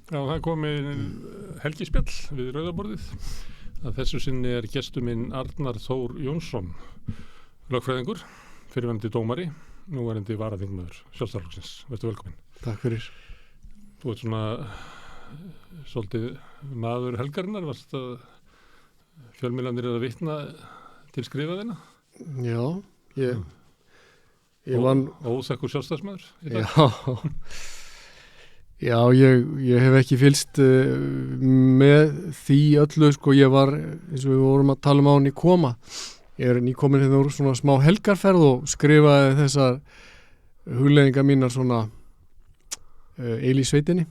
Já, það komið helgispjall við Rauðaborðið. Að þessu sinni gestur minn Arnar Þór Jónsson, lögfræðingur, fyrrverandi dómari, núverandi varaþingmaður Sjálfstæðisflokksins. Vertu velkominn. Takk fyrir. Þú ert svona svolítið maður helgarinnar, varst að fjölmiðlarnir að vitna til skrifa þina? Já, ég vann... Óþekkur Sjálfstæðismaður í dag? Já. Já, ég hef ekki fylgst með því öllu, sko. Ég var, eins og við vorum að tala á nýkoma, ég er nýkomin hérna úr svona smá helgarferð og skrifaði þessar hugleiðingar mínar svona eil í sveitinni,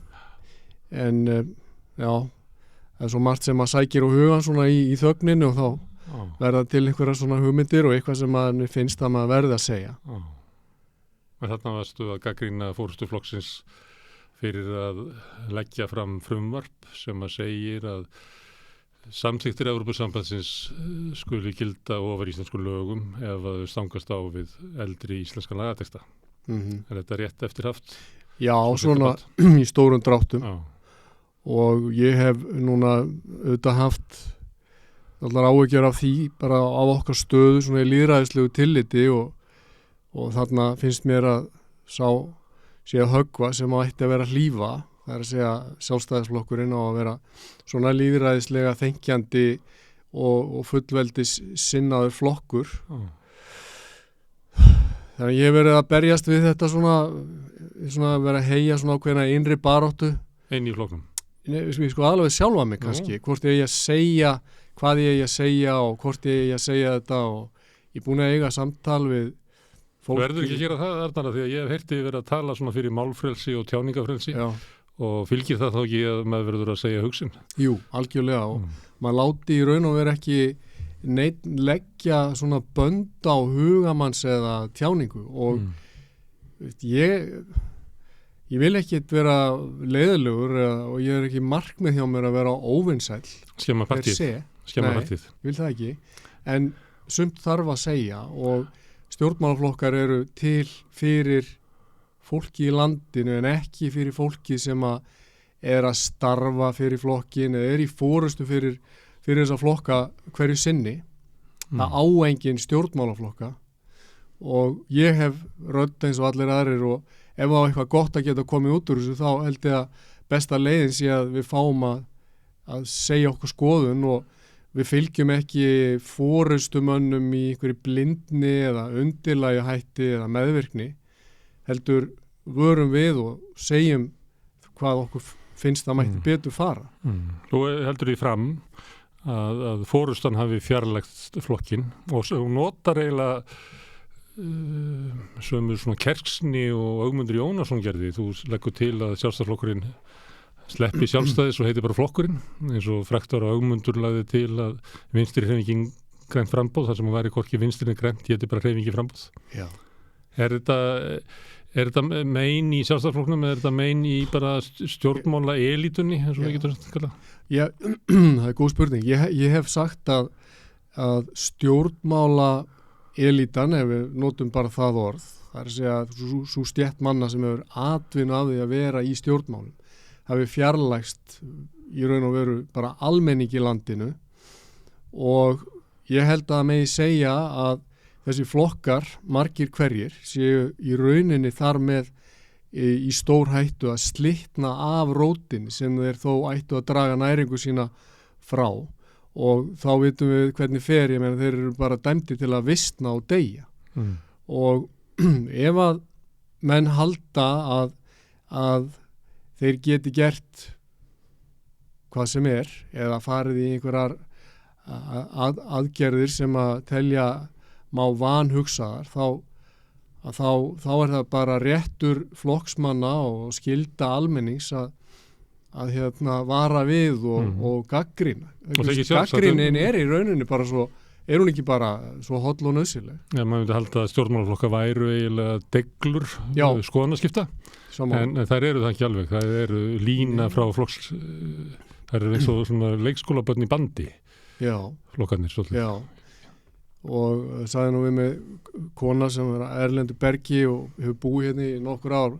en já, það er svo margt sem að sækir og hugan svona í þögninu og þá verða til einhverja svona hugmyndir og eitthvað sem að finnst að maður verði að segja. Og þarna varstu að gagnrýna forystu flokksins fyrir að leggja fram frumvarp sem að segir að samþykktir Evrópusambandsins skuli gilda ofar íslensku lögum ef að þau stangast á við eldri íslenskan lagateksta. Er þetta rétt eftir haft? Já, svona í stórum dráttum. Já. Og ég hef núna auðvitað haft allar áhyggjur af því bara á okkar stöðu svona í lýðræðislegu tilliti og þarna finnst mér að sé að höggva sem á ætti að vera hlífa, það er að segja Sjálfstæðisflokkurinn á að vera svona lýðræðislega þenkjandi og fullveldis sinnaður flokkur. Þannig að ég hef verið að berjast við þetta svona vera að heyja svona ákveðna innri baráttu. Einn í flokknum? Nei, sko alveg sjálfa mig kannski, hvort ég eigi að segja, hvað ég eigi að segja og hvort ég eigi að segja þetta og ég er búin að eiga samtal við fólki. Verður ekki að gera það, Arnar, því að ég hef heyrti verið að tala svona fyrir málfrelsi og tjáningafrelsi. Já. Og fylgir það þá ekki að maður verður að segja hugsun? Jú, algjörlega og maður láti í raun og vera ekki neitt leggja svona bönd á hugamanns eða tjáningu og ég vil ekki vera leiðilegur og ég er ekki markmið hjá mér að vera óvinsæll. Skemma partíð. Nei, ég vil það ekki. En sumt þarf að segja og stjórnmálaflokkar eru til fyrir fólki í landinu en ekki fyrir fólki sem er að starfa fyrir flokkin eða er í forystu fyrir þessa flokka hverju sinni. Það á engin stjórnmálaflokka og ég hef rödd eins og allir aðrir og ef það á eitthvað gott að geta komið út úr þessu þá held ég að besta leiðin sé að við fáum að segja okkur skoðun og við fylgjum ekki forystumönnum í einhverju blindni eða undirlagi hætti eða meðvirkni, heldur vörum við og segjum hvað okkur finnst að mætti betur fara. Þú heldur því fram að forystan hafi fjarlægt flokkin og notar eiginlega sömu svona Kerksni og Ögmundur Jónasson gerði. Þú leggur til að Sjálfstæðisflokkurinn sleppi sjálfstæðis og heiti bara flokkurinn eins og frækt ára Ögmundur lagði til að vinstri hreyfingin grænt framboð þar sem að væri hvorki vinstri grænt heiti bara hreyfingi framboð. Já. Er þetta mein í Sjálfstæðisflokknum eða er þetta mein í bara stjórnmála elítunni eins og við getum kallað? Já, það er góð spurning. Ég hef sagt að stjórnmála elítan, ef við notum bara það orð, það er að segja svo stétt manna sem hefur atvinnu af því að vera í stjórnmálum hafi fjarlægst í raun og veru bara almenning í landinu og ég held að megi segja að þessi flokkar, margir hverjir, séu í rauninni þar með í stór hættu að slitna af rótin sem þeir þó ættu að draga næringu sína frá og þá vitum við hvernig fer, ég meina þeir eru bara dæmdi til að vistna og deyja og ef að menn halda að þeir geti gert hvað sem er eða farið í einhverjar aðgerðir sem að telja má vanhugsaðar þá er það bara réttur flokksmanna og skylda almennings að vara við og gaggrina. Gaggrinin er í rauninni bara svo, er hún ekki bara svo holl og nauðsynleg? Já, maður myndi halda að stjórnmálaflokka væru eiginlega deglur skoðanaskipta. En þær eru það ekki alveg, það eru lína frá flokks, það eru eins og svona leikskólabörn í bandi, flokkarnir svolítið. Já, og sagði nú við með kona sem er Erlendur Bergi og hefur búið hérna í nokkur ár,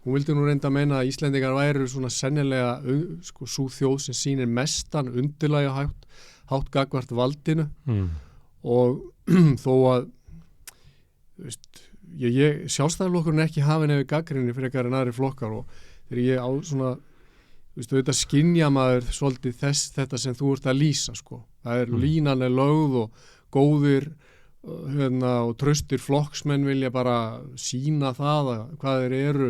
Hún vildi nú reynda að meina að Íslendingar væru svona sennilega sko, svo þjóð sem sýnir mestan undirlægi hátt gagvart valdinu og þó að sjálfstæðisflokkurinn ekki hafinn yfir gagnrýni frekar en aðri flokkar og þegar ég á svona þetta skynja maður svolítið þetta sem þú ert að lýsa sko. Það línan lögð og góðir og traustir flokksmenn vilja bara sýna það hvað þeir eru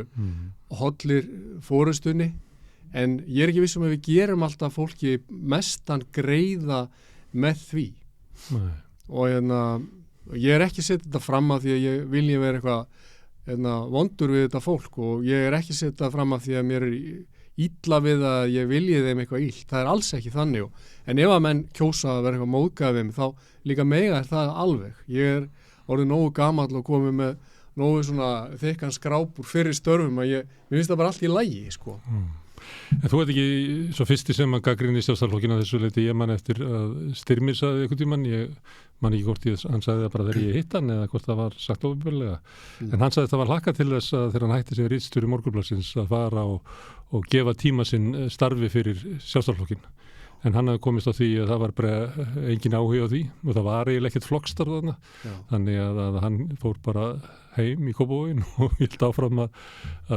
hollir fórustunni en ég ekki viss að við gerum alltaf fólki mestan greiða með því og ég ekki að setja þetta fram af því að ég vilja vera eitthvað vondur við þetta fólk og ég ekki að setja þetta fram af því að mér illa við að ég vilji þeim eitthvað illt, það alls ekki þannig en ef að menn kjósa að vera eitthvað móðgæðum þá líka mega það alveg ég orðið nógu gamall og komið með nógu svona þykkan skrápur fyrir störfum að mér finnst það bara allt í lagi sko. En þú ert ekki svo fyrsti sem að gagnrýni Sjálfstæðisflokkinn að þessu leyti ég man eftir að Styrmir sagði einhvern tímann, ég man ekki hvort hann sagði það bara þegar ég hitt hann eða hvort það var sagt óbyrlega, en hann sagði það var hlakka til þess að þegar hann hætti sem ritstjóri Morgunblaðsins að fara og gefa tíma sinn starfi fyrir Sjálfstæðisflokkinn, en hann hafði komist á því að það var bara engin áhuga á því og það var eiginlega ekkert flokkstarf þarna, þannig að hann fór bara heim í Kópavoginn og vilt áfram að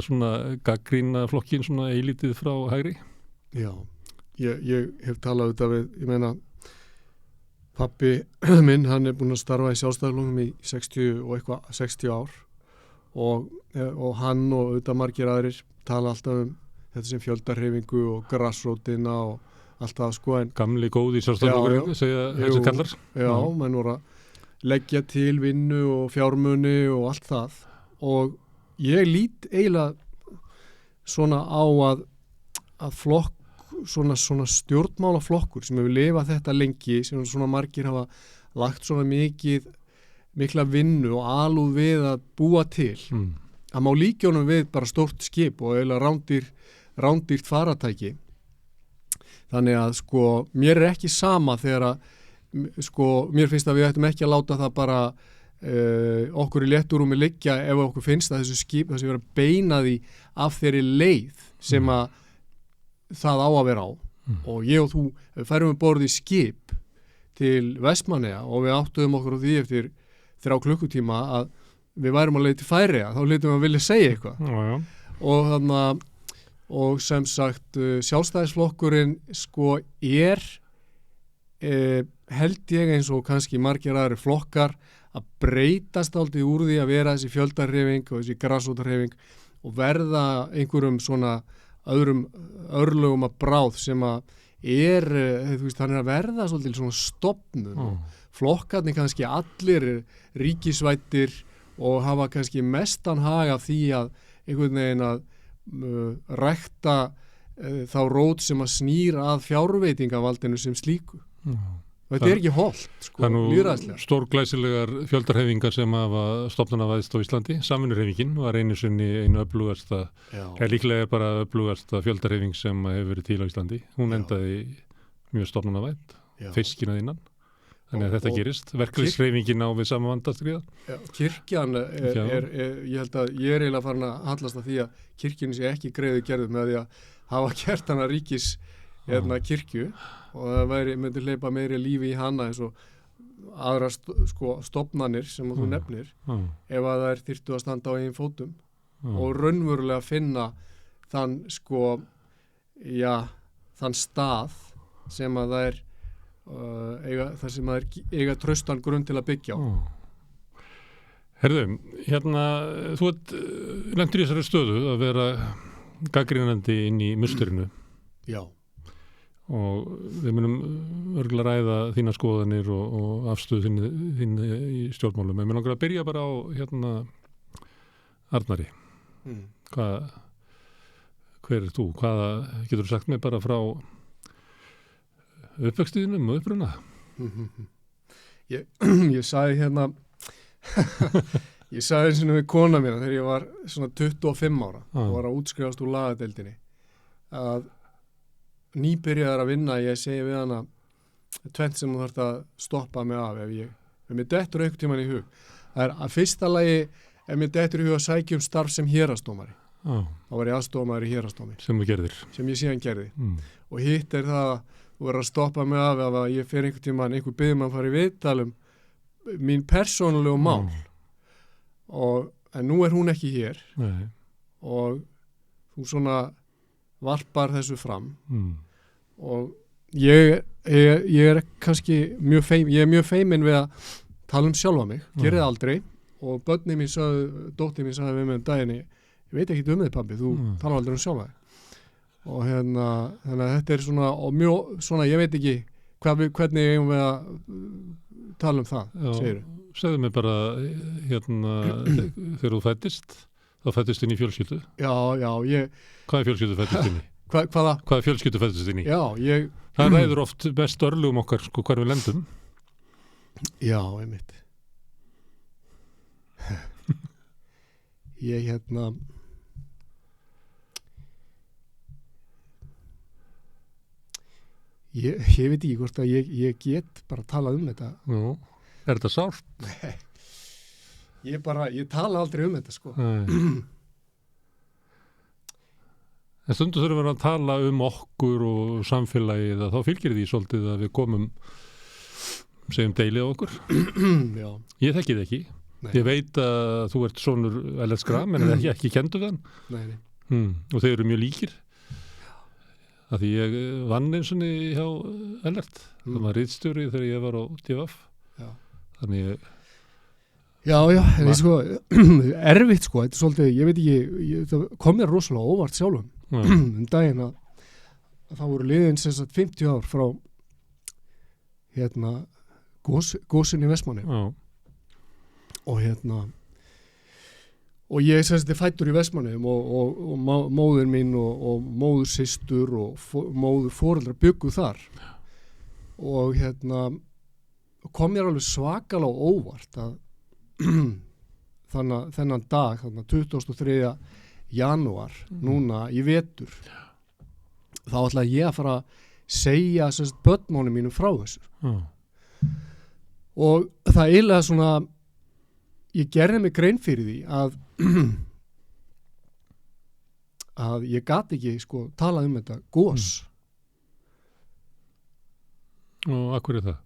svona gagnrýna flokkinn svona eilítið frá hægri. Já, ég hef talað þetta við, ég meina pappi minn, hann búinn að starfa í Sjálfstæðisflokknum í 60 ár og hann og auðvitað margir aðrir tala alltaf þetta sem fjöldahreyfingu og grassrótina og allt það sko en gamli góði Sjálfstæðisflokkurinn segja þessu kallar. Já, menn voru að leggja til vinnu og fjármuni og allt það og ég lít eiginlega svona á að flokk svona stjórnmálaflokkur sem hefur lifað þetta lengi sem svona margir hafa lagt svona mikla vinnu og alúð við að búa til að má líkjónum við bara stórt skip og eiginlega rándýrt faratæki þannig að sko mér ekki sama þegar að sko mér finnst að við ættum ekki að láta það bara okkur í létturúmi liggja ef okkur finnst að þessu skip það sem vera að beina því af þeirri leið sem að það á að vera á og ég og þú færum við borð í skip til Vestmannaeyja og við áttuðum okkur á því eftir 3 klukkutíma að við værum að leið til Færeyja þá leitum við að vilja segja eitthvað og þannig og sem sagt Sjálfstæðisflokkurinn sko held ég eins og kannski margir aðri flokkar að breytast aldrei úr því að vera þessi fjöldahreyfing og þessi grassrótarhreyfing og verða einhverjum svona öðrum örlögum að bráð sem að hann að verða svolítið svona stofnun flokkarnir kannski allir ríkisvættir og hafa kannski mestan hag af því að einhvern veginn að rækta þá rót sem að snýra að fjárveitingavaldinu sem slíku og þetta ekki hollt sko, lýðræðislega. Stórglæsilegar fjöldarhefingar sem hafa stofnanavæðst á Íslandi, samvinnuhreyfingin var einu öflugasta líklega bara öflugasta fjöldarhefing sem hefur verið til á Íslandi, hún endaði mjög stofnanavætt, fiskina innan þannig að þetta gerist, verkalýðshreyfingin á við sama vandastriða. Kirkjan ég held að ég eiginlega farin að hallast að því að kirkjunni sé ekki greiðu gerðu með því að hafa gert hana ríkis kirkju og það myndi hleypa meiri lífi í hana eins og aðra stofnanir sem þú nefnir ef að það þyrftu að standa á eigin fótum og raunverulega finna þann þann stað sem að það þar sem það eiga traustan grunn til að byggja á. Herðu, þú lentur í þessari stöðu að vera gagnrýnandi inn í musterinu. Já. Og við munum örgulega ræða þína skoðanir og afstöðu þín í stjórnmálum. Ég mun langar að byrja bara á Arnari. Hver er þú? Hvað getur þú sagt mér bara frá uppvextiðinum og uppruna? Ég sagði ég sagði eins og við kona mína þegar ég var svona 25 ára og var að útskrifast úr lagadeildinni að nýbyrjaðar að vinna, ég segi við hana tvennt sem þú þarft að stoppa mig af ef mér dettur einhvern tímann í hug. Það að fyrsta lagi ef mér dettur í hug að sækja starf sem héraðsdómari þá var ég aðstofamaður í héraðsdómi sem þú gerðir. sem ég síðan gerði og hitt er það að þú verður að stoppa mig af ef að ég fer einhvern tímann, einhver biður maður að fara í viðtalum mín persónulegu mál en nú er hún ekki hér og þú svona varpar þessu fram og ég er kannski ég er mjög feimin við að tala um sjálfa mig, gerði aldrei og dóttir mín sagði við mig um daginn, ég veit ekki um þig pabbi, þú talar aldrei um sjálfa þig og þannig að þetta er svona og mjög svona, ég veit ekki hvernig eigum við að tala um það, segirðu? Segðu mig bara þegar þú fæddist þá fæddist inn í fjölskyldu. Hvaða fjölskyldu fæddist inn í? Hvaða fjölskyldu fæddist inn í? Það ræður oft best örlugum okkar sko hvar við lendum. Já, einmitt. Ég veit ekki hvort að ég get bara talað um þetta. Nú, er þetta sárt? Nei. Ég tala aldrei um þetta sko. En stundu þurfum við að tala um okkur og samfélagið að þá fylgir því svolítið að við komum segjum deilið á okkur. Já. Ég þekki þið ekki. Nei. Ég veit að þú ert sonur Ellert Schram en ekki kenndu þann. Nei. Og þeir eru mjög líkir. Að því ég vann eins og hjá Ellert. Það var ritstjóri þegar ég var á DVF. Já. Þannig Já, en sko, erfitt sko, þetta er svolítið, ég veit ekki, það kom mér rosalega óvart sjálfum daginn að þá voru liðin sem sagt 50 ár frá gósin í Vestmanni og og ég sem sagt fæddur í Vestmanni og móðir mín og móður systur og móður foreldrar byggu þar og kom mér alveg svakalega óvart að þennan dag 23. janúar núna í vetur þá ætlaði ég að fara að segja börnunum mínum frá þessu og það eiginlega svona ég gerði mig grein fyrir því að ég gat ekki sko talað um þetta gos Og af hverju það?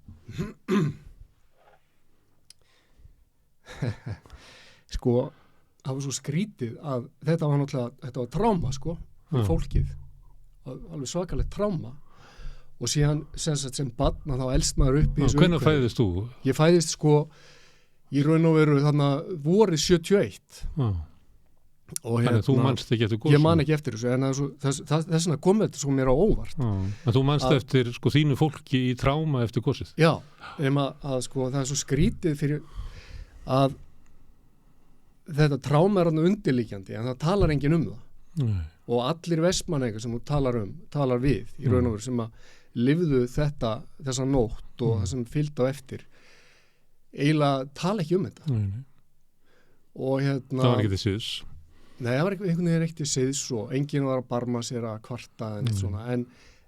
Sko, það var svo skrítið að þetta var tráma sko, fólkið alveg svakalegt tráma og síðan sem barn þá elst maður upp í þessu Hvenær fæðist þú? Ég fæðist sko í raun og veru þarna vorið 71 og Þannig þú manst ekki eftir góðsum? Ég man ekki eftir þessu en þess vegna kom þetta svo mér á óvart En þú manst eftir sko þínu fólki í tráma eftir gósið? Já, að sko það er svo skrítið fyrir að þetta tráma er undirliggjandi en það talar enginn um það og allir vestmanningar sem þú talar við í raun og veru sem að lifðu þessa nótt og það sem fylgdi á eftir eiginlega tala ekki um þetta og Það var ekki til síðs? Nei, það var einhvern veginn ekki til síðs og enginn var að barma sér að kvarta en eitt svona en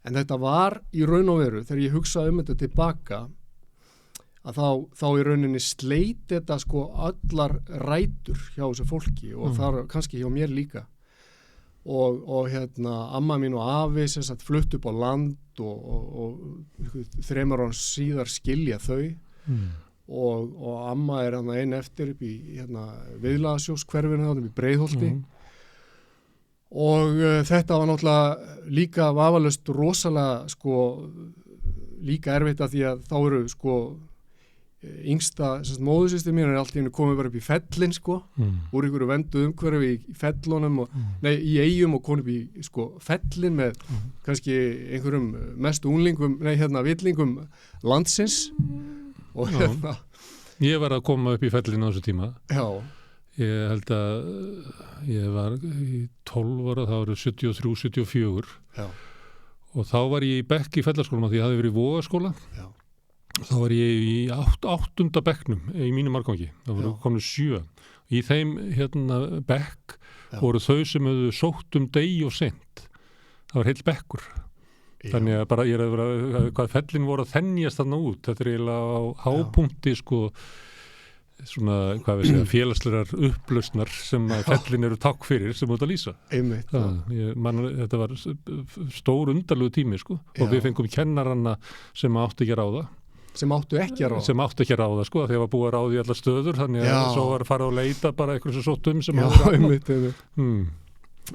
þetta var í raun og veru þegar ég hugsaði um þetta tilbaka að þá í rauninni sleit þetta sko allar rætur hjá þessu fólki og þar kannski hjá mér líka og amma mín og afi sem sagt flutt upp á land og 3 ára síðar skilja þau og amma er einn eftir upp í Viðlagasjóskverfinu upp í Breiðholti og þetta var náttúrulega líka vafalaust rosalega sko líka erfitt að því að þá eru sko yngsta móðursystir mín er allt í hennu komið bara upp í fellin sko úr einhverju vendu umhverfi í fellunum í eyjum og komið upp í sko fellin með kannski einhverjum mest villingum landsins og Ég var að koma upp í fellin á þessu tíma Já Ég held að ég var í 12 ára, það voru 73, 74 Já og þá var ég í bekk í fellaskólum því ég hafði verið í Vogaskóla Já Þá var ég í 8. bekknum í mínum árgangi, það voru komin 7 í þeim bekk voru þau sem hefðu sótt degi og seint það var heil bekkur þannig að bara ég er að vera hvað fellin voru að þenjast þarna út þetta er eiginlega á hápunkti sko svona, hvað við segja, félagslegar upplausnar sem að fellin eru takk fyrir sem út að lýsa. Einmitt. Þetta var stór undarlegu tími, sko, og við fengum kennaranna sem áttu ekki að ráða. Sem áttu ekki að ráða? Sem áttu ekki að ráða, sko, því að var búið að ráða í allar stöður, þannig að svo var að fara að leita bara eitthvað sem sótt sem já, einmitt.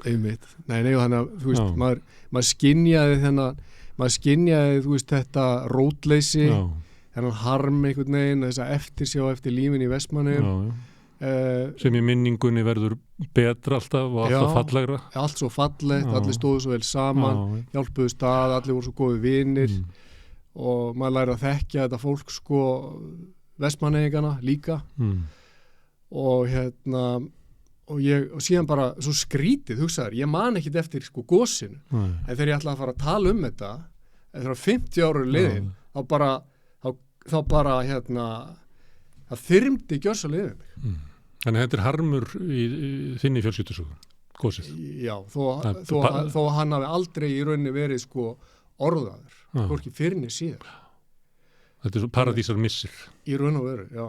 Einmitt. Nei, þannig að, þú veist, maður skynjaði þú veist, þetta rótleysi, þennan harm einhvern veginn, þess að eftirsjá eftir lífin í Vestmannaeyjum. Sem í minningunni verður betra alltaf og alltaf fallegra. Allt svo fallegt, allir stóðu svo vel saman, hjálpuðu stað, allir voru svo góði vinir og maður læri að þekkja þetta fólk, sko, Vestmannaeyjana líka og og síðan bara svo skrítið, hugsaður, ég man ekkit eftir, sko, gosinu, en þegar ég ætlaði að fara að tala um þetta, eftir að 50 ára liðin, þá bara það þyrmdi gjörsamlega yfir mig. Þannig þetta harmur í þinni fjölskyldusögu, gosið. Já, þó hann hafi aldrei í rauninni verið, sko, orðaður, hvorki fyrir niður síðar. Þetta er svo paradísar missir. Í raun og veru, já.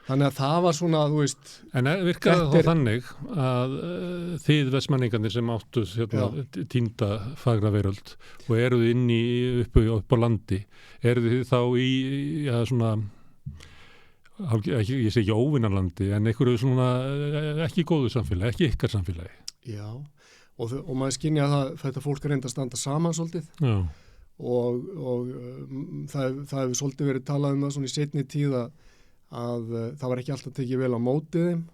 Þannig að það var svona, þú veist... En virkaði þá þannig að þið vestmanningarnir sem áttu týnda fagra veröld og eruð inni upp á landi, eruð þið þá í svona, ég segi ekki óvinnarlandi, en einhverju svona ekki góðu samfélagi, ekki ykkar samfélagi. Já, og maður skynja að þetta fólk reynda að standa saman svolítið. Já. Og það hefur svolítið verið talað um það svona í seinni tíð að það var ekki alltaf tekið vel á mótið þeim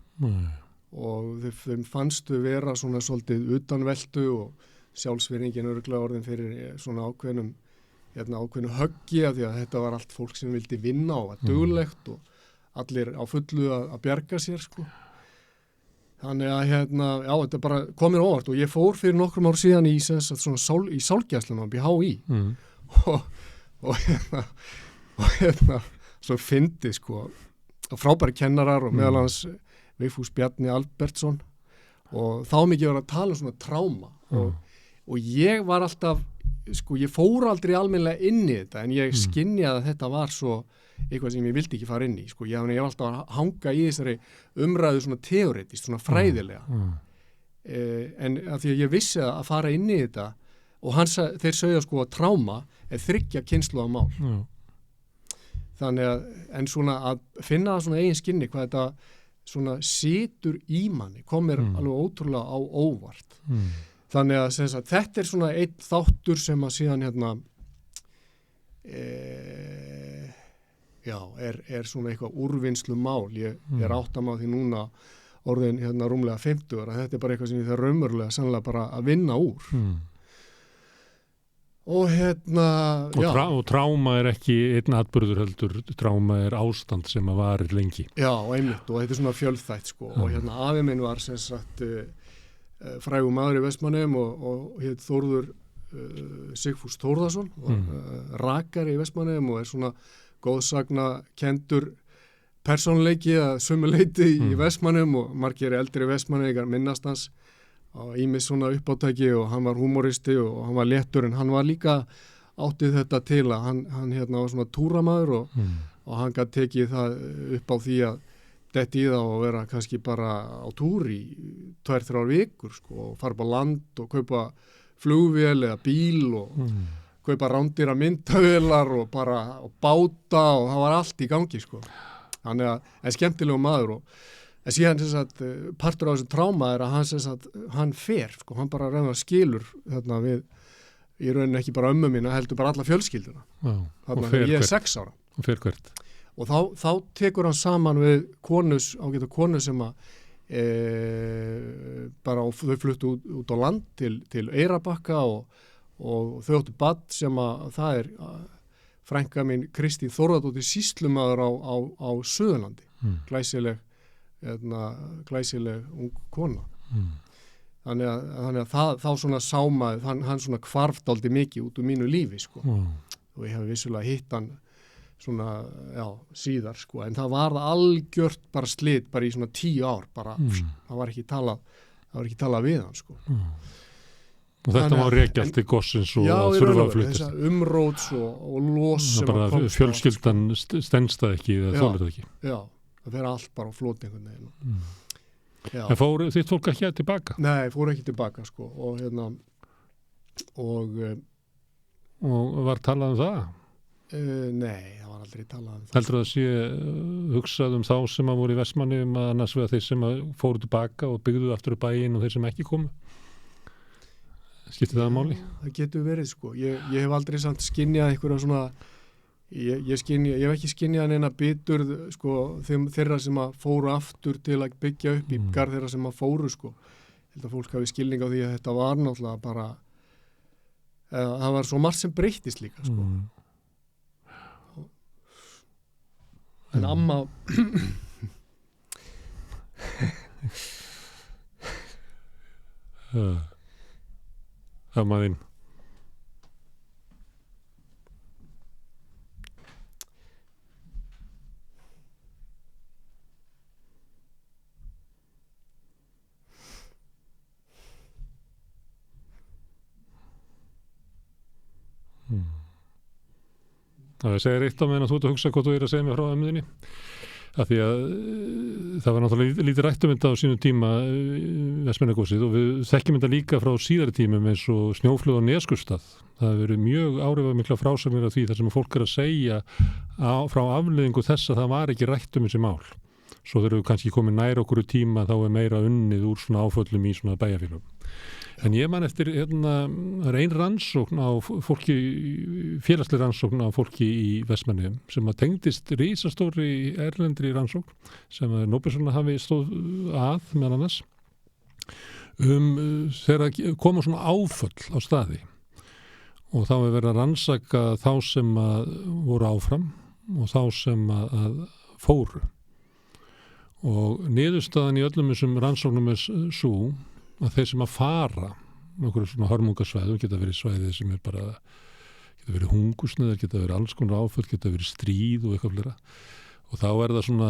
og þeim fannstu vera svona svolítið utanveltu og sjálfsvirðingin örugglega orðin fyrir svona ákveðnu höggi af því að þetta var allt fólk sem vildi vinna og var duglegt og allir á fullu að bjarga sér, sko. Þannig að já, þetta bara komir óvart og ég fór fyrir nokkrum ár síðan í sálgæslunum á HÍ og svo fyndi, sko, frábæri kennarar og meðal hans Vigfús Bjarni Albertsson og þá mikið var að tala um svona tráma og ég var alltaf, sko, ég fór aldrei almennilega inn í þetta en ég skynjaði að þetta var svo eitthvað sem ég vildi ekki fara inn í, sko, ég var alltaf að hanga í þessari umræðu svona teoretist, svona fræðilega en að því að ég vissi að fara inn í þetta og þeir sögja, sko, að tráma er 3 kynslóða mál. Þannig að, en svona að finna það svona eigin skinni, hvað þetta svona situr í manni, komir alveg ótrúlega á óvart. Þannig að þetta er svona einn þáttur sem að síðan er svona eitthvað úrvinnslu mál. Ég er áttam á því núna orðin rúmlega 50 ára, þetta er bara eitthvað sem ég þarf raunverulega sannlega bara að vinna úr. Og og tráma er ekki einn atburður heldur, tráma er ástand sem að varir lengi. Já, einmitt, og þetta er svona fjölþætt, sko, og afi minn var sem sagt frægur maður í Vestmannaeyjum og hét Þórður Sigfús Þórðarson rakari í Vestmannaeyjum og er svona góðsagnakendur persónuleiki að sumu leyti í Vestmannaeyjum og margir eldri Vestmannaeyingar minnast hans og ýmis svona uppátæki og hann var humoristi og hann var léttur en hann var líka áttið þetta til að hann var svona túramaður og hann gat tekið það upp á því að detti í það og vera kannski bara á túr í 2-3 vikur, sko, og fara upp á land og kaupa flugvél eða bíl og kaupa rándýra myndavélar og bara og báta og það var allt í gangi, sko. Þannig að en skemmtilegu maður en síðan partur á þessu tráma er að hann fer, sko, hann bara reyna skilur við í rauninni ekki bara ömmu mína, heldur bara alla fjölskylduna. Þannig að ég er 6 ára. Og fer hvert? Og þá tekur hann saman við ágæta konu sem að bara þau fluttu út á land til Eyrarbakka og þau áttu barn sem að það er frænka mín Kristín Þórðardóttir sýslumaður á Suðurlandi, glæsileg ung kona. Þannig að þá svona sámaði, hann svona hvarfdaldi mikið út úr mínu lífi, sko. Og ég hef vissulega hitt hann svona, síðar, sko. En það var algjört bara slit bara í svona 10 ár, bara, það var ekki talað við hann, sko. Og þetta má rekja allt í gossins og að þurfa að flyttast. Já, þessa umróts og los sem bara fjölskyldan stenst það ekki eða þolir það ekki. Já. það fer allt bara á flot einhvern veginn. En fóru þitt fólk ekki tilbaka? Nei, fóru ekki tilbaka sko og og var talað um það? Nei, það var aldrei talað um það. Heldur það sé hugsað þá sem að voru í Vestmannaeyjum að annars vegar þeir sem að fóru tilbaka og byggðu aftur upp bæinn og þeir sem ekki komu? Skiptir það máli? Það getur verið sko. Ég hef aldrei samt skynjað einhverja svona ég hef ekki skynjað neina biturð sko þeirra sem að fóru aftur til að byggja upp í garð þeirra sem að fóru sko. Ég held að fólk hafi skilning á því að þetta var náttúrulega bara það var svo margt sem breyttist líka sko. En amma amma þín Það segir eitt á meðan að þú ert að hugsa hvað þú að segja mér frá ömmuðinni af því að það var náttúrulega lítið rætt um þetta á sínum tíma Vestmannagósið og við þekkjum þetta líka frá síðari tímum eins og snjóflóð á Neskaupstað. Það hefur verið mjög áhrifamiklar frásagnir af því þar sem fólk að segja frá afleiðingu þess að það var ekki rætt um þessi mál. Svo þegar við kannski komið nær okkur tíma þá meira unnið úr svona áföllum í svona bæjarfélögum. En ég man eftir ein rannsókn á fólki, félagsleg rannsókn á fólki í Vestmannaeyjum sem að tengdist risastóri erlendri rannsókn sem að Nóbelsson hafi stóð að meðal annars þegar koma svona áföll á staði og þá er verið að rannsaka þá sem að voru áfram og þá sem að fóru og niðurstaðan í öllum þessum rannsóknum er svo að þeir sem að fara einhverju svona hörmungasvæðu, geta verið svæðið sem er bara, geta verið hungursnöðar, geta verið alls konar áföll, geta verið stríð og eitthvað fleira og þá er það svona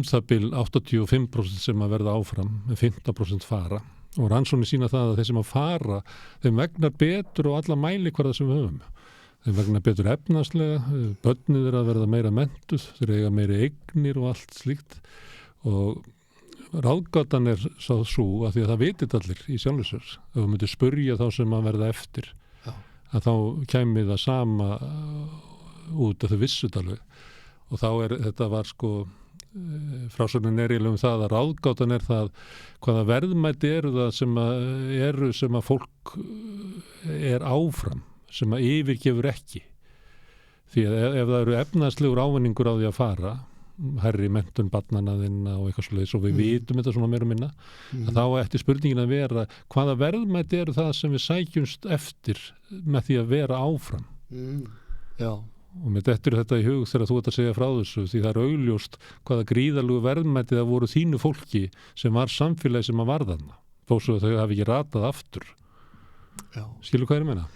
það bil 85% sem að verða áfram en 15% fara og rannsóknir sína það að þeir sem að fara þeim vegnar betur og alla mælikvarða sem við höfum þeim vegnar betur efnaðslega, börnið er að verða meira menntuð, þeir eiga meiri eignir og allt slíkt og ráðgátan er svo að því að það vitið allir í sjálfu sér. Ef við myndum spurja þá sem að verða eftir að þá kæmi það sama út að þau vissut alveg og þá þetta var sko frásögnin er eiginlega það að ráðgátan er það hvaða verðmæti eru það sem að fólk er áfram sem að yfirgefur ekki því að ef það eru efnaðslegur ávinningur á því að fara herri menntun barnanna þinna og eitthvað svoleiðis og við vitum þetta svona meira og minna að þá ætti spurningin að vera hvaða verðmæti eru það sem við sækjumst eftir með því að vera áfram Já. Og með þetta í hug þegar þú ert að segja frá þessu því það er augljóst hvaða gríðarlegu verðmæti það voru þínu fólki sem var samfélagi sem að varðanna þó svo að þau hafi ekki ratað aftur Skilur hvað ég meina?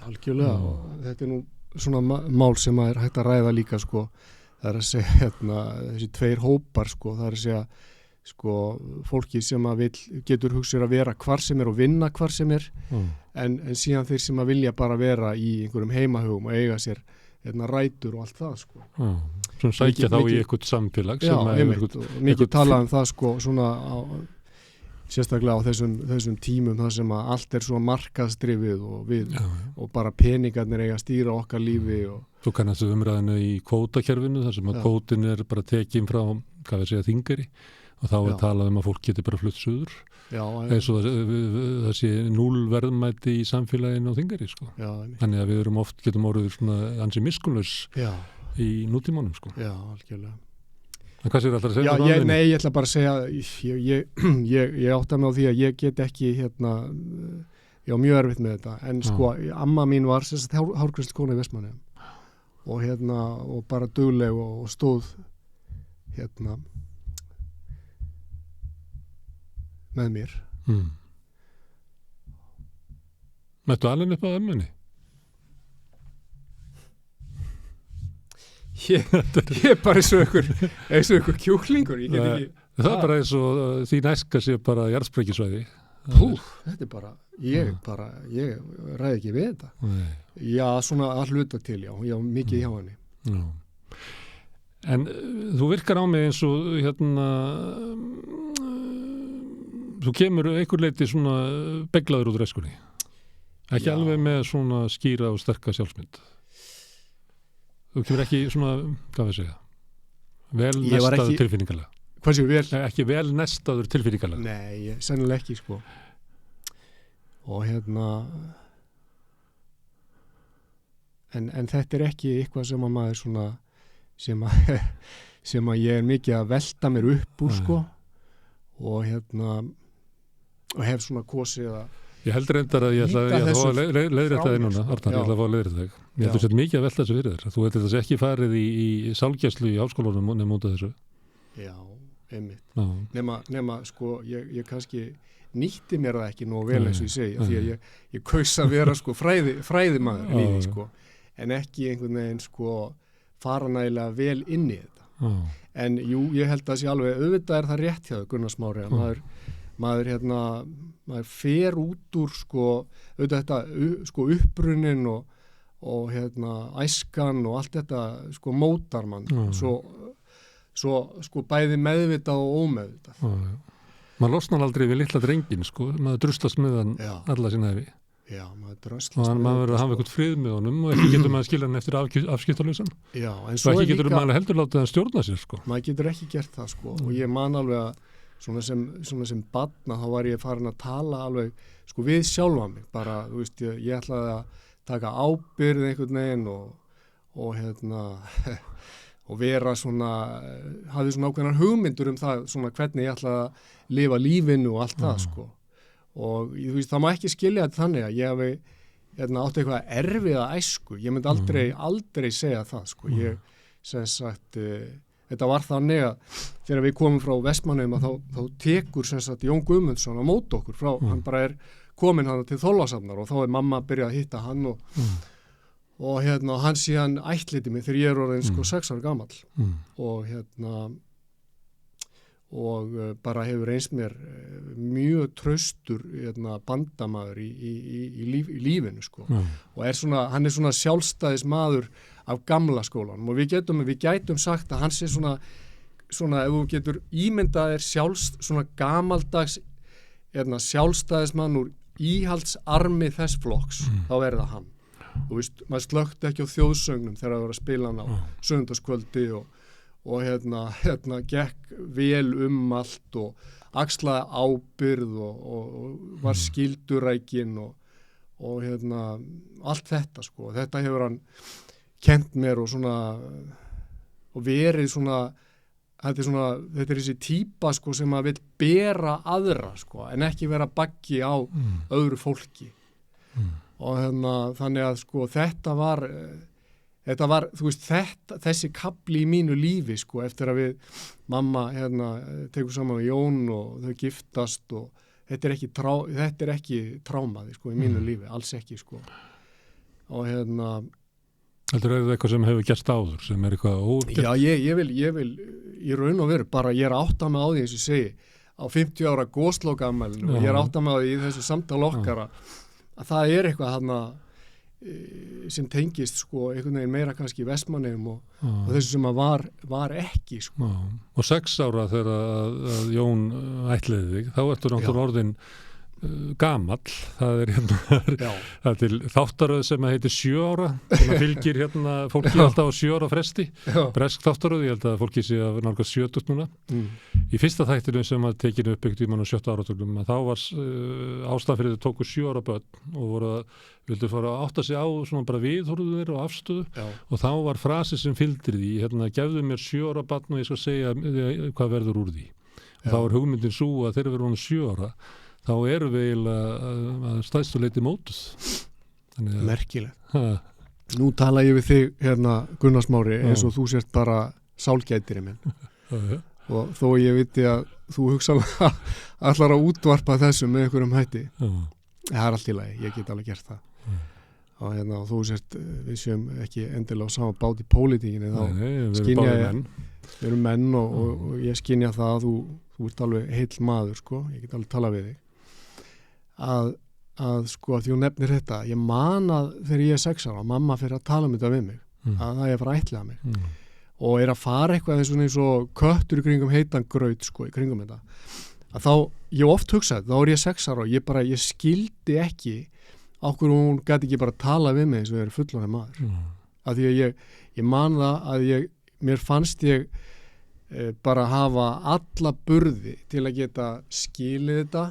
Algjörlega og þetta er nú svona mál sem að er hægt að ræða líka sko það er að segja þessi tveir hópar sko, það er að segja sko fólki sem að getur hugsað að vera hvar sem er og vinna hvar sem er en síðan þeir sem að vilja bara vera í einhverjum heimahögum og eiga sér rætur og allt það sko. Svona sækja þá í eitthvað samfélag sem mikið talað um það sko svona sérstaklega á þessum tímum þar sem að allt er svo markaðsdrifið og bara peningarnir eiga að stýra okkar lífi og Þú kannast umræðinu í kvótakerfinu þar sem að kvótin er bara tekin frá þingari og þá er talað að fólk geti bara flutt suður eins og það sé núllverðmæti í samfélaginu á þingari sko. Þannig að við getum orðið svona ansi miskunnlaus í nútímanum sko. Já, algjörlega En hvað sér alltaf að segja? Nei, ég ætla bara að segja ég átta mig á því að ég get ekki ég á mjög erfitt með þetta en sko, amma mín var hárgreiðslukona í Vestmannaeyjum og bara dugleg og stóð með mér Mættu alveg upp á ömmunni? Ég er bara eins og einhver kjúklingur ég get ekki Það er bara eins og því næska sé bara jarðsprengjusvæði þetta er bara ég ræði ekki við þetta Já, svona að hluta til já mikið hjá henni En þú virkar á mig eins og þú kemur einhver leiti svona beglaður út reskunni. Ekki alveg með svona skýra og sterka sjálfsmynd. Þú kemur ekki svona, hvað við segja, vel nestaður tilfinningarlega. Hvað séu vel? Ekki vel nestaður tilfinningarlega. Nei, sennilega ekki, sko. Og en þetta er ekki eitthvað sem að maður svona sem að ég er mikið að velta mér upp úr, sko. Og og hef svona kosið að Ég held reyndar að ég ætla að fá að leiðrétta þig núna, Arnar, ég ætla að fá að leiðrétta þig. Ég held að þetta mikið að velta þessu fyrir þér. Þú heldur þessi ekki farið í sálgæslu í háskólanum nema út af þessu. Já, einmitt. Nema sko, ég kannski nýtti mér það ekki nógu vel eins og ég segi, því að ég kaus að vera sko fræðimaður lífi, sko, en ekki einhvern veginn sko fara nægilega vel inn í þetta. En jú, ég held að sé alveg, auðvitað er það rétt hjá þau, Gunnar Smári, að maður fer út úr sko, auðvitað þetta sko upprunnin og æskan og allt þetta sko mótar mann, svo sko bæði meðvitað og ómeðvitað. Maður losnar aldrei við litla drengin, sko, maður drustast með hann alla sína hefi. Já, maður dröslast með hann. Maður verður að hafa eitthvað frið með honum og ekki getur maður að skilja hann eftir afskiptalausan. Já, en svo ekki getur maður heldur látið að stjórna sér, sko. Maður getur ekki gert það, sko, og ég man alveg að svona sem barna þá var ég farin að tala alveg sko við sjálfa mig, bara, þú veist, ég ætlaði að taka ábyrgð einhvern veginn og vera svona, hafði svona ákveðnar hugmyndur það, svona hvernig ég ætlaði að lifa lífinu og allt það, sko. Og þú veist, það má ekki skilja þetta þannig að ég hafi átti eitthvað erfiða æsku. Ég myndi aldrei segja það, sko. Ég, sem sagt, þetta var þannig að þegar við komum frá Vestmannaeyjum að þá tekur sem sagt Jón Guðmundsson á móti okkur frá, hann bara er kominn hann til Þorlákshafnar og þá er mamma byrjað að hitta hann og hann síðan ættleiti mig þegar ég er orðinn sko 6 ára gamall og bara hefur eins mér mjög traustur bandamaður í lífinu, sko. Og hann er svona sjálfstæðis maður af gamla skólanum og við gætum sagt að hann sé svona ef þú getur ímyndað svona gamaldags sjálfstæðismann úr íhaldsarmi þess flokks, þá er það hann. Þú veist, maður slökkti ekki á þjóðsögnum þegar það var að spila hann á sunnudagskvöldi og gekk vel allt og axlaði ábyrgð og var skildurækin og allt þetta, sko. Þetta hefur hann kennt mér og svona og verið svona þetta er þessi típa, sko, sem að vill bera aðra, sko, en ekki vera baggi á öðru fólki og þannig að sko þetta var, þú veist, þessi kapli í mínu lífi, sko, eftir að við mamma tekur saman við Jón og þau giftast og þetta er ekki trámaði, sko, í mínu lífi, alls ekki, sko. Og Heldur það eitthvað sem hefur gerst áður, sem er eitthvað ógert? Já, ég vil í raun og veru, bara ég er að átta mig á því, eins og ég segi, á 50 ára goslókaafmælinu og ég er að átta mig á því í þessu samtal okkar að það er eitthvað þarna sem tengist, sko, einhvern veginn meira kannski í Vestmannaeyjum og þessu sem að var ekki, sko. Og 6 ára þegar að Jón ættleiði þig, þá ertu náttúrulega orðinn gamall, það er það til þáttaröð sem heitir 7 ára, sem fylgir fólki alltaf á 7 ára fresti, bresk þáttaröð, ég held að fólki sé að nálgast 70 núna. Í fyrsta þættinu sem að tekinu uppbyggt í mann á 7. áratugnum, að þá var ástæðan fyrir þau tóku 7 ára börn og vildu fara að átta sig á svona bara viðhorfur og afstöðu og þá var frasi sem fylgdi því, gefðu mér 7 ára barn og ég skal segja hvað verður úr því. Og þá er hugmyndin sú að þegar við erum 7 ára þá erum við að stæðstu leiti mótuð. Merkilegt. Nú tala ég við þig, Gunnar Smári, eins og þú sért bara sálgætiri minn. Og þó ég viti að þú hugsaðlega allar að útvarpa þessu með einhverjum hætti. Það er allt í lagi, ég get alveg gert það. Og þú sért, við séum ekki endilega á sama bát í pólitíkinni, þá skynja ég, við erum menn og ég skynja það að þú ert alveg heill maður, sko, ég get alveg talað við þig. Að sko, því hún nefnir þetta, ég man að þegar ég er 6 ára, mamma fyrir að tala um þetta við mig, að það er að fara að ættleiða mig. og að fara eitthvað eins og köttur í kringum heitan graut sko, í kringum þetta, að þá, ég oft hugsaði, þá ég 6 ára og ég skildi ekki okkur hún gæti ekki bara tala við mig eins og ég fullorðinn maður. Af því að ég man það að mér fannst ég bara hafa alla burði til að geta skilið þetta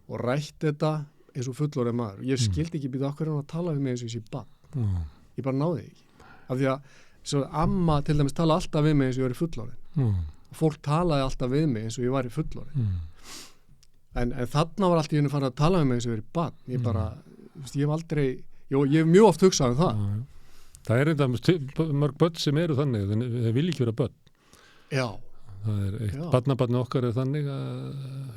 og rætt þetta eins og fullorðinn maður. Ég skildi ekki býta okkur hún að tala við mig eins og ég sé barn. Ég bara náði ekki. Af því að svo amma til dæmis tala alltaf við mig eins og ég var í fullorðinn. Og fólk talaði alltaf við mig eins og ég var í fullorðinn. En þarna var allt í henni farið að tala við mig eins og ég var í barn. Ég bara, ég hef aldrei, ég hef mjög oft hugsað það. Það þetta mörg börn sem eru þannig, þeir vilja ekki vera börn. Já. Það eitt, barnabarni okkar þannig að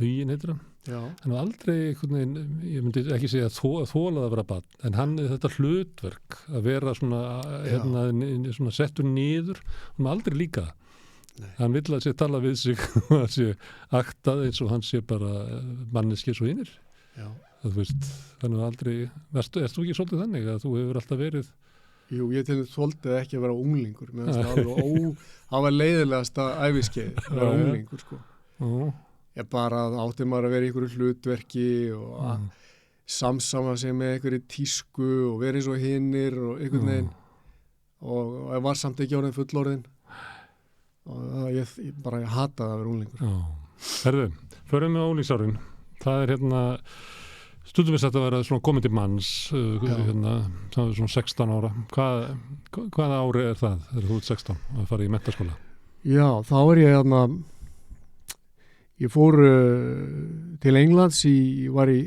Huginn heitir hann. Já. Hann var aldrei einhvern veginn, ég myndi ekki segja að þolað að vera barn, en hann er þetta hlutverk að vera svona settur niður, hann er aldrei líka. Nei. Hann vill að sé tala við sig og að sé aktað eins og hann sé bara manneski svo hinnir. Já. Það veist, þannig að aldrei, erst þú ekki svolítið þannig að þú hefur alltaf verið? Jú, ég þoldi ekki að vera unglingur, það var leiðilegasta æviskeið að vera unglingur sko. Ég bara átti maður að vera í einhverju hlutverki og samsama sig með einhverju tísku og vera eins og hinnir og einhvern veginn og ég var samt ekki orðin fullorðin og ég hataði að vera unglingur. Herðu, förum við á unglingsárin. Það er stundum við að vera svona komið til manns, það er svona 16 ára. Hvaða ári er það þegar þú ert 16 að fara í menntaskóla? Já, þá er ég fór til Englands, var í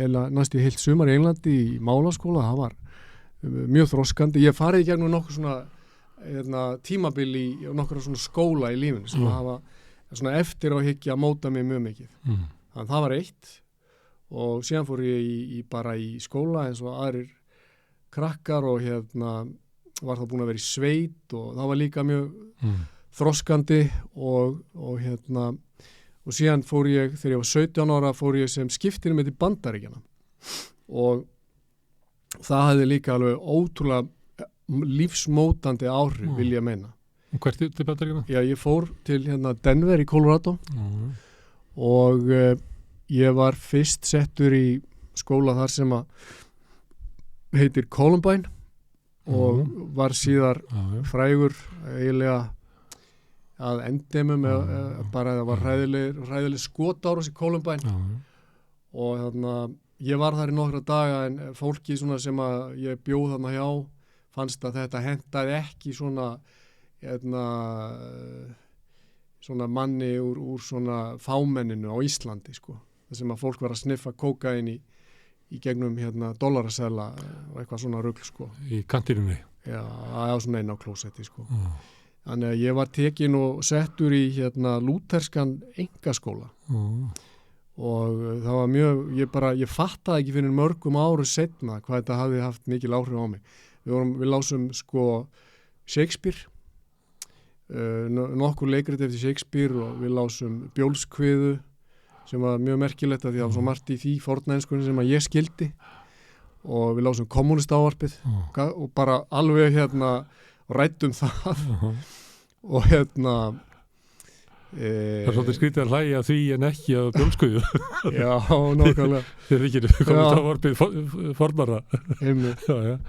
næstu heilt sumar í Englandi í málaskóla, það var mjög þroskandi. Ég farið í gegnum nokkuð svona tímabil í nokkur svona skóla í lífinu sem hafa svona eftir á hyggja að móta mig mjög mikið. Þannig að það var eitt og síðan fór ég bara í skóla eins og aðrir krakkar og var það búin að vera í sveit og það var líka mjög þroskandi og síðan fór ég, þegar ég var 17 ára, fór ég sem skiptinu með til Bandaríkjanna og það hefði líka alveg ótrúlega lífsmótandi áhrif, vil ég meina. Og hvert til Bandaríkjanna? Já, ég fór til Denver í Colorado og ég var fyrst settur í skóla þar sem að heitir Columbine og var síðar frægur eiginlega að endemum bara það var hræðileg skotárás í Columbine og þannig að ég var þar í nokkra daga en fólki svona sem að ég bjóð þarna hjá fannst að þetta hentaði ekki svona svona manni úr svona fámenninu á Íslandi sko. Það sem að fólk var að sniffa kókaín í gegnum dollarasella og eitthvað svona rugl sko. Í kantinunni? Já, svona einn á klósetti sko. Þannig að ég var tekin og settur í lútherskan engaskóla og það var mjög, ég fattaði ekki fyrir mörgum áru seinna hvað þetta hafði haft mikil áhrif á mig. Við lásum sko Shakespeare, nokkur leikrit eftir Shakespeare og við lásum Bjólfskviðu sem var mjög merkilegt að því að það var svo margt í því fornenskunni sem að ég skildi og við lásum kommunistávarpið og bara alveg ræddum það og það er svolítið skrítið að hlæja því en ekki að Bjólfskviðu. Já, nákvæmlega. Þið er ekki kommunistávarpið fornara. Já.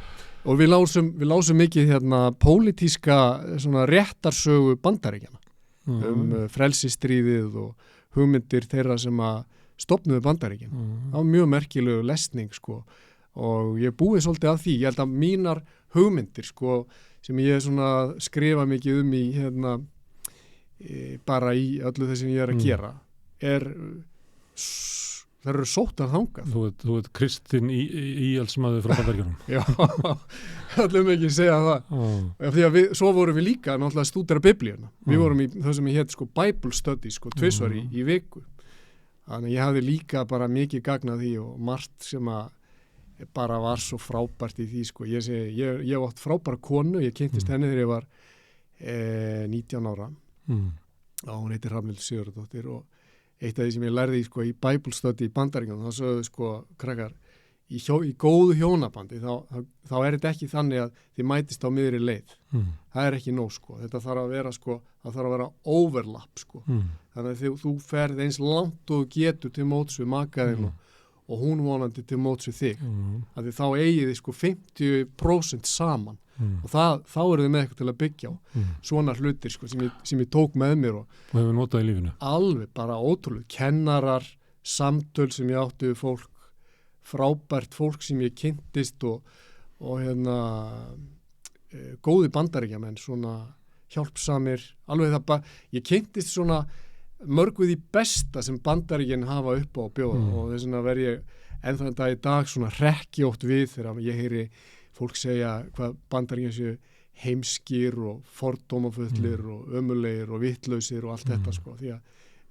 Og við lásum mikið pólitíska svona réttarsögu Bandaríkjanna frelsistríðið og hugmyndir þeirra sem að stofnuðu Bandaríkin. Það var mjög merkilegu lesning sko og ég búið svolítið að því. Ég held að mínar hugmyndir sko sem ég svona skrifa mikið í bara í öllu þess sem ég er að gera það eru sóttar þangað. Þú ert Kristinn Íhaldsmaður frá Bandaríkjunum. Já, ætlum ekki að segja það. Því að svo vorum við líka náttúrulega að stúdera biblíuna. Við vorum í það sem ég sko Bible study sko tvisvar í viku. Þannig að ég hafði líka bara mikið gagnað því og margt sem að bara var svo frábært í því sko. Ég átt frábæra konu, ég kynntist henni þegar ég var 19 ára. Og hún heitir Hrafnhildur Sigurðardóttir og eitt af því sem ég lærði sko, í Bible study í Bandaríkjunum, þá sögðu sko krakkar, í góðu hjónabandi þá þetta ekki þannig að þið mætist á miðri leið. Það ekki nóg sko. Þetta þarf að vera sko, það þarf að vera overlap sko. Þannig að þú ferð eins langt og getur til móts við makaðinn og hún vonandi til móts við þig. Því þá eigið þið sko 50% saman og þá eru þið með eitthvað til að byggja á. Svona hlutir sko sem ég tók með mér og hefur notað í lífinu. Alveg bara ótrúlega. Kennarar, samtöl sem ég átti við fólk, frábært fólk sem ég kynntist og góði bandaríkjamenn, svona hjálpsamir, alveg það bara, ég kynntist svona mörg við því besta sem bandaríkinn hafa upp á bjóða og þess vegna verð ég ennþann dag í dag svona hrekkjótt við þegar ég heyri fólk segja hvað bandaríkinn séu heimskir og fordómafullir og ömulegir og vitlausir og allt þetta sko, því að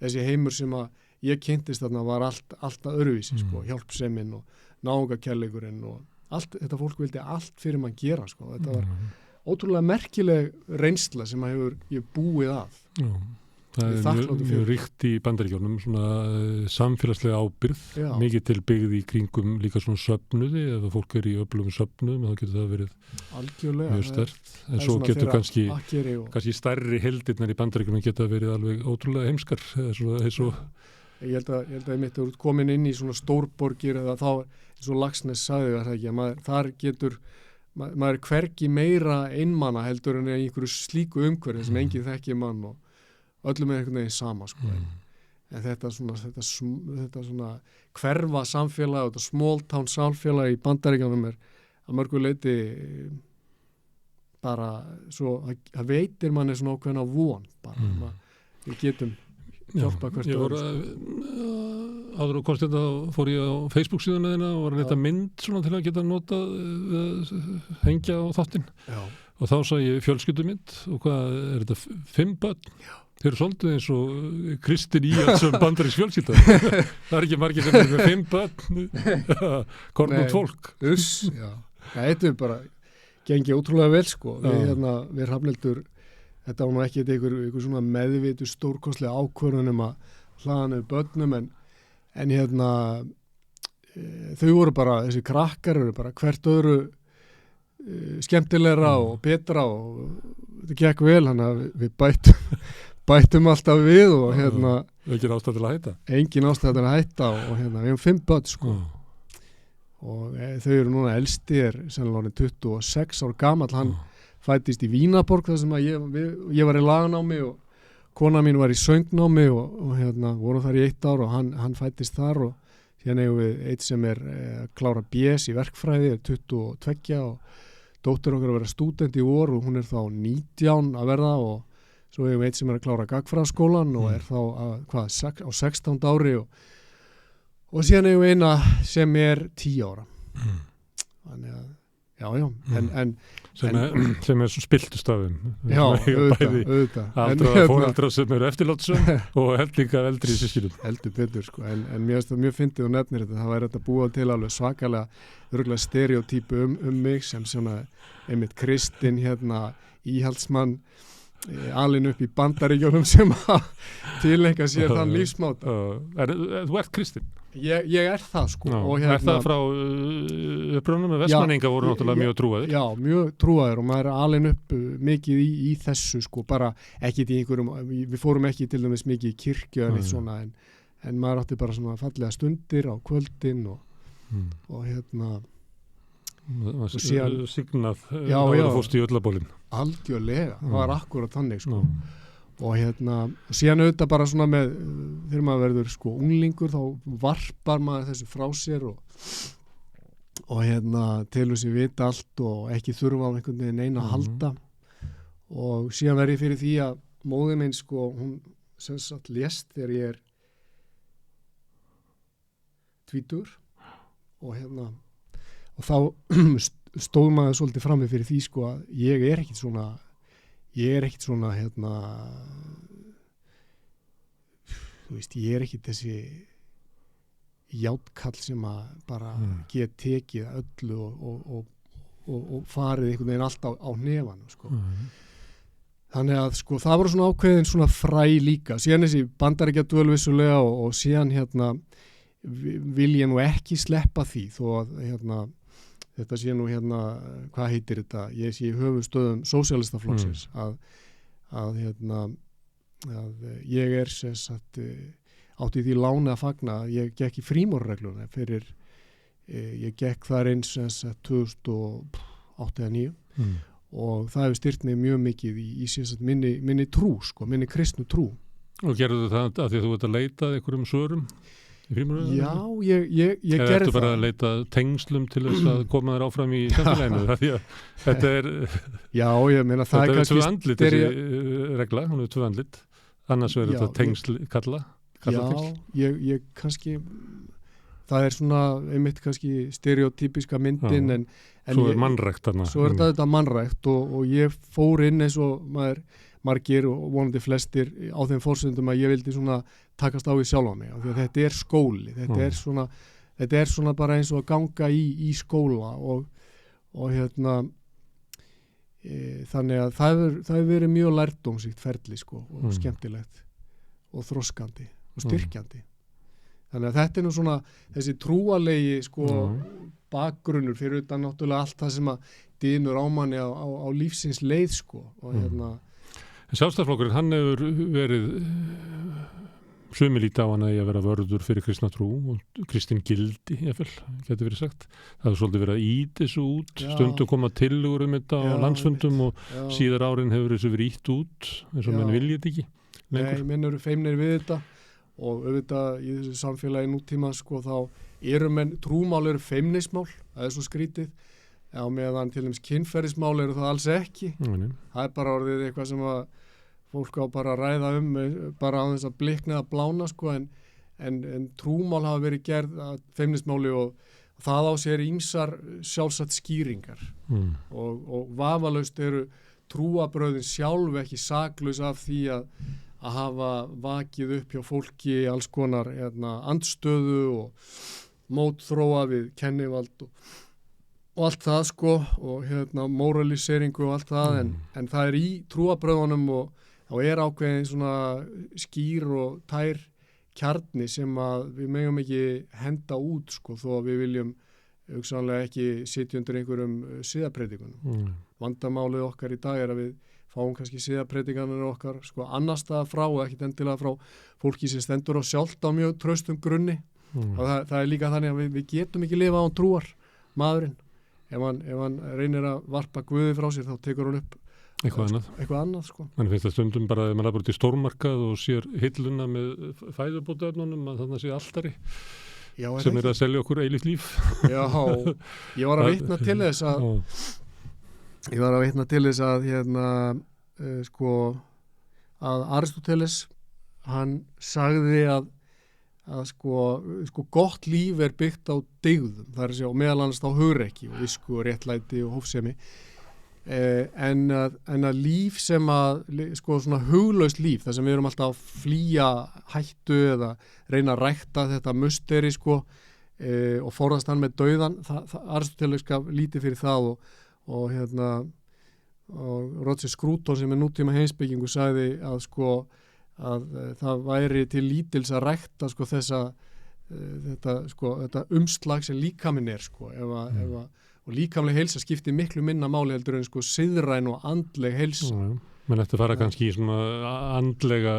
þessi heimur sem að ég kynntist þarna var alltaf öðruvísi sko, hjálpsemin og náungakærleikurinn og allt, þetta fólk vildi allt fyrir maður gera sko, þetta var ótrúlega merkileg reynsla sem ég búið að. Það mjög ríkt í Bandaríkjunum, svona samfélagslega ábyrgð, mikið til byggð í kringum líka svona söfnuði, ef fólk í öflugum söfnuðum, þá getur það verið mjög sterkt. En svo getur kannski stærri heildirnar í Bandaríkjunum geta verið alveg ótrúlega heimskar. Ég held að ég mitt komin inn í svona stórborgir eða þá, eins og Laxness sagði það ekki, að þar getur maður hvergi meira einmana heldur en í einhverju slíku umhverfi sem enginn þekkir mann og öllum einhvern veginn sama sko. En þetta svona hverfa samfélag og þetta small town samfélag í Bandaríkjunum að mörgu leyti bara svo að veitir manni svona ákveðna von bara, við getum hjálpa hvert öðru áður og komst þetta fór ég á Facebook síðan þeirna og var að netta mynd svona til að geta notað hengja á þáttinn og þá sá ég fjölskyldumynd og hvað þetta 5 börn þeir eru svolítið eins og Kristin Íhaldsson bandarísk fjölskylda það ekki margir sem með 5 börn kornut fólk þetta bara gengið ótrúlega vel sko við Hrafnhildur þetta var nú ekki einhver svona meðvitu stórkostlega ákvörðun að hlaða niður börnum en þau voru bara, þessi krakkar eru bara hvert öðru skemmtilegra og betra og þetta gekk vel, hann að við bættum alltaf við og engin ástæð til að hætta og við hefum 5 börn sko og þau eru núna elsti sennilega 26 ár gamall, hann fættist í Vínaborg þar sem að ég var í lagnámi og kona mín var í söngnámi og voru þar í 1 ár og hann fættist þar og síðan eigum við eitt sem klára BS í verkfræði, 22 og dóttir okkar að vera stúdent í vor og hún þá 19 að verða og svo eigum við eitt sem að klára gagfræðaskólan og þá á 16 ári og síðan eigum við eina sem 10 ára þannig að en sem svo spiltu stafum auðvitað aldraða foreldrar sem eru eftirlátssöm og líka eldri í systkinum heldur betur sko, en mér finnst það mjög fyndið og nefnir þetta, það væri þetta búið til alveg svakalega örugglega stereotypu mig sem svona einmitt Kristinn íhaldsmann alinn upp í Bandaríkjunum sem að tileinka sér þann lífsmáta Þú ert Kristinn? Ég það sko og það frá upprunum með Vestmanninga voru náttúrulega mjög trúaðir? Já, mjög trúaðir og maður alinn upp mikið í þessu sko, bara ekkit í einhverjum, við fórum ekki til dæmis mikið í kirkju en eitt svona en maður átti bara svona fallega stundir á kvöldin og signað áður fórst í öllabólinn algjörlega, það var akkurat þannig sko og síðan auðvitað bara svona með þegar maður verður sko unglingur þá varpar maður þessu frá sér og telur sér vita allt og ekki þurfa á einhvern veginn eina að halda og síðan verð ég fyrir því að móðir minn sko hún sem sagt lést þegar ég tvítugur og þá stóð maður svolítið frammi fyrir því sko að ég er ekkit svona þú veist, ég er ekkit þessi játtkall sem að bara get tekið öllu og farið einhvern veginn alltaf á hnefanum sko. Þannig að sko það var svona ákveðin svona fræ líka síðan þessi Bandaríkjadvöl vissulega og síðan vil ég nú ekki sleppa því þó að þetta sé nú hvað heitir þetta, ég sé höfuðstöðum sósíalistaflokksins að ég sem sagt átti því láni að fagna að ég gekk í frímúrregluna fyrir ég gekk þar eins sem sagt 2008 eða 2009 og það hefur styrt mig mjög mikið í sem sagt minni trú sko, minni kristnu trú. Og gerðu það af því að þú ert að leita einhverjum svörum? Já, ég gerði það. Eða ertu bara að leita tengslum til þess að koma þér áfram í samfélaginu? Því að þetta Já, ég meina það er kannski... Þetta er tvö andlit þessi regla, hún er tvö andlit. Annars verður þetta tengsl kalla Já, ég kannski... Það er svona einmitt kannski stereotypiska myndin en svo er mannrækt þarna. Svo er þetta mannrækt og ég fór inn eins og margir og vonandi flestir á þeim forsendum að ég vildi svona takast á í sjálfa mig af því að þetta er skóli, þetta er svona bara eins og að ganga í skóla og þannig að það hefur verið mjög lærdómsríkt ferli sko og skemmtilegt og þroskandi og styrkjandi. Þannig að þetta er nú svona þessi trúalegi sko bakgrunnur fyrir utan náttúrulega allt það sem að dynur á manni á lífsins leið sko og Sjálfstæðisflokkurinn, hann hefur verið sumir líta á hann að vera vörður fyrir kristna trú og kristin gildi, getur verið sagt. Það hefur svolítið verið að ýta þessu út, stundum koma tillögur þetta á landsfundum og síðar árin hefur þessu verið ýtt út, eins og menn viljið þetta ekki. Nei, menn eru feimnir við þetta og auðvitað í þessu samfélagi nútíma sko þá eru menn, trúmál eru feimnismál, það er svo skrítið. Já, meðan til dæmis kynferðismál eru það alls ekki. Það er bara orðið eitthvað sem að fólk á bara að ræða bara á þess að blikna að blána sko en trúmál hafa verið gerð að feimnismáli og það á sér ýmsar sjálfsagt skýringar og vafalaust eru trúabröðin sjálf ekki saklaus af því að hafa vakið upp hjá fólki alls konar andstöðu og mótþróa við kennivald og allt það sko og moraliseringu og allt það en það er í trúabröðunum og er ákveðin svona skýr og tær kjarni sem að við megum ekki henda út sko þó að við viljum hugsanlega ekki sitja undir einhverjum siðapredikunum. Vandamálið okkar í dag er að við fáum kannski siðapredikanir okkar sko annars staðar frá og ekkit endilega frá fólki sem stendur á sjálft á mjög traustum grunni og það er líka þannig að við getum ekki lifa án trúar maðurinn. Ef hann reynir að varpa Guði frá sér þá tekur hann upp eitthvað annað sko. Man finnst það stundum bara að maður er bara til stórmarkað og sér hilluna með fæðubótaefnunum að þannig sé altari sem er að selja okkur eilíft líf. Já, ég var að vitna til þess að sko að Aristóteles hann sagði að sko gott líf er byggt á dygðum, það er að segja og meðal annars á hugrekki og visku og réttlæti og hófsemi en að líf sem að sko svona huglaust líf þar sem við erum alltaf að flýja hættu eða reyna að rækta þetta musteri sko og forðast hann með dauðan Aristóteles gaf lítið fyrir það og Roger Scruton sem er nútíma heimspekingur sagði að sko að það væri til lítils að rækta sko þetta umslag sem líkaminn er sko og líkamleg heilsa skiptir miklu minna máli heldur en sko siðræn og andleg heilsa. Menn eftir að fara kannski í svona andlega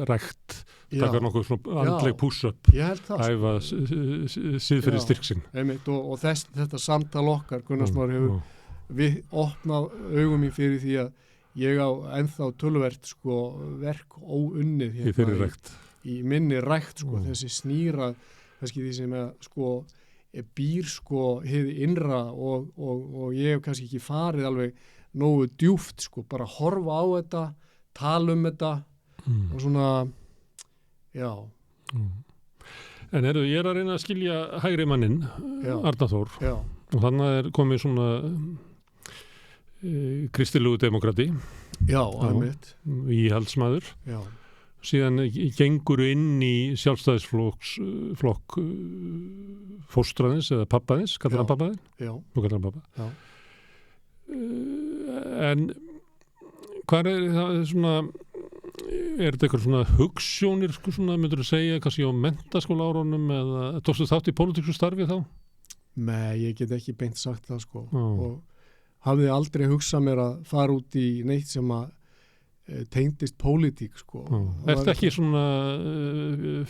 rækt, taka nokkuð svona andleg push-up, æfa siðferði styrksinn. Og þetta samtal okkar, Gunnar Smári hefur við opnað augum mín fyrir því að ég á ennþá töluvert sko verk óunnið í minni rækt sko þessi snýra kannski því sem sko býr sko hið innra og ég hef kannski ekki farið alveg nógu djúpt sko bara horfa á þetta, tala þetta og svona En ég er að reyna að skilja hægri manninn Arnar Þór og þannig er komið svona kristilegu demokrati íhaldsmaður síðan gengur inn í sjálfstæðisflokk fóstraðins eða pappaðins, kallar hann pappaðin? Nú kallar hann pappa. En hvað er það svona er þetta eitthvað svona hugsjónir, sko, svona, myndur þú segja, kannski á menntaskóla árunum eða tókstu þátt í pólitísku starfi þá? Nei, ég get ekki beint sagt það, sko. Og hafði aldrei hugsað mér að fara út í neitt sem að tengdist pólitík, sko. Ertu ekki svona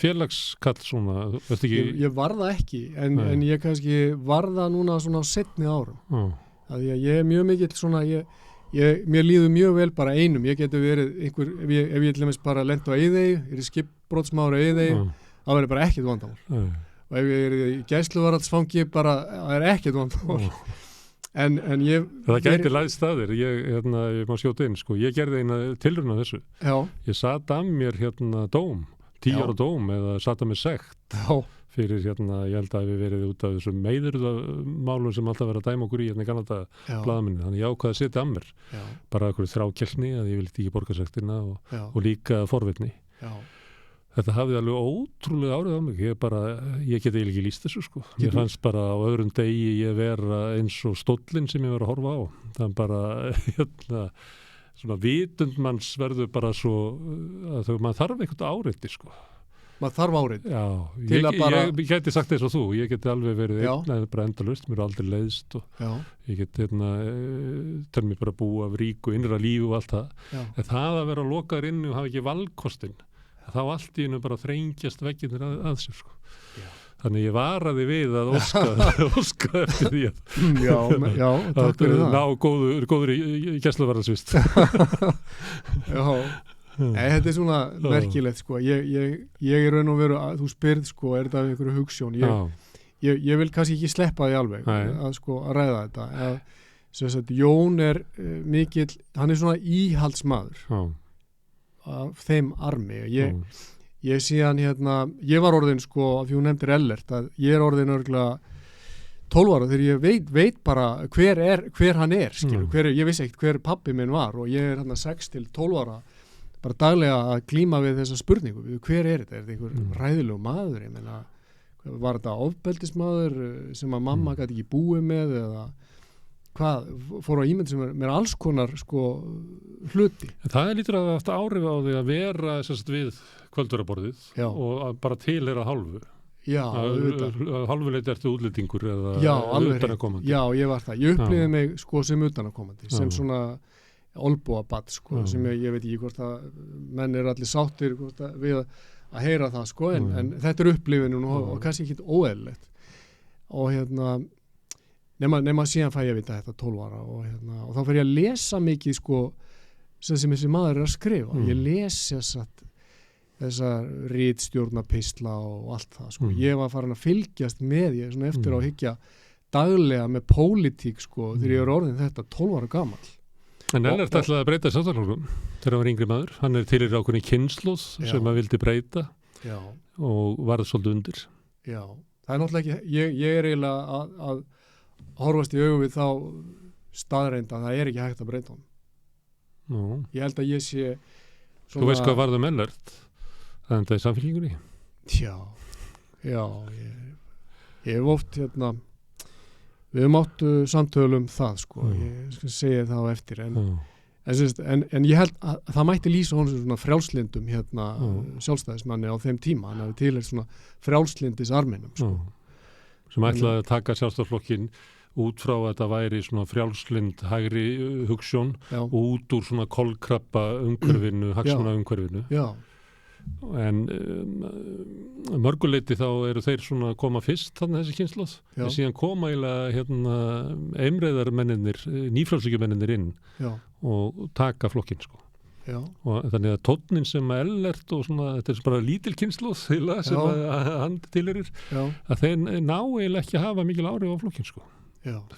félagskall svona? Ég var það ekki, en ég kannski var það núna svona á seinni árum. Að ég er mjög mikill svona, mér líður mjög vel bara einum. Ég geti verið einhver, ef ég til dæmis bara lent á Eyðeyju, skipbrotsmaður á Eyðeyju, það verður bara ekkert vandamál. Og ef ég er í gæsluvarðhaldsfangi bara, það er ekkert vandamál. En ég... Það gæti læðst staðir, ég má skjóta inn, sko. Ég gerði eina tilraun á þessu. Já. Ég sat af mér dóm, 10 ára dóm, eða sat af mér sekt fyrir ég held að við verið út af þessum meiðurðamálum sem alltaf verið að dæma okkur í Kanada blaðaminni. Þannig ég ákvaði að setja af mér. Bara okkur þrákelkni að ég vildi ekki borga sektina og líka forvitni. Já. Þetta hafði alveg ótrúlega árið á mig. Ég geti ekki lýst þessu, sko. Ég fannst bara á öðrum degi ég vera eins og stóllinn sem ég var að horfa á. Það er bara, svona vitundmanns verður bara svo, að maður þarf eitthvað áreiti, sko. Maður þarf áreiti? Já, ég geti sagt eins og þú. Ég geti alveg verið bara endalaust, mér er aldrei leiðst og ég geti tel mér bara búa af ríku, innra líf og allt það. En það að vera lokaður inni og hafa ekki valkostinn, þá allt í hennu bara þrengjast veggirnir að sér, sko. Þannig ég varaði við að óska eftir því að takk fyrir það. Ná góður í gæsluvarðhaldsvist. Þetta er svona merkilegt, sko. Ég er raun og veru, þú spyrð, sko, er þetta einhverju hugsjón? Ég vil kannski ekki sleppa því alveg að ræða þetta. Jón er mikill, hann er svona íhaldsmaður. Af þeim armi. Ég síðan ég var orðin, sko, af því hún nefndir Ellert, að ég er orðin örgulega 12 ára þegar ég veit bara hver hann er, skilur, ég vissi ekkert hver pabbi minn var og ég er 6 til 12 ára bara daglega að glíma við þessa spurningu, hver er þetta? Er þetta einhver ræðilegu maður? Ég meina, var þetta ofbeldismadur sem að mamma gæti ekki búið með eða hvað, fór á ímynd sem er alls konar, sko, hluti. Það lítur að haft áhrif á því að vera við kvöldverðarborðið og bara tilheyra hálfu. Já, hálfuleiti ertu útlendingur eða utanakomandi. Já, ég var það. Ég upplifði mig, sko, sem utanakomandi, sem svona olbúabadd, sko, sem ég veit ekki hvort að menn er allir sáttir við að heyra það, sko, en þetta er upplifunum og kannski ekki óeðlilegt. Og nema síðan fæ ég að vita þetta 12 ára og þá fer ég að lesa mikið, sko, sem þessi maður er að skrifa. Ég les þessar ritstjórnapistla og allt það, sko. Ég var farin að fylgjast með ég svona eftir á að hyggja daglega með pólitík, sko, þegar ég er orðin þetta 12 ára gamall. En Ellert ætlaði að breyta sjálfstæðisflokknum þegar hann var yngri maður. Hann er til í ákveðinni kynslóð sem hann vildi breyta og varð svolítið undir. Já, það er náttúrulega ekki, ég er eiginlega að horfast í augu við þá staðreind að það er ekki hægt að breyta hann. Ég held að ég sé svona... Þú veist hvað varðum Ellert? Það enda í Samfylkingunni? Já, ég hef oft við höfum átt samtölum það, sko, ég skal segja það á eftir en ég held að það mætti lýsa honum svona frjálslindum sjálfstæðismanni á þeim tíma, hann hefði tilheyrt svona frjálslindis arminum, sko. Sem ætlaði að taka sjálfstæðisflokkinn út frá að þetta væri svona frjálslind hægri hugsjón og út úr svona kolkrabba umhverfinu, hagsmuna umhverfinu. Já. En mörguleiti þá eru þeir svona að koma fyrst þannig þessi kynslóð en síðan koma eiginlega einreiðarmennirnir, nýfrjálsíkjumennirnir inn og taka flokkinn, sko. Og þannig að tónnin sem Ellert og svona, þetta er bara lítil kynslóð sem hann tilheyrir að þeir ná eiginlega ekki að hafa mikil áhrif á flokkinn, sko.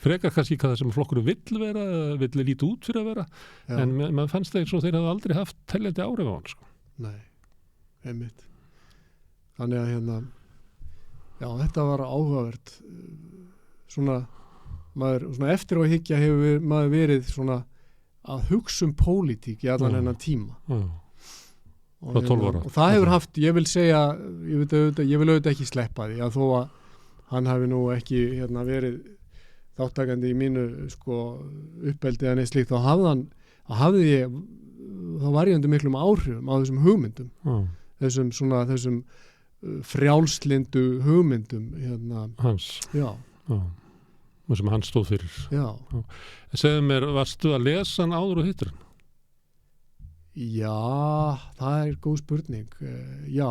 Frekar kannski hvað það sem flokkurinn vill vera, vill lítið út fyrir að vera en maður fannst þeir svo þeir hafði aldrei haft teljandi áhrif á hann, sko. Nei. Einmitt. Þannig að þetta var áhugavert svona eftir á að hyggja hefur maður verið svona að hugsa pólitík í allan hennar tíma og það hefur haft, ég vil segja ég vil auðvitað ekki sleppa því að þó að hann hafi nú ekki verið þáttakandi í mínu, sko, uppeldi en eitt slíkt, þá hafði ég þá var ég undir miklum áhrifum á þessum hugmyndum, þessum frjálslindu hugmyndum hans. Já. Sem hann stóð fyrir. Já. Segðu mér, varstu að lesa hann áður og hittir hann? Já, það góð spurning. Já.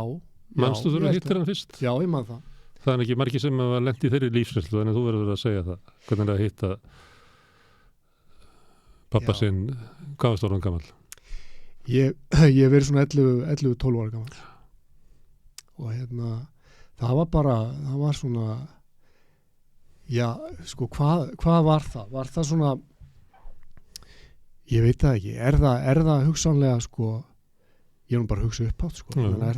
Manstu þú að hittir hann fyrst? Já, ég man það. Það er ekki margir sem hafa lent í þeirri lífsreynslu, en þú verður að segja það. Hvernig er að hitta pappa sinn, hvað var hann gamall? Ég verið svona 11-12 ára gamall. Og það var svona, já, sko, hvað var það? Var það svona, ég veit það ekki, er það hugsanlega, sko, ég nú bara hugsa upp átt, sko, þannig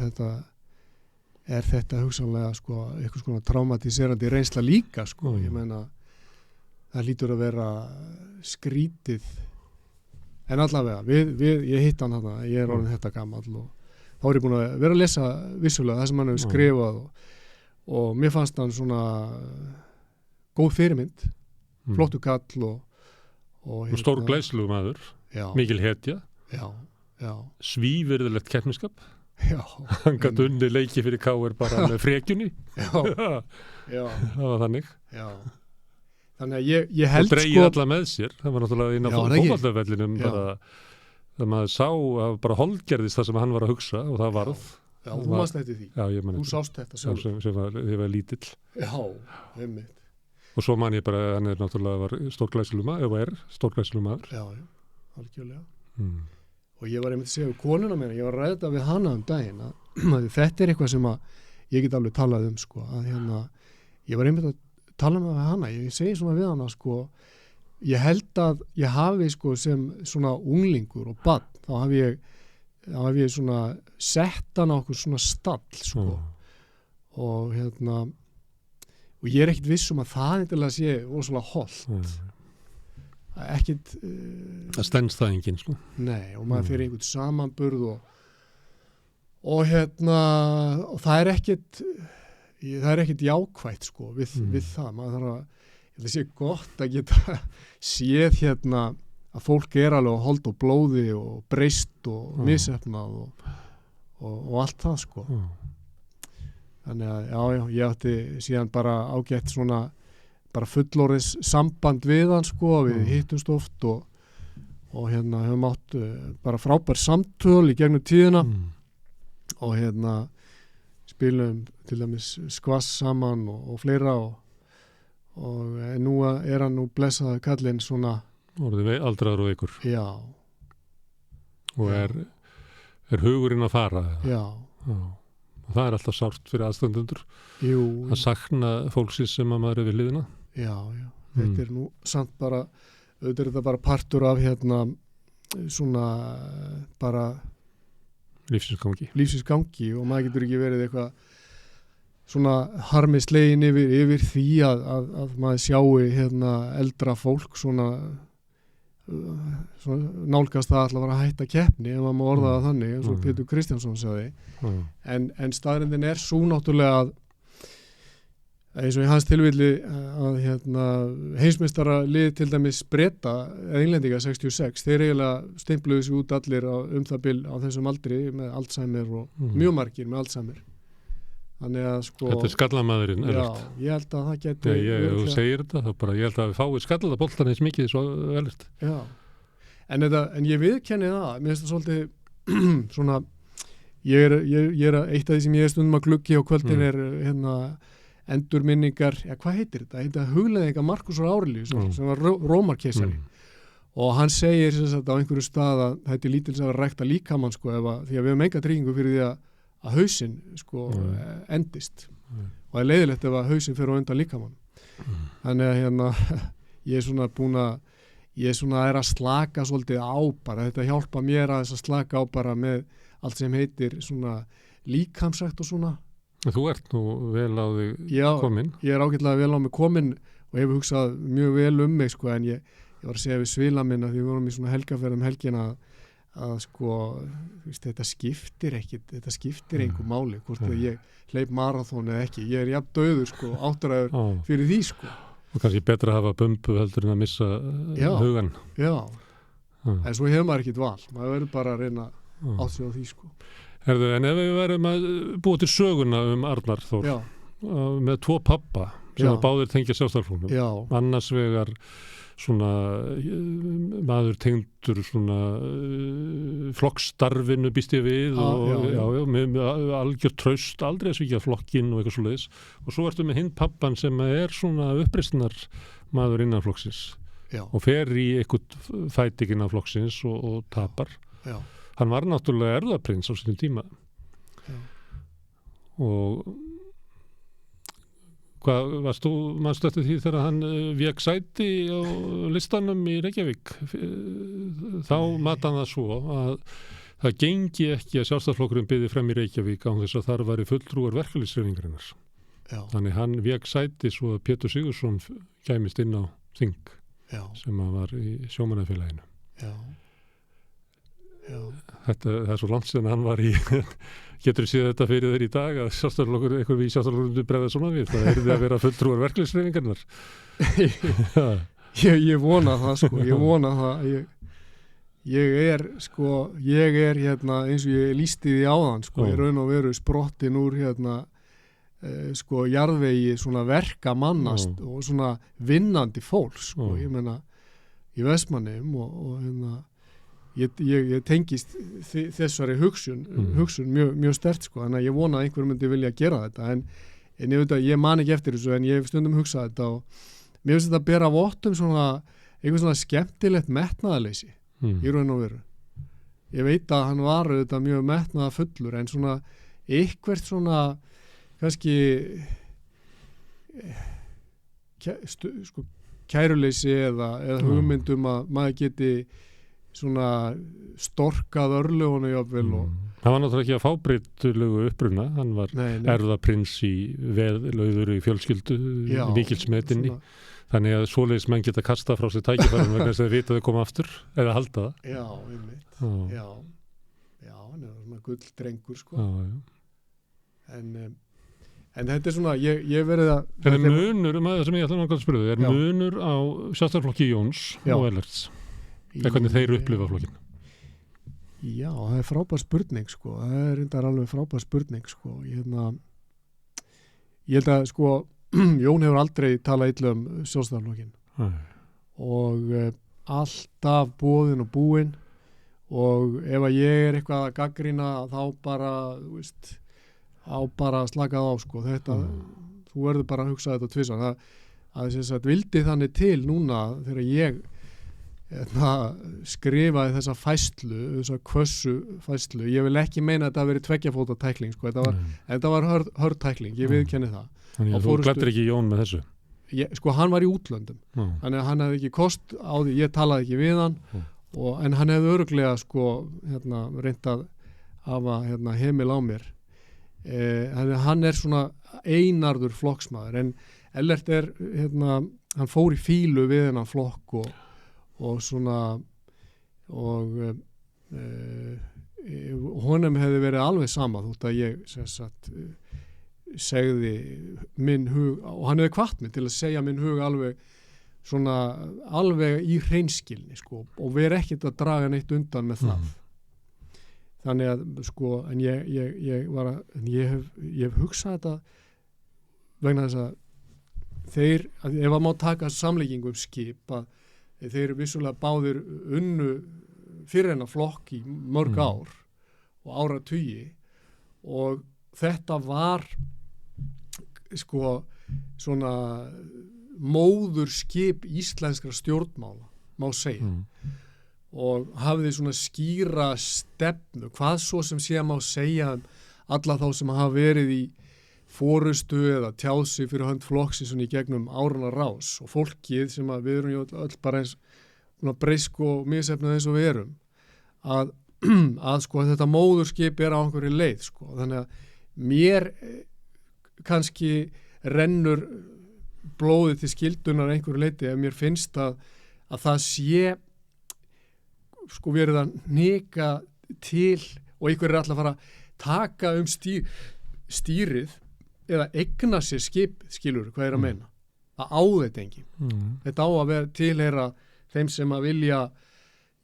er þetta hugsanlega, sko, eitthvað svona traumatiserandi reynsla líka, sko, ég meina, það lítur að vera skrítið, en allavega, ég hitt hann þarna, ég er orðin þetta gamall og þá er ég búin að vera að lesa vissulega það sem hann hefur skrifað og mér fannst hann svona góð fyrirmynd, flottu kall og stór glæsilegur maður, mikil hetja, svívirðilegt keppniskap, hann gat unni leiki fyrir KR bara með frekjunni, það var þannig. Já. Þannig að ég held, og dreigið alla með sér, það var náttúrulega inn á fótboltavellinum bara, það maður sá að bara holdgerðist það sem hann var að hugsa og það varð. Já, þú varst eftir því. Já, ég man þú sást þetta sjálf. Sem var lítill. Já, einmitt. Og svo man ég bara, hann er náttúrulega stórglæsilegur maður. Já, algjörlega. Og ég var einmitt að segja við konuna mér, ég var að ræða þetta við hana daginn, að þetta eitthvað sem að ég get alveg talað sko, að ég var einmitt að tala með hana, ég segi svona við hana, sko, ég held að ég hafi, sko, sem svona unglingur og barn, þá hafi ég svona sett hana okkur svona stall, sko, og og ég er ekkit viss að það eitthvað sé ósvonlega hollt. Ekkit það stendst það enginn, sko. Nei, og maður fyrir einhvern samanburð og það er ekkit jákvætt, sko, við það. Maður þarf það sé gott að geta séð að fólk er alveg hold og blóði og breyst og misefnað og allt það, sko. Þannig að, já, ég átti síðan bara ágætt svona bara fullorðins samband við hann, sko, við hittumst oft og höfum átt bara frábær samtöl í gegnum tíðina og spilum til dæmis skvass saman og fleira og nú er hann nú blessaði kallinn svona orðið aldraður og veikur. Já. Og er hugurinn að fara. Já. Og það er alltaf sárt fyrir aðstandendur. Jú. Að sakna fólksins sem að maður er við hliðina. Já. Þetta er nú samt bara, auðvitað er þetta bara partur af svona bara lífsins gangi og maður getur ekki verið eitthvað svona harmislegin yfir því að maður sjáu eldra fólk svona nálgast það alltaf að vera að hætta keppni ef maður má orða það þannig eins og Pétur Kristjánsson sagði en staðreyndin er svo náttúrulega að eins og í hans tilvilli að heimsmeistara lið til dæmis Breta Englendinga 66, þeir eiginlega stimpluðu sig út allir það bil á þessum aldri með Alzheimer og mjög margir með Alzheimer. Þannig að sko þetta er skallamaðurinn. Já, ég held að það geti þú segir þetta, þá bara ég held að við fáið skalladaboltan eins mikið svo velist. Já. En ég viðkenni það, mér finnst það svolítið svona ég er eitt af því sem ég er stundum að gluggi á kvöldin er endurminningar, hvað heitir þetta? Þetta hugleiðingar Markúsar Árelíus sem var Rómarkeisari og hann segir á einhverju stað að þetta er lítils að rækta líkamann, sko, því að við hefum enga tryggingu fyrir því að hausinn, sko, endist og það er leiðilegt ef að hausinn fer á undan líkamann. Þannig að ég er svona búin að er að slaka svolítið á bara, þetta hjálpa mér að þess að slaka á bara með allt sem heitir svona líkamsrækt og svona. Þú ert nú vel á þig komin. Já, ég er ágætlega vel á mig komin og hefur hugsað mjög vel mig, sko, en ég var að segja við svila minna því við vorum í svona helgaferð helgina að sko, þetta skiptir einhver máli, hvort að ég hleyp marathón eða ekki. Ég er jafn dauður, sko, áttræður fyrir því, sko. Og kannski betra að hafa bumbu heldur en að missa hugan. Já. en svo hefur maður ekkit val, maður verður bara að reyna átt sig á því sko. Herðu, en ef við verðum að búa til söguna Arnar Þór með 2 pappa sem báðir tengja Sjálfstæðisflokknum, annars vegar svona maður tengdur svona flokksstarfinu býst ég við með algjör traust, aldrei að svíkja flokkinn og eitthvað svoleiðis, og svo ertu með hinn pappan sem svona uppreisnar maður innan flokksins og fer í eitthvað fætikinn af flokksins og tapar. Hann var náttúrulega erfðaprins á sínum tíma og hvað varst þú manstu eftir því þegar hann vék sæti á listanum í Reykjavík? Þá mata hann það svo að það gengi ekki að Sjálfstæðisflokkurinn byði frem í Reykjavík án þess að þar væri fulltrúar verkalýðshreyfingarinnar. Þannig hann vék sæti svo að Pétur Sigurðsson kæmist inn á þing sem var í sjómannafélaginu. Það svo langt síðan hann var í getur séð þetta fyrir þeir í dag að Sjálfstæðisflokkur, eitthvað við í Sjálfstæðisflokkur bregða svona við, það er að vera fulltrúar verkalýðshreyfingarinnar. Ég vona það sko, ég vona það ég er hérna eins og ég lýsti því áðan sko, ég raun og veru sprottin úr hérna sko jarðvegi svona verkamannast og svona vinnandi fólks sko, ég meina í Vestmannaeyjum og hérna ég tengist þessari hugsun mjög sterkt sko, þannig að ég vona að einhver myndi vilja gera þetta en ég veit að ég man ekki eftir þessu en ég hef stundum hugsað þetta og mér finnst þetta að bera vottum svona eitthvað svona skemmtilegt metnaðarleysi í raun og veru. Ég veit að hann var þetta mjög metnaðarfullur en svona eitthvert svona kannski sko kæruleysi eða hugmyndum að maður geti svona storkað örlögunu jafnvel og hann var náttúrulega ekki að fábreytulegu uppruna, hann var erfðaprins í veðlauður í fjölskyldu mikilsmetinni, þannig að svoleiðis menn geta kasta frá sér tækifærum vegna þess að þeir vita að þau koma aftur eða halda það. Já, einmitt. Já, hann er svona gull drengur sko. En þetta er svona, ég verið að það er munur, það sem ég ætla að spyrja þig, munur á Sjálfstæðisflokki Jóns og Ellerts hvernig þeir upplifa flokkinn? Já, það er frábær spurning sko, það er reyndar alveg frábær spurning sko, ég held að sko Jón hefur aldrei talað illa Sjálfstæðisflokkinn og alltaf boðin og búin og ef að ég er eitthvað að gagnrýna þá bara, þú veist á bara slakað á sko, þetta þú verður bara að hugsa þetta tvisvar það sem sagt vildi þannig til núna þegar ég skrifaði þessa fæslu, þessa kvössu fæslu, ég vil ekki meina að þetta veri tveggjafóta tækling sko, þetta var hörð tækling, ég viðkenni það. Þannig að þú glættir ekki Jón með þessu? Sko hann var í útlöndum, þannig að hann hefði ekki kost á því, ég talaði ekki við hann en hann hefði örugglega sko reynt að hafa heimil á mér. Hann er svona einarður flokksmaður en Ellert er hann fór í fílu við hennan flokk og svona og honum hefði verið alveg sama þótt að ég sem sagt segði minn hug og hann hefði hvatt mig til að segja minn hug alveg svona alveg í hreinskilni sko og veri ekkert að draga neitt undan með það þannig að sko en ég hef hugsað þetta vegna þess að ef að má taka samlíkingu skip að þeir vissulega báðir unnu fyrir hennar flokk í mörg ár og áratugi og þetta var sko svona móðurskip íslenskra stjórnmála má segja og hafði svona skýra stefnu hvað svo sem sé má segja alla þá sem hafa verið í forustu eða tjáðsi fyrir hönd flokksins í gegnum árana rás og fólkið sem að við erum jo öll bara eins breysk og misefnað eins og við erum að sko þetta móðurskip á einhverju leið sko þannig að mér kannski rennur blóðið til skildunar einhverju leiti ef mér finnst að það sé sko verið að hnika til og einhverju alltaf fara að taka stýrið eða eigna sér skip, skilur, hvað að meina? Það á þetta engin. Þetta á að vera tilheyra þeim sem að vilja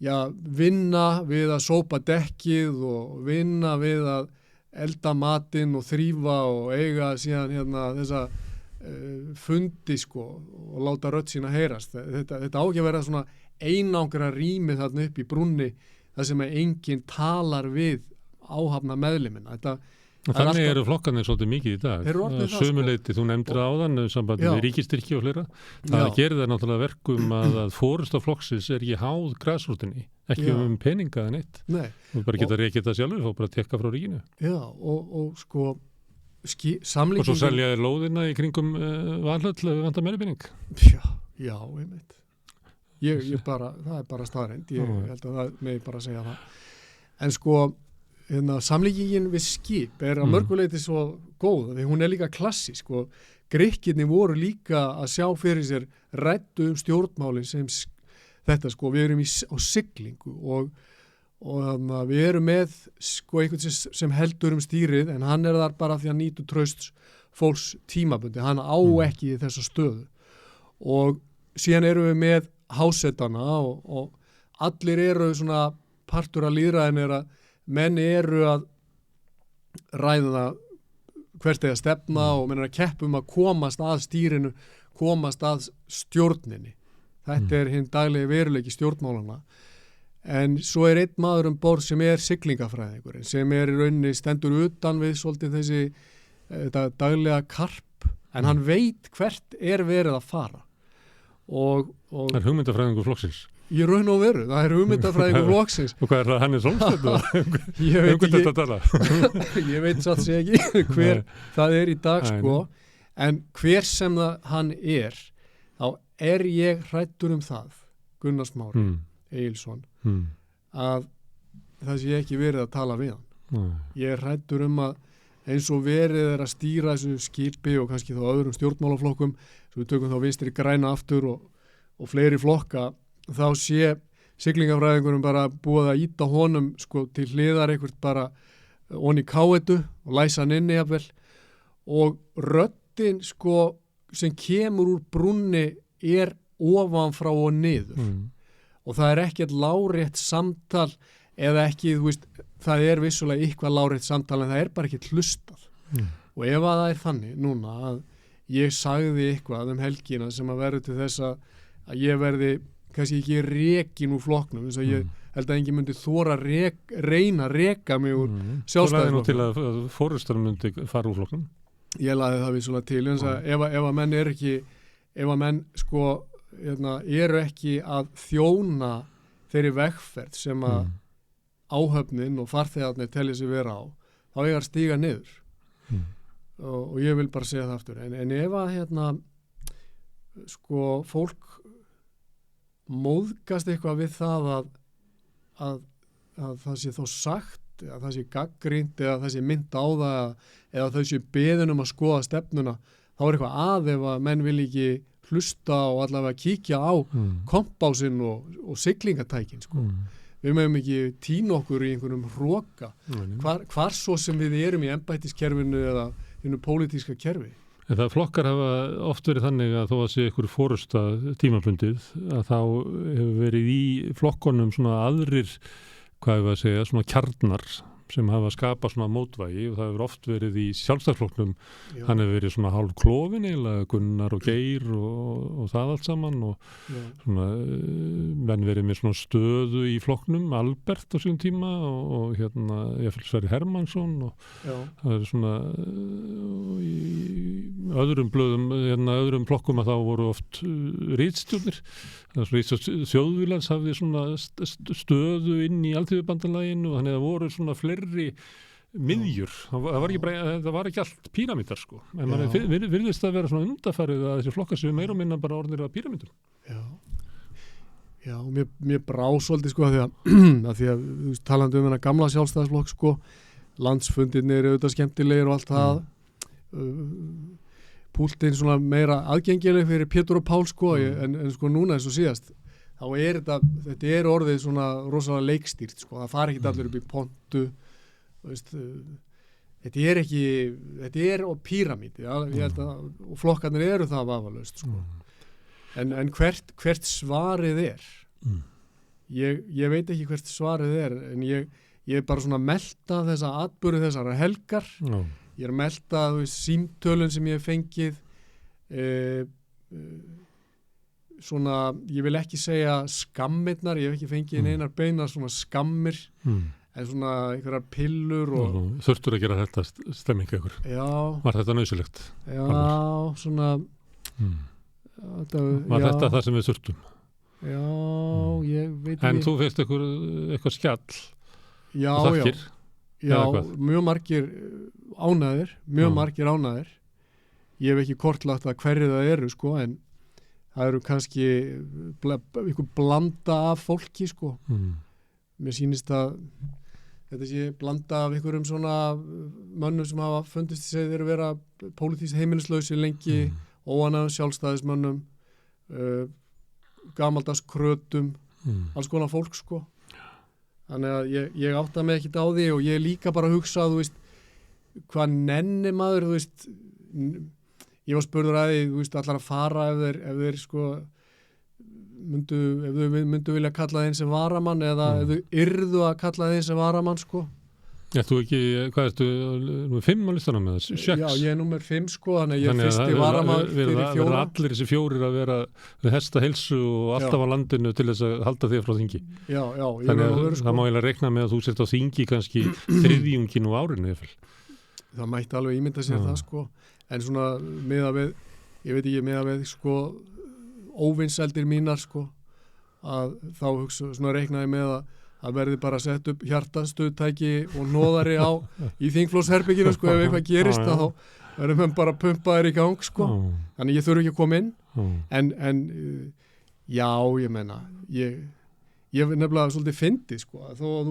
vinna við að sópa dekkið og vinna við að elda matinn og þrífa og eiga síðan þessa fundi sko og láta rödd sína heyrast. Þetta á ekki að vera svona einangra rými þarna upp í brúnni þar sem enginn talar við áhafna meðlimina. Þannig eru flokkarnir svolítið mikið í dag. Sömuleyti, þú nefndir áðan sambandi við ríkisstyrki og fleira. Það gerir það náttúrulega verkum að forysta flokksins ekki háð grasrótinni, ekki peninga en eitt. Nei. Þú bara geta rekið það sjálfur og bara tekka frá ríkinu. Já, og sko samlíkingin... Og svo selja þér lóðina í kringum Valhöll vanda meiri pening. Já, einmitt. Það er bara staðreind. Ég held að það megi bara segja það. En sko samlíkingin við skip að mörguleyti svo góð, því hún er líka klassísk og Grikkirnir voru líka að sjá fyrir sér ræddu stjórnmálin sem þetta sko, við erum á siglingu og við erum með sko einhvern sem heldur stýrið en hann er þar bara því að nýtu trausts fólks tímabundi, hann á ekki þessa stöðu og síðan erum við með hásetana og allir eru svona partur af lýðræðin er að menn eru að ræða hvert eða stefna og menn er að keppum að komast að stýrinu, komast að stjórninni. Þetta er hinn daglegi veruleiki stjórnmálana. En svo er einn maður borð sem er siglingafræðingurinn, sem er í rauninni stendur utan við svolítið þetta daglega karp, en hann veit hvert er verið að fara. Það er hugmyndafræðingur flokksins. Í raun og veru, það er hugmyndafræðingur flokksins. Og hvað er það, hann er Solsteinn? Ég veit satt sér ekki hver það er í dag sko, en hver sem hann er, þá er ég hræddur það, Gunnar Smári Egilsson, að það sé ekki verið að tala við hann. Ég er hræddur að eins og verið er að stýra þessu skipi og kannski þá öðrum stjórnmálaflokkum, svo við tökum þá vinstri græna aftur og fleiri flokka, þá sé siglingafræðingurum bara búið að íta honum sko til hliðar eitthvað bara onni káetu og læsa hann inni jafnvel og röddin sko sem kemur úr brúnni er ofan frá og niður og það er ekkert lárétt samtal eða ekki, þú veist, það er vissulega eitthvað lárétt samtal en það er bara ekki hlustað og ef að það er þannig núna að ég sagði eitthvað helgina sem að verður til þess að ég verði kannski ekki rekin úr flokknum þess að ég held að enginn myndi þora reyna að reka mig úr sjálfstæðisflokknum. Þú lagði nú til að forystan myndi fara úr flokknum? Ég lagði það vissulega til eins að ef að menn ef að menn sko eru ekki að þjóna þeirri vegferð sem að áhöfnin og farþegarnir telja sig vera á, þá eiga að stíga niður og ég vil bara segja það aftur en ef að sko fólk móðgast eitthvað við það að það sé þó sagt að það sé gagnrýnt eða það sé mynd á það eða þau sé beðin að skoða stefnuna þá er eitthvað ef að menn vil ekki hlusta og allavega kíkja á kompásinn og siglingatækin sko. Við mögum ekki týna okkur í einhverjum hroka hvar svo sem við erum í embættiskerfinu eða innu pólitíska kerfi. En það flokkar hafa oft verið þannig að þó að sé ykkur forysta tímabundið að þá hefur verið í flokkonum svona aðrir, hvað hefur að segja, svona kjarnar sem hafa skapað svona mótvægi og það hefur oft verið í sjálfstæðisflokknum, hann hefur verið svona hálf klofin eiginlega, Gunnar og Geir og það allt saman og svona, menn verið með svona stöðu í flokknum, Albert á síðan tíma og ég fylg Sverrir Hermannsson og það er svona í öðrum blöðum, öðrum flokkum að þá voru oft ritstjórnir, það er svona Þjóðvílands hafði svona stöðu inn í Alþýðubandalaginu og þannig að það voru svona fleiri miðjur, það var ekki allt píramítar sko, en maður virðist að vera svona undarfærið að þessi flokkar séu meira og minna bara orðnir af píramítum. Já, mér brá svolítið sko að því að talandi þennan gamla sjálfstæðisflokk sko, landsfundirnir eru auðvitað skemmtilegir og allt það púltinn svona meira aðgengileg fyrir Pétur og Pál sko, en sko núna eins og síðast þá er þetta er orðið svona rosalega leikstýrt sko, það fari ekki allir upp í pontu veist, þetta er píramíti ég held að og flokkarnir eru það vafalaust sko. En hvert svarið er ég veit ekki hvert svarið en ég er bara svona að melta þessa atburði þessara helgar. Ég er að melta símtölun sem ég hef fengið, svona, ég vil ekki segja skammirnar, ég hef ekki fengið einar beinar svona skammir, en svona einhverjar pillur og... Þurftur að gera þetta stemming ykkur? Já. Var þetta nauðsynlegt? Já, svona... Var þetta það sem við þurftum? Já, ég veit ekki... En þú feist eitthvað skjall? Já, mjög margir ánægðir. Ég hef ekki kortlagt að hverju það eru, sko, en það eru kannski einhver blanda af fólki, sko. Mér sýnist að þetta sé blanda af einhverjum svona mönnum sem hafa fundist sig þeir vera pólitískt heimilislausir lengi, óanægðum sjálfstæðismönnum, gamaldags krötum, alls konar fólk, sko. Þannig að ég átta mig ekkert á því og ég líka bara að hugsa, þú veist, hvað nenni maður, þú veist, ég var spurður að því, þú veist, allar að fara ef þeir sko, myndu vilja kalla þeim sem varamann eða ef þau yrðu að kalla þeim sem varamann, sko. Þú ekki, hvað ertu, númer 5 á listanum eða 6? Já, ég er númer 5, sko, þannig að ég er fyrsti varamann fyrir 4. Verða allir þessi 4 að vera með hesta heilsu og alltaf á landinu til þess að halda þig frá þingi. Já, þannig að sko, það má eiginlega reikna með að þú sért á þingi kannski 3. úr árinu, það mætti alveg ímynda sér það, sko, en svona miðað við, sko, óvinsældir mínar, sko, að þá hugsa, svona reiknaði með að verði bara sett upp hjartastuðtæki og nóðari í þingflokksherberginu, sko, ef eitthvað gerist þá verður mann bara pumpaðir í gang, sko, þannig ég þurfi ekki að koma inn, en já, ég menna, ég nefnilega svolítið fyndið, sko, þó að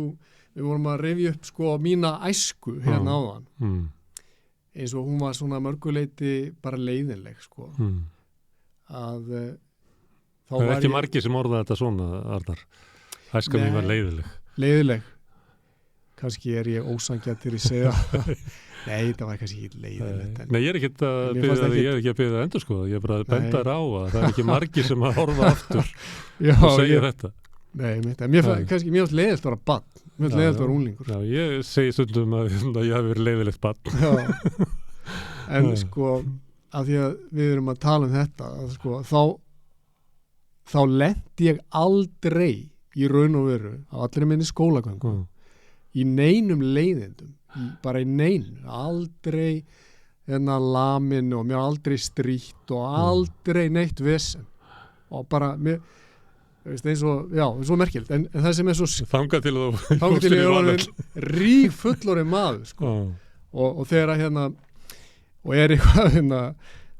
við vorum að rifja upp, sko, mína æsku hérna áðan, eins og hún var svona mörguleiti bara leiðinleg, sko, að þá var ekki margir sem orða þetta svona, Arnar. Æska mín var leiðileg. Kannski er ég ósanngjarn að segja. Nei, það var kannski ekki leiðilegt. Nei, ég er ekki að biðja endur, sko. Ég er bara að benda þér á að það er ekki margir sem að horfa aftur og segja þetta. Nei, mér finnst leiðilegt að vera barn. Mér finnst leiðilegt að vera unglingur. Já, ég segi stundum að ég hafi verið leiðilegt barn. Já, en sko, af því að við erum að tala þetta, sko, þá lenti ég aldrei í raun og veru á allri minni skólagöngu í neinum leiðindum, bara í neinum, aldrei lamin og mér aldrei strítt og aldrei neitt vesen og bara mér, veist, eins og, já, svo merkilegt, en það sem er svo þangað til ég er orðinn rík fullorðinn maður, sko, og þegar og er eitthvað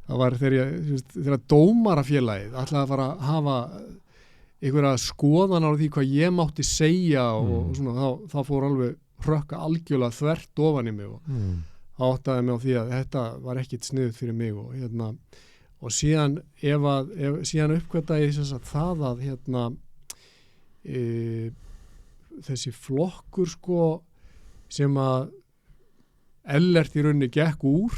það var þegar dómarafélagið ætlaði að fara að hafa einhverja skoðanar á því hvað ég mátti segja og svona, þá fór alveg hrökka algjörlega þvert ofan í mig og áttaði mig á því að þetta var ekkit sniðugt fyrir mig og síðan síðan uppgötaði ég þess að það að þessi flokkur, sko, sem að ellert í rauninni gekk úr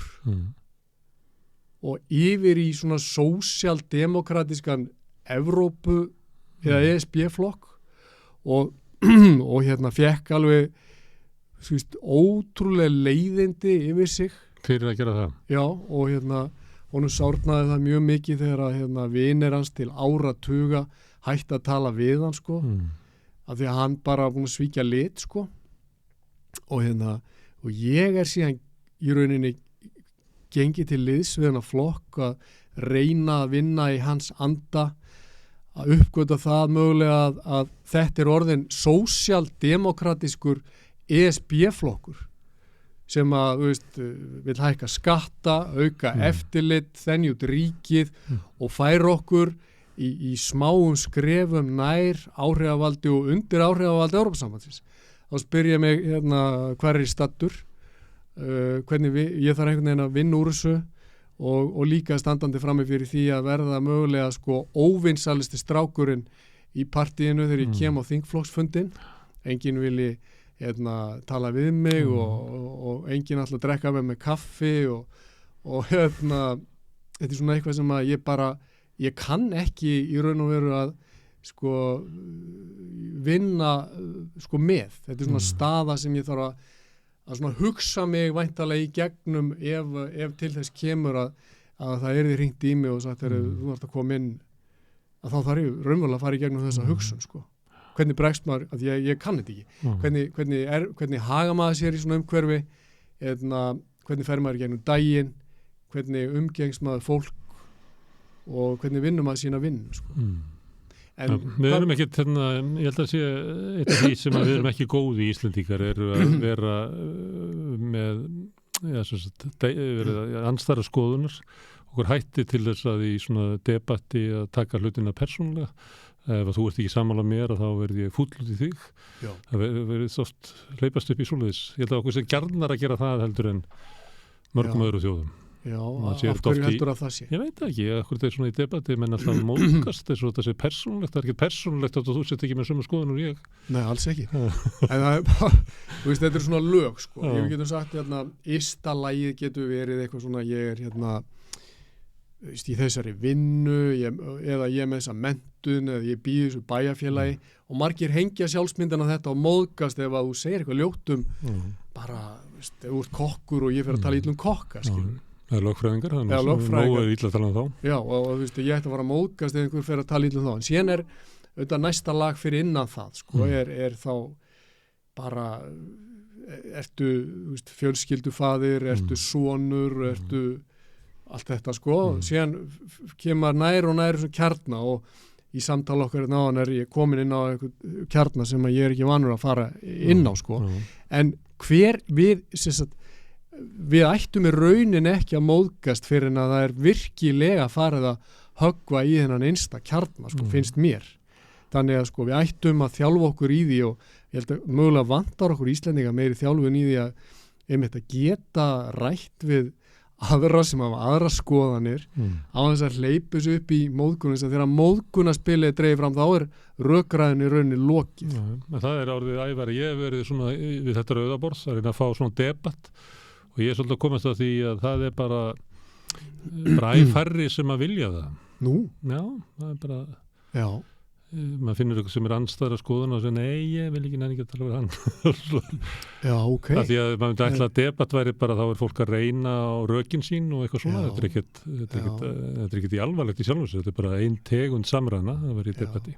og yfir í svona sósíaldemókratískan Evrópu eða ESB-flokk og fekk alveg ótrúlega leiðindi yfir sig fyrir að gera það. Já, og honum sárnaði það mjög mikið þegar að vinir hans til áratuga hætti að tala við hann, sko, af því að hann bara búin að svíkja lit, sko, og ég er síðan í rauninni gengið til liðs við hann flokk að reyna að vinna í hans anda, að uppgöta það mögulega að þetta er orðin sósíaldemókratískur ESB-flokkur sem að, þú veist, vil hækka skatta, auka eftirlit, þenja út ríkið og færa okkur í smáum skrefum nær áhrifavaldi og undir áhrifavaldi Evrópusambandsins. Þá spyr ég mig hver er stattur, hvernig ég þarf einhvern veginn að vinna úr þessu og líka standandi frammi fyrir því að verða mögulega, sko, óvinsalisti strákurinn í partíinu þegar ég kem á þingflokksfundin. Enginn vilji tala við mig og enginn alltaf að drekka með kaffi og þetta er svona eitthvað sem að ég kann ekki í raun og veru að sko vinna sko með. Þetta svona staða sem ég þarf að svona hugsa mig væntanlega í gegnum ef til þess kemur að það yrði hringt í mig og sagt þú ert að koma inn, að þá þarf ég raunverulega að fara í gegnum þessa hugsun sko. Hvernig bregst maður, að ég kann þetta ekki. Hvernig haga maður sér í svona umhverfi, hvernig fer maður í gegnum daginn, hvernig umgengst maður fólk og hvernig vinnur maður sína vinnu sko. En við erum ekki ég held að sé eitt af því sem við erum ekki góði í Íslendingar eru að vera með andstæðar skoðunar, okkur hætti til þess að í svona debatti að taka hlutina persónulega. Ef þú ert ekki sammála mér þá verð ég fúll út í þig. Það verið oft hleypast upp í svoleiðis. Ég held að okkur sem gjarnar að gera það heldur en mörgum öðru þjóðum. Já, af hverju heldur að það sé? Ég veit ekki, okkur þetta er svona í debatti menn alltaf móðgast þess að þetta sé persónulegt. Það er ekki persónulegt að þú sett ekki með sömu skoðun og ég. Nei, alls ekki. En það er bara, þú veist, þetta er svona lög sko. Ég getum sagt ysta lagið getur verið eitthvað svona ég í þessari vinnu eða ég með þessa menntun eða ég býð þessu bæjarfélagi og margir hengja sjálfsmyndan á þetta og móðgast ef að þú segir eitthvað ljótt bara, veist, ef þú ert kokkur og ég fer að tala illa kokka, skilur. Það er lögfræðingar, þannig að nógu er illa að tala þá. Já, og þú veist, ég ætti að fara að móðgast ef einhver fer að tala illa þá. En síðan auðvitað næsta lag fyrir innan það, sko, er þá bara, ertu, þú veist, fjölskyldufaðir, ertu sonur, ertu allt þetta sko, síðan kemur nær og nær svona kjarna og í samtala okkar náðan ég komin inn á einhver kjarna sem ég ekki vanur að fara inn á sko, en við ættum í raunin ekki að móðgast fyrir en að það er virkilega farið að höggva í þennan einsta kjarna sko, finnst mér. Þannig að sko við ættum að þjálfa okkur í því og ég held að mögulega vantar okkur Íslendinga meiri þjálfun í því að geta rætt við aðra sem hafa aðra skoðanir á þess að hleypa þessu upp í móðgun þess að þegar móðgunarspilið dreifir fram þá er rökræðin í rauninni lokið. Það er orðið ævar, ég hef verið svona við þetta rauðaborð að reyna að fá svona debatt og ég er svolítið að komast að því að það er bara æfærri sem að vilja það. Nú? Já, það er bara já. Maður finnur eitthvað sem er andstæðra skoðun og segir, nei, ég vil ekki nefnilega tala við hann. Já, ok. Það því að maður myndi ætla að debatt væri bara, þá er fólk að reyna á rökin sín og eitthvað svona. Þetta er ekkert í alvarlegt í sjálfum sig, þetta er bara ein tegund samræðna að vera í debatti.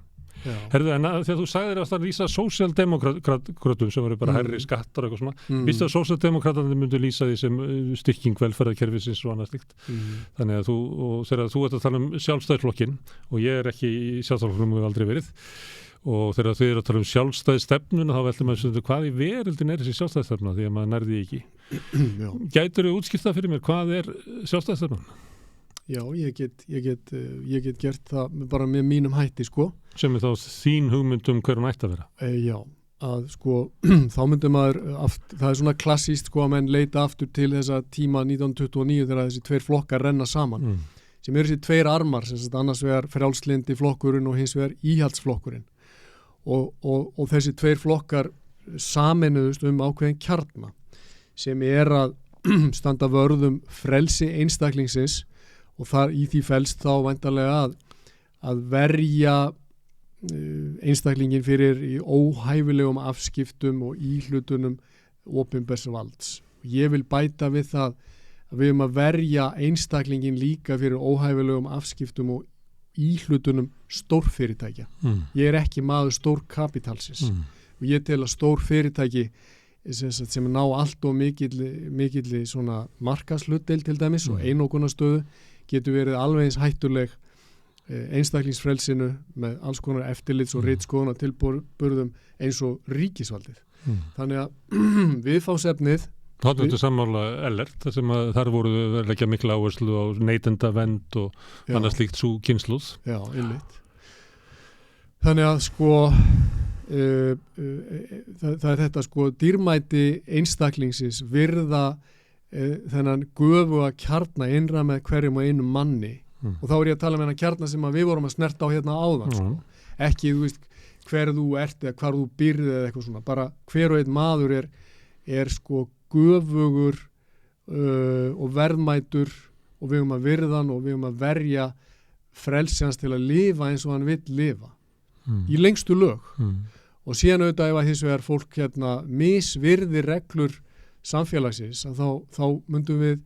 Herðu, en þegar þú sagðir að það lýsa sósíaldemókratum sem voru bara hærri skattar og eitthvað svona, vístu að sósíaldemókratarnir myndu lýsa því sem styrking velferðarkerfisins og annað slíkt. Þannig að þegar þú ert að tala sjálfstæðisflokkinn og ég er ekki í sjálfstæðisflokknum og hef aldrei verið og þegar þið eru að tala sjálfstæðisstefnuna þá veldur maður hvað í veröldin er þessi sjálfstæðisstefna því að maður nærði ekki. Gætirðu útskýrt það fyrir mér, hvað er sjálfstæðisstefnan? Já, ég get gert það bara með mínum hætti, sko. Sem er þá þín hugmynd hver hún ætti að vera? Já, að sko, þá myndi maður, það er svona klassíst, sko, að menn leita aftur til þessa tíma 1929 þegar þessi tveir flokkar renna saman, sem eru þessi tveir armar, sem sagt annars vegar frjálslyndi flokkurinn og hins vegar íhaldsflokkurinn. Og þessi tveir flokkar sameinuðust ákveðin kjarna, sem er að standa vörðum frelsi einstaklingsins og þar í því felst þá væntanlega að verja einstaklingin fyrir í óhæfilegum afskiptum og íhlutunum opinbers valds. Ég vil bæta við það að við að verja einstaklingin líka fyrir óhæfilegum afskiptum og íhlutunum stórfyrirtækja. Ég er ekki maður stórkapitalsins og ég tel að stórfyrirtæki sem ná allt og mikill svona markaðshlutdeild til dæmis og einokunarstöðu getur verið alveg eins hættuleg einstaklingsfrelsinu með alls konar eftirlits og ritskoðunar tilburðum eins og ríkisvaldið. Þannig að viðfangsefnið Það er sammála Ellert, þar sem þar voru leggja mikla áherslu á neytendavernd og annað slíkt sú kynslóð. Já, einmitt. Þannig að sko það er þetta sko dýrmæti einstaklingsins virða þennan göfuga kjarna innra með hverjum og einum manni og þá er ég að tala með hennar kjarna sem við vorum að snerta á hérna áðan sko. Ekki, þú veist, hver þú ert eða hvar þú býrð eða eitthvað svona, bara hver og einn maður er sko göfugur og verðmætur og við að virða hann og við að verja frelsjans til að lifa eins og hann vill lifa í lengstu lög og síðan auðvitað ef að hins vegar fólk misvirðir reglur samfélagsins að þá myndum við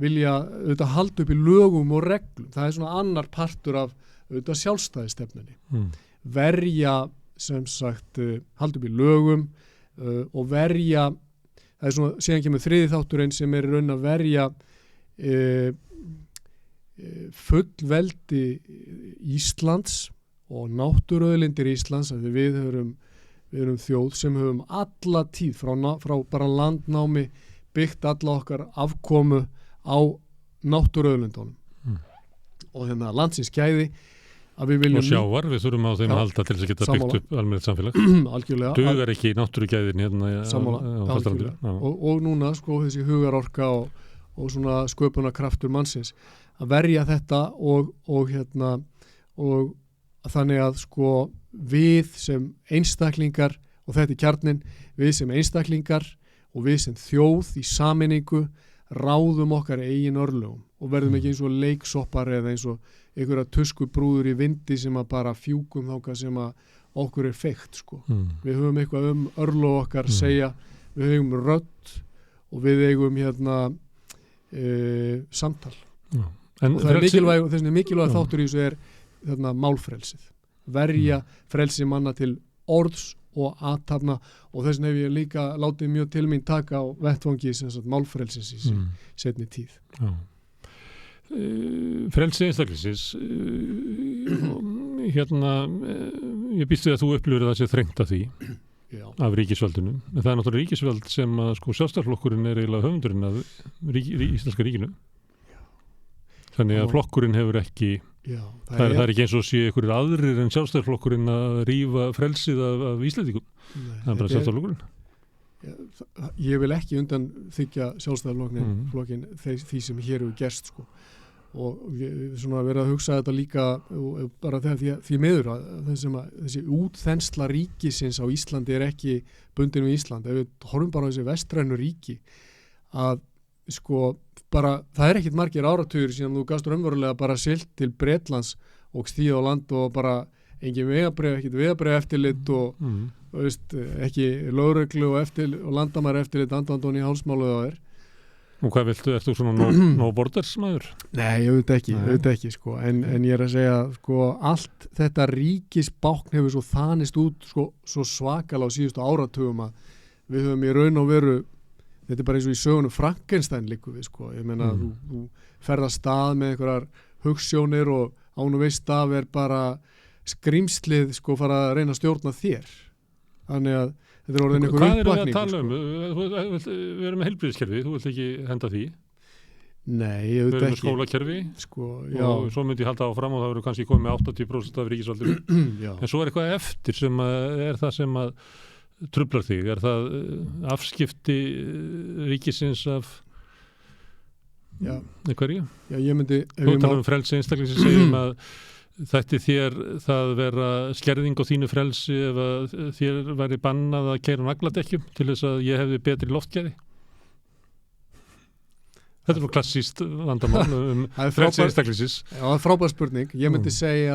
vilja auðvitað halda upp í lögum og reglum. Það er svona annar partur af auðvitað sjálfstæðistefnunni. Verja sem sagt halda upp í lögum og verja, það er svona síðan kemur þriði þátturinn sem er raun að verja fullveldi Íslands og náttúruauðlindir Íslands að við erum þjóð sem höfum alla tíð frá bara landnámi byggt alla okkar afkomu á náttúruauðlindunum og landsins gæði að við viljum... Og sjávar, við þurfum á þeim að halda til þess að geta byggt upp almennilegt samfélag. Algjörlega. Dugar ekki náttúrugæðin á fastlandinu. Og núna þessi hugarorka og svona sköpunarkraftur mannsins að verja þetta og þannig að við sem einstaklingar, og þetta er kjarnin, við sem einstaklingar og við sem þjóð í sameiningu ráðum okkar eigin örlögum og verðum ekki eins og leiksoppar eða eins og einhverja tuskubrúður í vindi sem að bara fjúkum þangað sem að okkur er feikt Við höfum eitthvað örlög okkar segja, við eigum rödd og við eigum samtal og það er mikilvæg þáttur í þessu er málfrelsið, verja frelsi manna til orðs og athafna og þess vegna hef ég líka látið mjög til mín taka á vettvangi málfrelsins í seinni tíð. Frelsi einstaklingsins ég býst við að þú upplifir það sé þrengt að því af ríkisvaldinu, en það er náttúrulega ríkisvald sem að sjálfstæðisflokkurinn er eiginlega höfundurinn af íslenska ríkinu þannig að flokkurinn hefur ekki það er ekki eins og sé einhverjir aðrir en sjálfstæðisflokkurinn að rífa frelsið af Íslendingum. Það er bara sjálfstæðisflokkurinn. Ég vil ekki undan þykja sjálfstæðisflokkin því sem hér hefur gerst og svona verið að hugsa þetta líka bara því miður að þessi útþensla ríkisins á Íslandi er ekki bundin við Ísland. Ef við horfum bara á þessi vestrænu ríki að bara, það er ekkit margir áratugur síðan þú gast raunverulega bara siglt til Bretlands og stíð á land og bara engin vegabréf, ekkit vegabréf eftirlit og ekki lögreglu og landamæra eftirlit andandón í hálsmálu á þér. Og hvað viltu, ert þú svona no borders maður? Nei, ég veit ekki en ég er að segja allt þetta ríkisbákn hefur svo þanist út svo svakalega á síðustu áratugum að við höfum í raun og veru þetta er bara eins og í sögunum Frankenstein líku við ég meina þú ferð að stað með einhverjar hugsjónir og án og veist af er bara skrímslið fara að reyna að stjórna þér þannig að þetta er orðin einhver uppvakning. Hvað er að tala við erum með heilbrigðiskerfi, þú vilt ekki henda því? Nei, ég veit ekki. Við erum með skólakerfi og svo myndi ég halda áfram og það verður kannski komið með 80% af ríkisvaldinu en svo er eitthvað eftir sem er það sem að truflar þig, er það afskipti ríkisins af einhverju? Já, ég myndi þú talar frelsi einstaklingsins segjum að þetta þér það vera skerðing á þínu frelsi ef að þér væri bannað að keyra nagladekkjum til þess að ég hefði betri loftgæði. Þetta er nú klassískt vandamál frelsi einstaklingsins. Já, það er frábær spurning. Ég myndi segja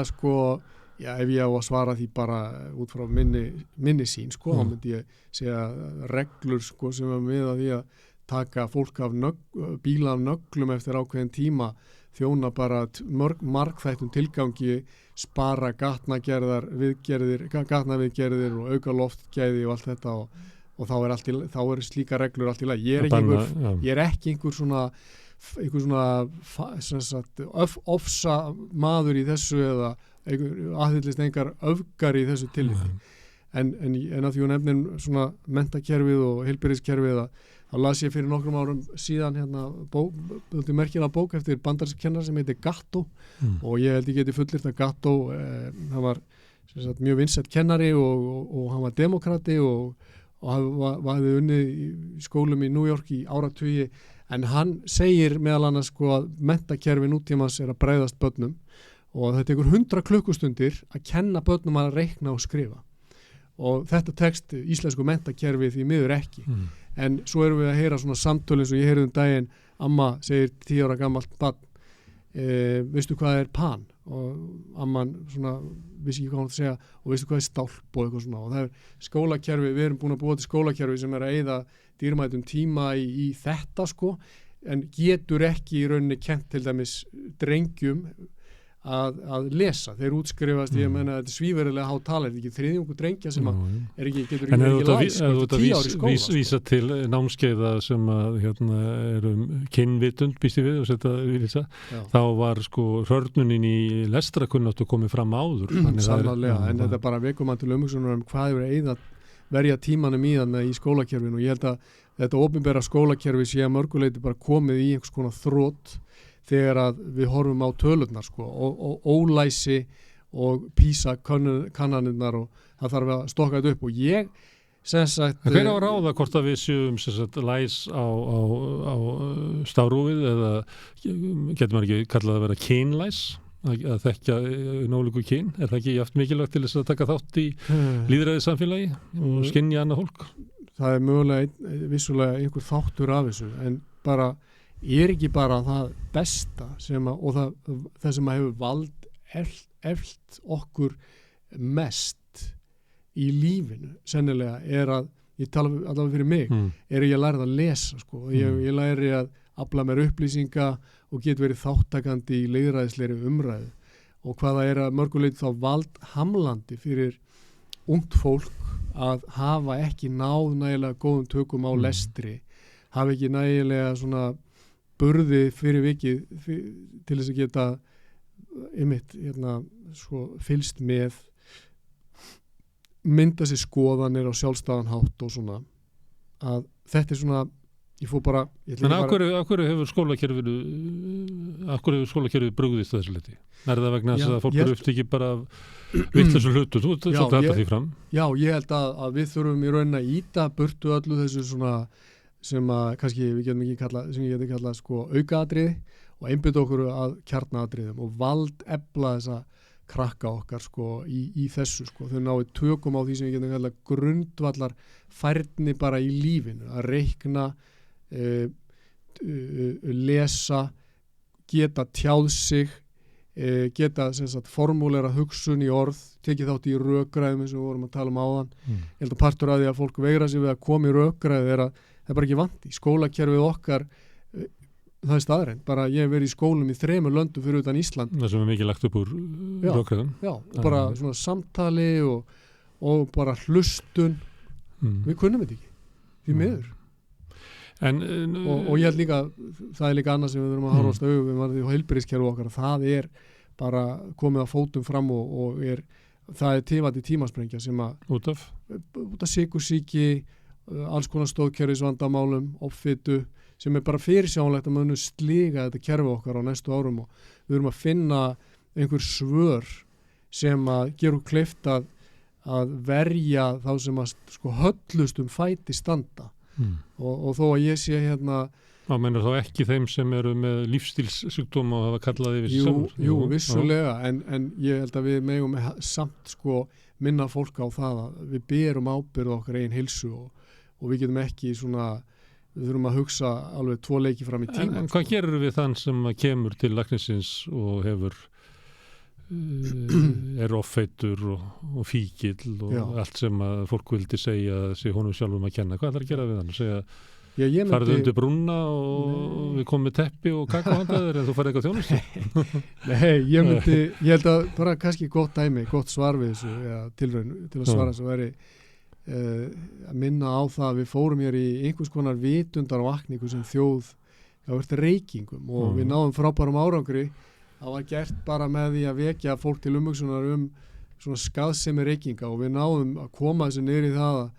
ef ég á að svara því bara út frá minni sín þá myndi ég segja reglur sem er með að því að taka fólk af bíla af nöglum eftir ákveðin tíma þjóna bara margþættum tilgangi spara gatnaviðgerðir og auka loftgæði og allt þetta og þá er slíka reglur allt í lagi. Ég er ekki einhver svona ofsa maður í þessu eða aðhyllist engar öfgar í þessu tilliti en að því hún nefnir svona menntakerfið og heilbrigðiskerfið þá las ég fyrir nokkrum árum síðan merkilega bók eftir bandarískennar sem heitir Gatto og ég held ég geti fullyrt að Gatto hann var mjög vinsæll kennari og hann var demokrati og hafði unnið í skólum í New York í áratugi en hann segir meðal annars að menntakerfi nútímans er að bregðast börnum og þetta tekur 100 klukkustundir að kenna börnum að reikna og skrifa og þetta tekst íslensku menntakerfi því miður ekki en svo erum við að heyra svona samtölu eins og ég heyrði daginn amma segir 10 ára gamalt barn veistu hvað er pan og amman svona vissi ekki hvað hann að segja og veistu hvað er stálp og eitthvað svona og það er skólakerfi, við erum búin að búa til skólakerfi sem er að eyða dýrmætum tíma í þetta sko en getur ekki í rauninni kennt til dæmis drengjum að lesa, þeir útskrifast ég meina þetta er svíverðilega há tala, þetta er ekki þriðjungur drengja sem að getur ekki læst sko, þetta 10 ári skóla sko. Vísa til námskeiða sem að eru kynvitund býst ég við og setja vilja þá var sko hörnunin í lestrakunnáttu komið fram áður sannarlega, en þetta er bara vekum til umhugsunar hvað er eða verja tímanum í þannig í skólakerfinu og ég held að þetta opinbera skólakerfi sé að mörguleiti bara komið í einhvers konar þrótt þegar að við horfum á tölurnar sko, og ólæsi og PISA kannanirnar og það þarf að stokka þetta upp og ég sem sagt hver á að ráða hvort að við séum sem sagt læs á stafrúfið eða getur maður ekki kallað að vera kynlæs að þekkja nólíku kyn er það ekki jafn mikilvægt til þess að taka þátt í lýðræði samfélagi og skynja annað fólk það er mögulega vissulega einhver þáttur af þessu en bara er ekki bara það besta sem að, og það sem að hefur vald eflt okkur mest í lífinu sennilega er að, ég tala allavega fyrir mig er ég lærið að lesa sko, ég læri að afla mér upplýsinga og get verið þáttakandi í lýðræðislegri umræðu og hvaða er að mörguleiti þá vald hamlandi fyrir ungt fólk að hafa ekki náð nægilega góðum tökum á lestri hafa ekki nægilega svona burði fyrir vikið til þess að geta einmitt sko, fylgst með mynda sér skoðanir á sjálfstæðan hátt og svona að þetta er svona ég fór bara en af hverju hefur skólakerfið brugðist þessu liti? Er það vegna þess að fólk eru upptekið bara vitlausum hlutu? Þú svolítið alltaf því fram? Já, ég held að við þurfum í rauninni að íta burtu öllu þessu svona sem að kannski við getum ekki kallað sem ég geti kallað sko aukaatriði og einbytta okkur að kjarnaatriðum og valdefla þessa krakka okkar sko í þessu sko þau náðu tökum á því sem við getum kallað grundvallar færni bara í lífinu að reikna lesa geta tjáð sig geta sem sagt formúlera hugsun í orð tekið þátt í rökræðum eins og við vorum að tala áðan ég held að partur af því að fólk veigra sig við að koma í rökræði er að það er bara ekki vandi, skólakerfið okkar það er staðrænt, bara ég hef verið í skólum í 3 löndum fyrir utan Ísland það sem er mikið lagt upp úr rökræðum og bara svona samtali og bara hlustun við kunnum þetta ekki því miður og ég held líka það er líka annað sem við þurfum að horfast auðvitað við varum því á heilbrigðiskerfið okkar það er bara komið að fótum fram og það er tifandi tímasprengja sem að út af sykursýki alls konar stóðkerfisvandamálum, offitu sem er bara fyrirsjánlegt að maður slíka þetta kerfi okkar á næstu árum og við erum að finna einhver svör sem að gera kleift að verja þá sem að sko höllust fæti standa og þó að ég sé Það mennur þá ekki þeim sem eru með lífstílssjúkdóm og hafa kallað yfir sig Jú, vissulega, en ég held að við megum samt sko minna fólk á það að við berum ábyrgð okkar eigin heilsu og við getum ekki svona, við þurfum að hugsa alveg 2 leiki fram í tíma. En hvað gerir við þann sem kemur til læknisins og hefur er offeitur og fíkill og allt sem að fólk vildi segja sig honum sjálfum að kenna? Hvað ætlar að gera við hann? Segja farðu undir brúnna og við komum með teppi og kakóhandaður en þú farið eitthvað þjónustu? Nei, ég held að bara kannski gott dæmi, gott svar við þessu eða tilraun til að svara þessu væri að minna á það að við fórum hér í einhvers konar vitundarvakningu sem þjóð það verður reykingum og við náðum frábærum árangri það var gert bara með því að vekja fólk til umhugsunar svona skaðsemi reykinga og við náðum að koma þessu niður í það að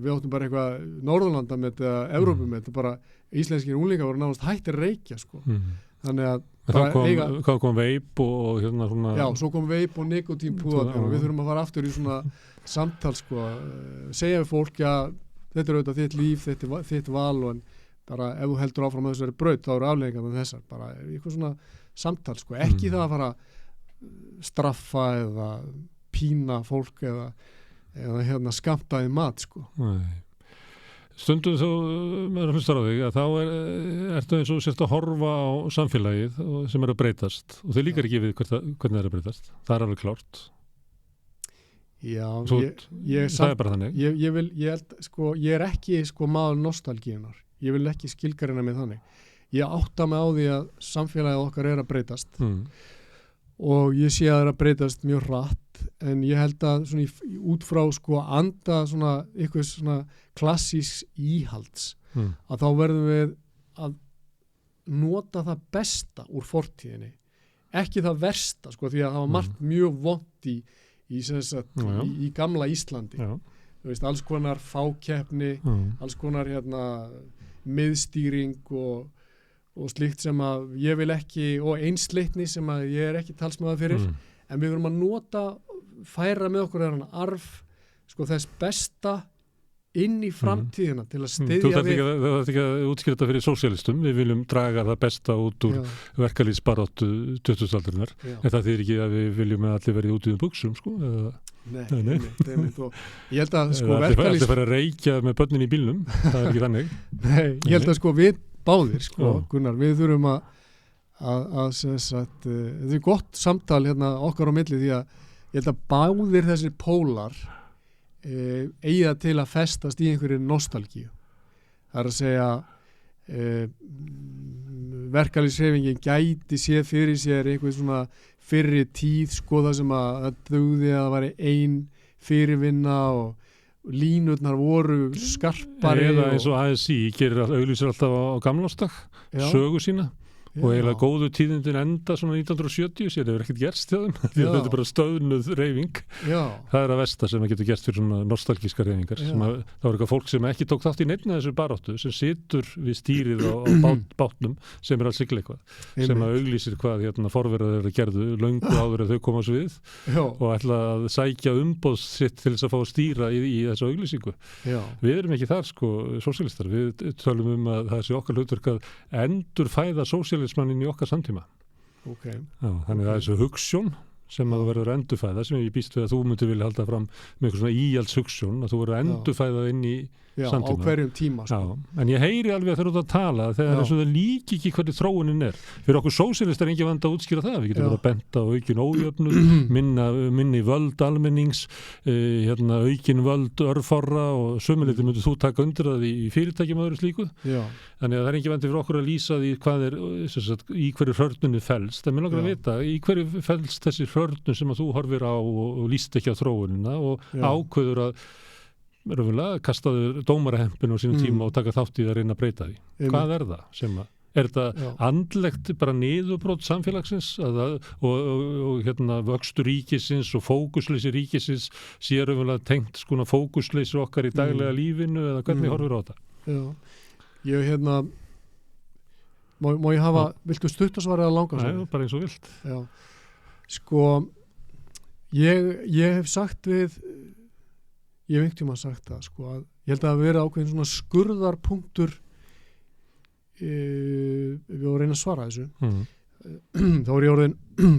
við áttum bara eitthvað Norðurlandamett eða Evrópumett bara íslenskir unglingar voru nánast hættir reykja sko þannig að Hvað kom veip og hérna svona Já, svo kom veip og nikotínpúðarnir og við þurfum að fara aftur í svona samtal sko, segja við fólk að þetta er auðvitað þitt líf, þitt val og bara ef þú heldur áfram að þessari braut þá eru afleiðingarnar þessar, bara eitthvað svona samtal sko, ekki það að fara straffa eða pína fólk eða hérna skammtaði mat sko. Stundum þú maður hlustar á þig að þá ertu eins og sért að horfa á samfélagið sem að breytast og þau líkar ekki við hvernig það að breytast. Það alveg klárt. Já, Svo, ég það bara þannig. Ég er ekki maður nostalgíunar. Ég vil ekki skilgreina mig þannig. Ég átta mig á því að samfélagið okkar er að breytast og ég sé að það er að breytast mjög hratt, en ég held að út frá anda eitthvað svona klassísks íhalds að þá verðum við að nota það besta úr fortíðinni, ekki það versta því að það var margt mjög vont í gamla Íslandi. Þú veist, alls konar fákeppni, alls konar miðstýring og slíkt sem að ég vil ekki, og einsleitni sem að ég er ekki talsmaður fyrir, en við verum að færa með okkur arf þess besta inn í framtíðina til að styðja við. Þú þarf ekki að útskýra þetta fyrir sósíalistum, við viljum draga það besta út úr verkalýðsbaráttu 20. aldarinnar, en það þýðir ekki að við viljum að allir verið út í buxum, Nei. Ég held að allir fara að reykja með börnin í bílnum, það er ekki þannig. Nei, ég held að við báðir, Gunnar, við þurfum að þetta er gott samtal okkar á milli, því að ég held að báðir þessir pólar eiga til að festast í einhverju nostalgíu. Það er að segja verkalýðshreyfingin gæti séð fyrir sér einhver svona fyrri tíð það sem að dugði að það væri ein fyrirvinna og línurnar voru skarpari. Eða eins og ASI gerir auglýsir alltaf á gamlástag, sögu sína. Og eiginlega góðu tíðindin enda svona 1970, sér hefur ekkert gerst hjá þeim, því að þetta er bara stöðnuð reyfing. Það er að versta sem getur gerst fyrir svona nostalgískar reyfingar. Það var eitthvað fólk sem ekki tók þátt í neinni þessu baráttu, sem situr við stýrið á bátnum, sem er alls ykkur eitthvað, sem að auglýsir hvað forverðar eru að gerðu löngu áður að þau koma svo við og ætla að sækja umboð sitt til þess að fá að stýra í þessu auglýsingu. Við erum ekki þar, sósíalistar. Við tölum að það sé okkar hlutverk að endurfæða sósíalismannin í okkar samtíma. Þannig að það er þessu hugsjón sem að þú verður að endurfæða, sem ég býst við að þú myndir vilja halda fram með eitthvað svona íhalds hugsjón, að þú verður að endurfæða inn í samtíma. Á hverjum tíma. En ég heyri alveg að þeir eru að tala þegar eins og það líki ekki hvernig þróunin er. Fyrir okkur sósíalistar er engin vandi að útskýra það. Við getum bara að benda á aukin ójöfnuð, minni völd almennings, aukin völd örfárra og sömuleyti myndir þú taka undir það í fyrirtækjum og öðru slíku. Þannig að það er engin vandi fyrir okkur að lýsa því hvað er, í hverju hrörnunni felst. En mér langar að vita, í hverju felst þessi hrörnun sem að þú horfir á og lýst ekki á þróunina og ákveður að kastaður dómarahempinu á sínum tíma og taka þátt í að reyna að breyta því. Hvað er það sem að, er þetta andlegt bara niðurbrót samfélagsins og vöxtur ríkisins og fókusleysi ríkisins sé raunverulega tengt fókusleysi okkar í daglega lífinu eða hvernig horfir á þetta? Ég má ég hafa, viltu stuttasvarið að langa svo? Nei, bara eins og vilt. Ég hef sagt við ég hef einhvern tímann sagt það að ég held að það vera ákveðin svona skurðarpunktur við að reyna að svara þessu þá er ég orðin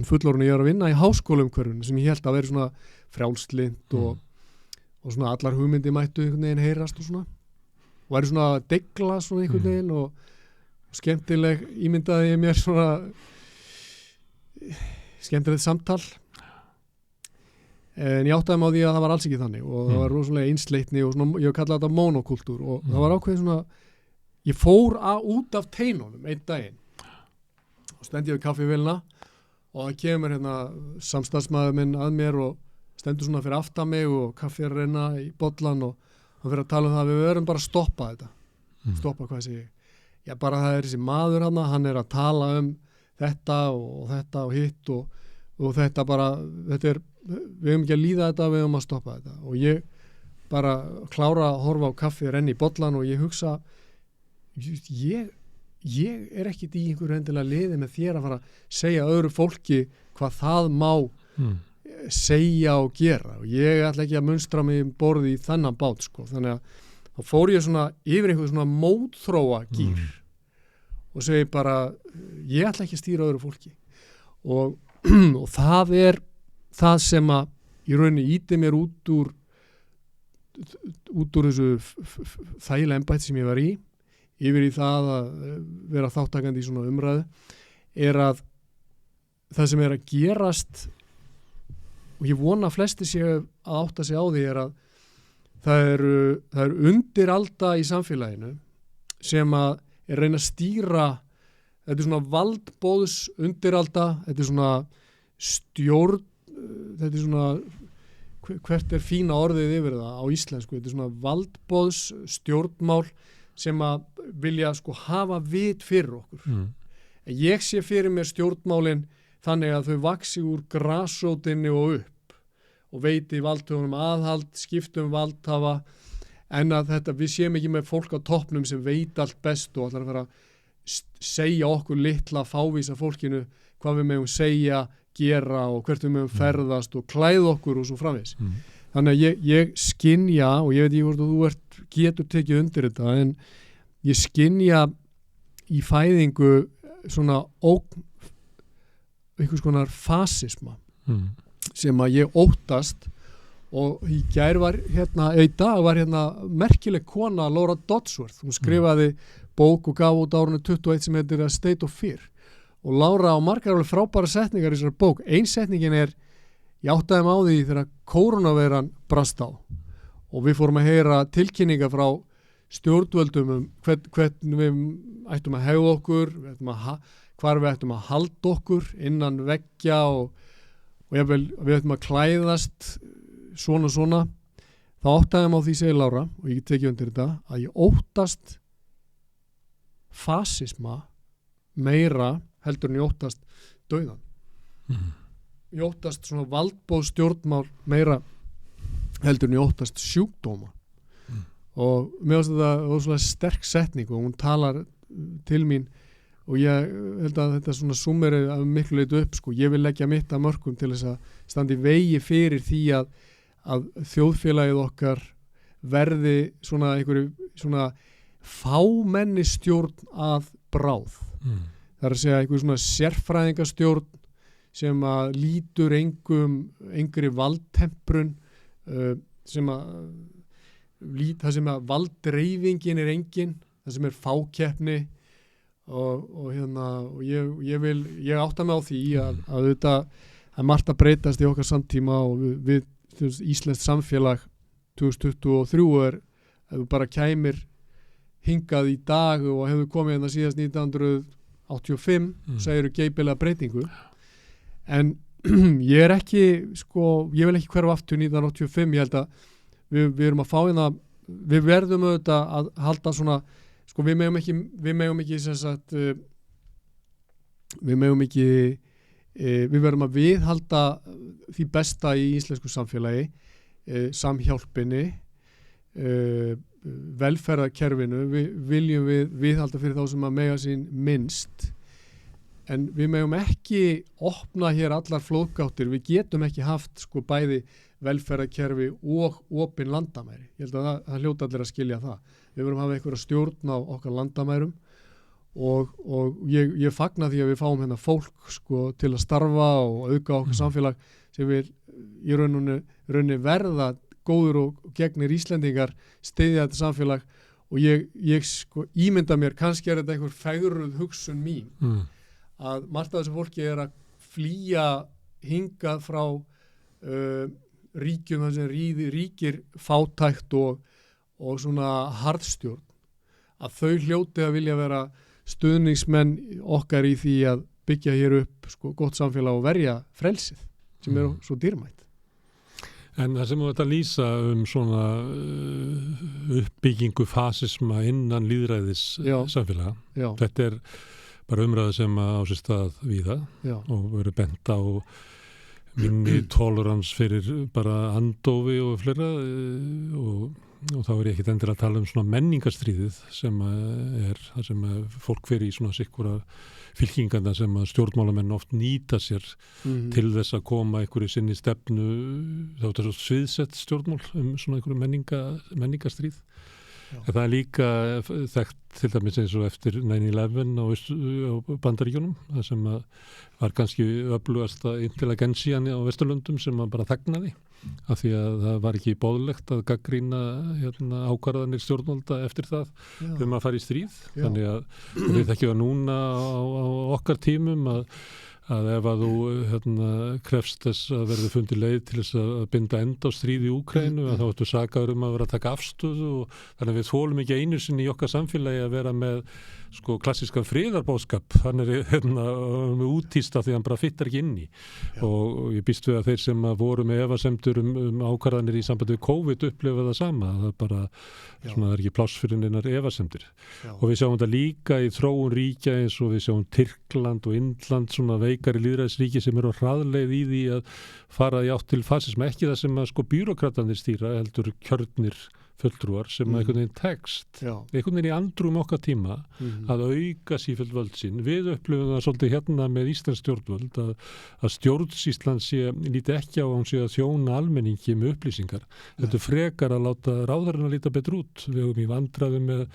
fullorðin, ég er að vinna í háskólaumhverfinu sem ég held að vera svona frjálslynt og svona allar hugmyndi mættu einhvern veginn heyrast og svona og væri svona degla svona einhvern veginn og skemmtileg ímyndaði ég mér svona skemmtilegt samtal. En ég áttaði mig á því að það var alls ekki þannig og það var rosalega einsleitni og svona, ég kallaði þetta monokultúr og það var ákveðið svona, ég fór út af teinunum einn daginn og stendi ég við kaffivélina og það kemur samstarfsmaður minn að mér og stendur svona fyrir aftan mig og kaffi að renna í bollan og hann fyrir að tala um það að við verðum bara að stoppa þetta. Stoppa hvað sé ég? Já, bara það er þessi maður hann er að tala um þetta og hitt og þetta bara, þetta er við höfum ekki að líða þetta, við höfum að stoppa þetta og ég bara klára að horfa á kaffi renni í bollan og ég hugsa ég er ekkit í einhverju endilega liði með þér að fara að segja öðru fólki hvað það má segja og gera og ég ætla ekki að munstra mig borði í þennan bát þannig að þá fór ég svona yfir einhver svona mótþróa gír og segi bara ég ætla ekki að stýra öðru fólki og það er það sem að í rauninni íti mér út úr út úr þessu þægilega embætti sem ég var í yfir í það að vera þáttakandi í svona umræðu er að það sem er að gerast og ég vona að flesti séu að átta sig á því er að það er undiralda í samfélaginu sem að er reyna að stýra þetta er svona valdbóðs undiralda þetta er svona stjórn þetta er svona hvert er fína orðið yfir það á íslensku þetta er svona valdbóðs stjórnmál sem að vilja sko hafa vit fyrir okkur ég sé fyrir mér stjórnmálin þannig að þau vaxi úr grasrótinni og upp og veiti valdhöfunum aðhald, skiptum valdhafa en að við séum ekki með fólk á toppnum sem veit allt best og ætlar að fara að segja okkur litla fávísa fólkinu hvað við megum segja, gera og hvert við megum ferðast og klæða okkur og svo framvegis. Þannig að ég skynja og ég veit ekki hvort þú getur tekið undir þetta en ég skynja í fæðingu svona einhvers konar fasisma sem að ég óttast og í dag var merkileg kona Laura Dodsworth, hún skrifaði bók og gaf út árinu 21 sem heitir A State of Fear og Laura á margar alveg frábæra setningar í þessari bók. Ein setningin er ég áttaði mig á því þegar koronaveiran brast á og við fórum að heyra tilkynninga frá stjórnvöldum hvernig við ættum að hegða okkur, hvar við ættum að halda okkur innan veggja og við ættum að klæðast svona þá áttaði mig á því segir Lára og ég tekið undir þetta að ég óttast fasisma meira heldur en ég óttast dauðan ég óttast svona valdbóð stjórnmál meira heldur en ég óttast sjúkdóma og mér finnst þetta svona sterk setning og hún talar til mín og ég held að þetta svona summerið að miklu leitu upp sko. Ég vil leggja mitt að mörkum til þess að standa í vegi fyrir því að þjóðfélagið okkar verði svona einhverju svona fámenni stjórn að bráð það er að segja einhverju svona sérfræðingastjórn sem að lítur engri valdtemprun það sem að valddreifingin er engin það sem er fákeppni og ég átta mig á því að þetta er margt að breytast í okkar samtíma og við íslenskt samfélag 2023 ef þú bara kæmir hingað í dag og hefur komið hérna síðast 1985 segir þú geipilega breytingu en ég er ekki ég vil ekki hverfa aftur 1985 ég held að við erum að fá hérna við verðum auðvitað að halda svona við verðum að viðhalda því besta í íslensku samfélagi samhjálpinni velferðarkerfinu viljum við viðhalda fyrir þá sem að mega sín minnst en við megum ekki opna hér allar flóðgáttir við getum ekki haft bæði velferðarkerfi og opin landamæri ég held að það hljóta allir að skilja það við verum að hafa einhverja stjórn á okkar landamærum og ég fagna því að við fáum hérna fólk til að starfa og auka okkar samfélag sem við í rauninni verða góður og gegnir Íslendingar styðja þetta samfélag og ég ímynda mér kannski er þetta einhver fegruð hugsun mín að margt af þessu fólki er að flýja hingað frá ríkjum þar sem ríkir fátækt og svona harðstjórn að þau hljóti að vilja vera stuðningsmenn okkar í því að byggja hér upp gott samfélag og verja frelsið sem er svo dýrmætt. En það sem þú ert að lýsa svona uppbyggingu fasisma innan lýðræðis samfélaga, þetta er bara umræða sem á sér stað víða og verið bent á minni tolerans fyrir bara andófi og fleira og þá er ég ekkert endilega að tala svona menningarstríðið sem það sem fólk fer í svona sikkura fylkingarna sem að stjórnmálamenn oft nýta sér til þess að koma einhverju sinni stefnu þá er þetta svo sviðsett stjórnmál svona einhverju menningarstríð En það líka þekkt til dæmis eins og eftir 9/11 á Bandaríkjunum, það sem var kannski öflugasta intelligensían á Vesturlöndum sem bara þagnaði, af því að það var ekki boðlegt að gagnrýna ákvarðanir stjórnvalda eftir það að fara í stríð. Þannig að við þekkjum það núna á okkar tímum að ef að þú krefst þess að verði fundið leið til þess að binda enda á stríð í Úkraínu, að þá ertu sakaður að vera að taka afstöðu, og þannig að við þolum ekki einu sinni í okkar samfélagi að vera með klassískan friðarbóðskap. Hann með útýsta því hann bara fittar ekki inn í. Og ég býst við að þeir sem voru með efasemdur ákvarðanir í sambandi við COVID upplifa það sama. Það bara, það er ekki pláss fyrir neinar efasemdir. Og við sjáum þetta líka í þróun ríkja eins og við sjáum Tyrkland og Indland, svona veikari lýðræðisríki sem eru á hraðleið í því að fara í átt til fasisma. Ekki það sem að bírókratarnir stýra, heldur kjörnir fulltrúar sem einhvern veginn tekst, einhvern veginn í andrúm okkar tíma að auka sífellt völd sín. Við upplifum það svolítið hérna með íslensk stjórnvöld að stjórnsýslan líti ekki á að hún sé að þjóna almenningi með upplýsingar. Þetta frekar að láta ráðherrana líta betur út. Við höfum í vandræðum með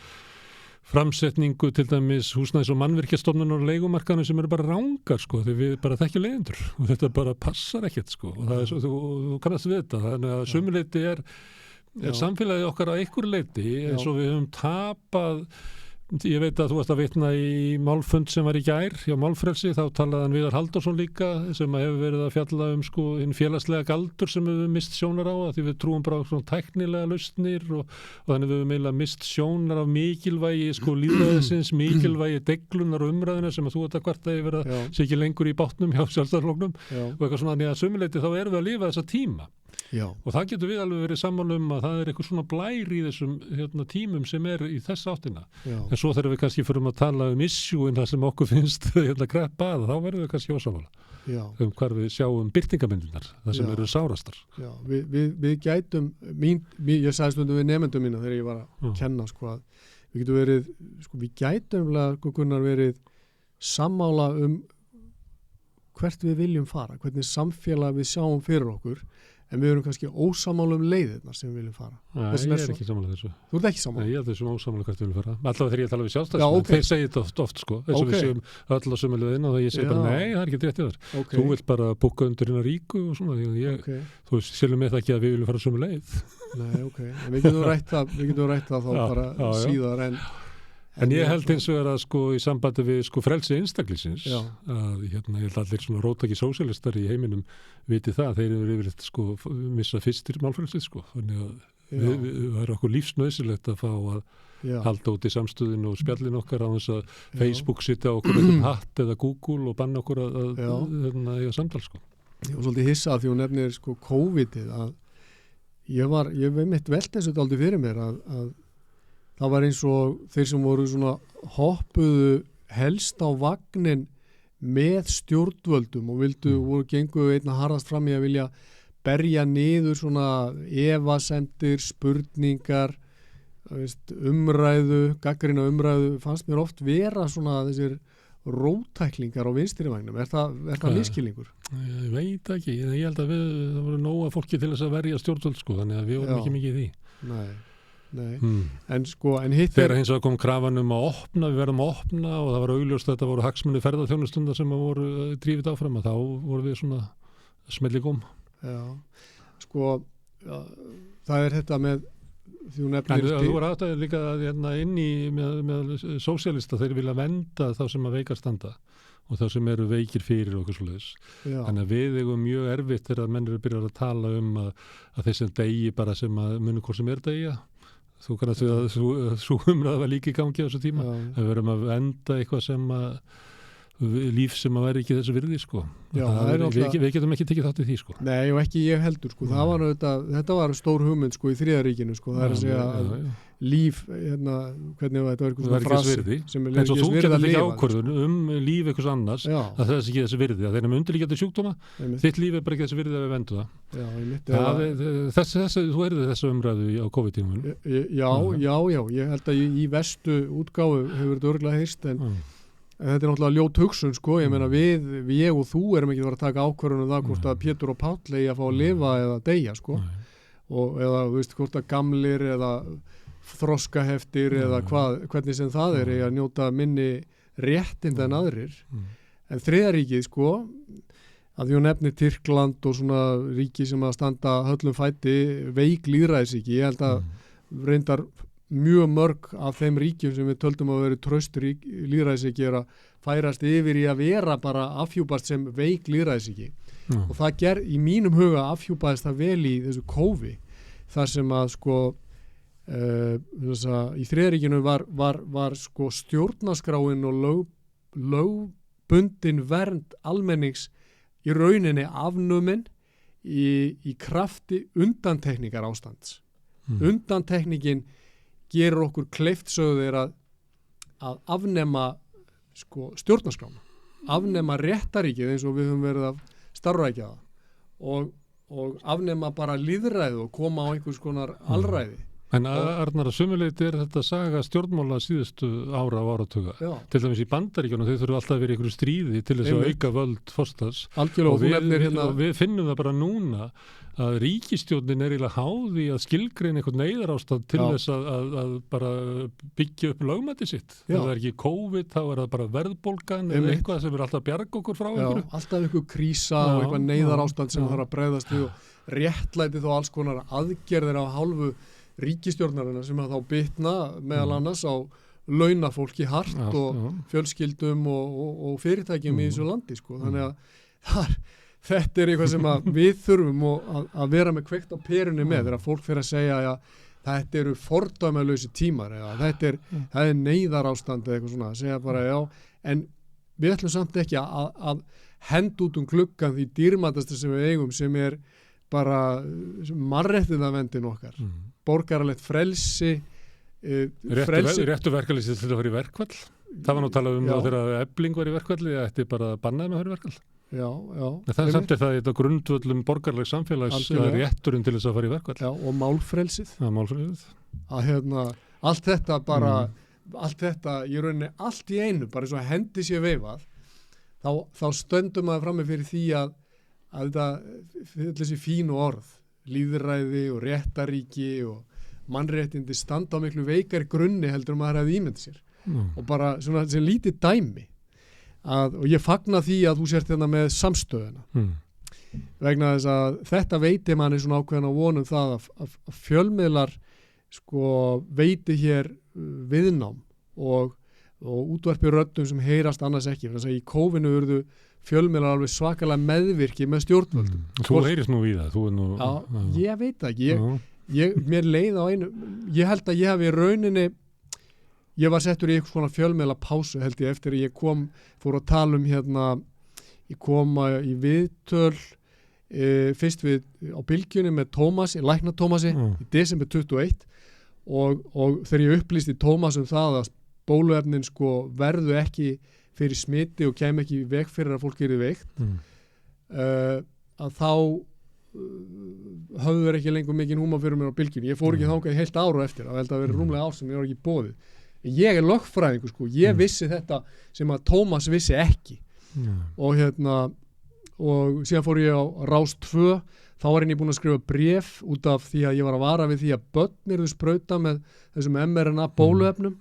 framsetningu til dæmis húsnæðis- og mannvirkjastofnunar og leigumarkaðinu sem eru bara rangar, því við bara þekkjum leyendur og þetta bara passar ekkert, og það er þú kannast við þetta. Þannig að sumuleyti er samfélagið okkar á einhver leyti eins og við höfum tapað. Ég veit að þú varst að vitna í málfund sem var í gær hjá Málfrelsi, þá talaði hann Viðar Halldórsson líka sem hefur verið að fjalla hinn félagslega galdur sem við höfum mist sjónar á, því við trúum bara á svona tæknilega lausnir og þannig við höfum eiginlega mist sjónar af mikilvægi lýðræðisins, mikilvægi deglunar og umræðina sem að þú ert að kvarta yfir að sé ekki lengur í bátnum hjá Sjálfstæðisflokknum og eitthvað svona. Þannig að sumuleyti þá erum við að lifa þessa tíma. Og það getur við alveg verið sammála að það er eitthvað svona blær í þessum tímum sem er í þess áttina. En svo þegar við kannski förum að tala issue það sem okkur finnst kreppa að, þá verðum við kannski ósammála hvar við sjáum birtingamyndirnar, það sem eru sárastar. Við gætum, ég sagði stundum við nemendum mína þegar ég var að kenna, að við getum verið, við gætum Gunnar verið sammála hvert við viljum fara, hvernig samfélag við sjáum fyrir okkur, en við erum kannski ósammála leiðirnar sem við viljum fara. Ég er ekki sammála þessu. Þú ert ekki sammála? Ég er þessum ósammála hvert við viljum fara. Allavega þegar ég tala við Sjálfstæðismenn, þeir segja þetta oft, eins og við séum öll á sömu leiðina og ég segi bara, nei, það er ekki rétt í þar. Þú vilt bara búka undir hérna ríku og svona, þú selum með það ekki að við viljum fara sömu leið. Nei, en við getum rætt það þá bara síðar En ég held eins og að í sambandi við frelsi einstaklingsins að ég held allir svona róttæki sósíalistar í heiminum viti það, þeir eru yfirleitt missa fyrstir málfrelsið, þannig að það er okkur lífsnauðsilegt að fá að halda út í samstöðinu og spjallin okkar á þess að Facebook sitja okkur hatt eða Google og banna okkur að eiga samtal. Ég var svolítið hissað því hún nefnir COVID-ið að ég mitt velt þessu aldrei fyrir mér að það var eins og þeir sem voru svona hoppuðu helst á vagnin með stjórnvöldum og gengu einna harðast fram í að vilja berja niður svona efasemdir, spurningar, umræðu, gagnrýna umræðu, fannst mér oft vera svona þessir róttæklingar á vinstri vagnum. Er það miskilningur? Ég veit ekki. Ég held að það voru nóga fólki til þess að verja stjórnvöld, þannig að við vorum ekki mikið í því. En hitt þegar hins vegar kom krafan að opna, við verðum að opna og það var augljóst að þetta voru hagsmuni ferðaþjónustunda sem voru drífið áfram og þá voru við svona smelli góm. Það er þetta með því hún nefnir þú voru áttað líka inn í með sósíalista, þeir vilja venda þá sem að veikar standa og þá sem eru veikir fyrir okkur svoleiðis. Þannig að við eigum mjög erfitt þegar menn eru byrjað að tala að þeir sem degi bara sem að muni hvort sem er degja. Þú kannast við að svo umræða var líka í gangi á þessu tíma. Við verum að venda eitthvað sem líf sem að væri ekki þessu virði, við getum ekki tekið þátt í því, Nei, og ekki ég heldur, þetta var stór hugmynd, í Þriðja ríkinu, það er að segja að líf, hvernig þetta var eitthvað frasi sem er eins og þú getur ekki ákvörðun líf einhvers annars, að það er ekki þessu virði, að þeir eru með undirliggjandi sjúkdóma, þitt líf er bara ekki þessu virði að við vendum það. Þú heyrði þessu umræðu á COVID-tímanum? Já, ég held að í vestu útgáfu hefur þetta örugglega heyrst, en þetta er náttúrulega ljót hugsun, ég meina ég og þú erum ekki að fara að taka ákvörðun það hvort að Pétur og Páll eigi að fá að lifa eða deyja, og eða hvort að gamlir eða þroskaheftir eða hvernig sem það er að njóta minni réttinda en aðrir. En þriðja ríkið sko, að því hún nefnir Tyrkland og svona ríki sem að standa höllum fæti, veik lýðræðisríki, ég held að reyndar mjög mörg af þeim ríkjum sem við töldum að vera traustur lýðræðisríki er að færast yfir í að vera bara afhjúpast sem veik lýðræðisríki. Og það í mínum huga afhjúpaðist það vel í þessu kófi, þar sem að sko í þriðaríkinu var sko stjórnarskráin og lögbundin vernd almennings í rauninni afnumin í krafti undantekningar ástands. Undantekningin gerur okkur kleift sögður að afnema sko stjórnarskrána, afnema réttaríkið eins og við höfum verið að starfrækja það og afnema bara lýðræði og koma á einhvers konar alræði. En Arnar, að sumuleyti þetta saga stjórnmála síðustu ára og áratuga. Til dæmis í Bandaríkjunum, þau þurfu alltaf að vera í einhverju stríði til þess að auka völd forstans. Og við finnum það bara núna að ríkisstjórnin er eiginlega háð í að skilgreina einhvern neyðarástand til þess að bara byggja upp lögmæti sitt. Ef það er ekki COVID, þá er það bara verðbólgan eða eitthvað sem er alltaf að bjarga okkur frá einhverju. Alltaf einhver krísa og eitthvað neyðarástand sem þarf að bregðast við og réttlæti þó alls konar aðgerðir af hálfu ríkisstjórnarina sem að þá bitna meðal annars á launafólki hart og fjölskyldum og fyrirtækjum í þessu landi sko. Þannig að þetta er eitthvað sem að við þurfum að vera með kveikt á perunni með þegar fólk fyrir að segja að þetta eru fordæmalausi tímar eða það er neyðarástand eða eitthvað svona, að segja bara en við ætlum samt ekki að henda út gluggan því dýrmætasta sem við eigum sem er bara mannréttindavendin okkar, borgaralegt frelsi, Réttu verkalýsið til að fara í verkfall. Það var nú talað um það þegar Efling var í verkfalli, það ætti bara að bannaði með að fara í verkfall. En það samt það í grundvöllum borgarleg samfélags rétturinn til þess að fara í verkfall. Og málfrelsið. Málfrelsið. Að allt þetta bara, allt þetta í rauninni allt í einu, bara eins og hendi sér veifað, þá stöndum maður frammi fyrir því að þessi fínu orð, líðræði og réttaríki og mannréttindi standa á miklu veikari grunni heldur maður hefði ímyndið sér. Og bara svona sem lítið dæmi og ég fagna því að þú sért hérna með samstöðuna vegna þess að þetta veiti manni svona ákveðna vonum það að fjölmiðlar sko veiti hér viðnám og útvarpi röddum sem heyrast annars ekki, þannig að í kófinu urðu fjölmiðlar alveg svakalega meðvirki með stjórnvöldum. Þú heyrist nú í það. Ég veit ekki, mér leið á einu, ég held að ég hafi í rauninni, ég var settur í einhvers konar fjölmiðla pásu held ég eftir að ég fór að tala um ég kom í viðtöl fyrst á Bylgjunni með Tómasi, lækna Tómasi í desember 21 og þegar ég upplýsti Tómas um það að bóluefnin sko verðu ekki fyrir smiti og kem ekki veg fyrir að fólk yrði veikt að þá höfðu þeir ekki lengur mikinn húmor fyrir mér á Bylgjunni. Ég fór ekki þangað heilt ára eftir, það held að vera rúmlega ár sem ég var ekki boðið. Ég er lögfræðingur sko, ég vissi þetta sem að Tómas vissi ekki og síðan fór ég á Rás 2, þá var ég búin að skrifa bréf út af því að ég var að vara við því að börn yrðu sprauta með þessum mRNA bóluefnum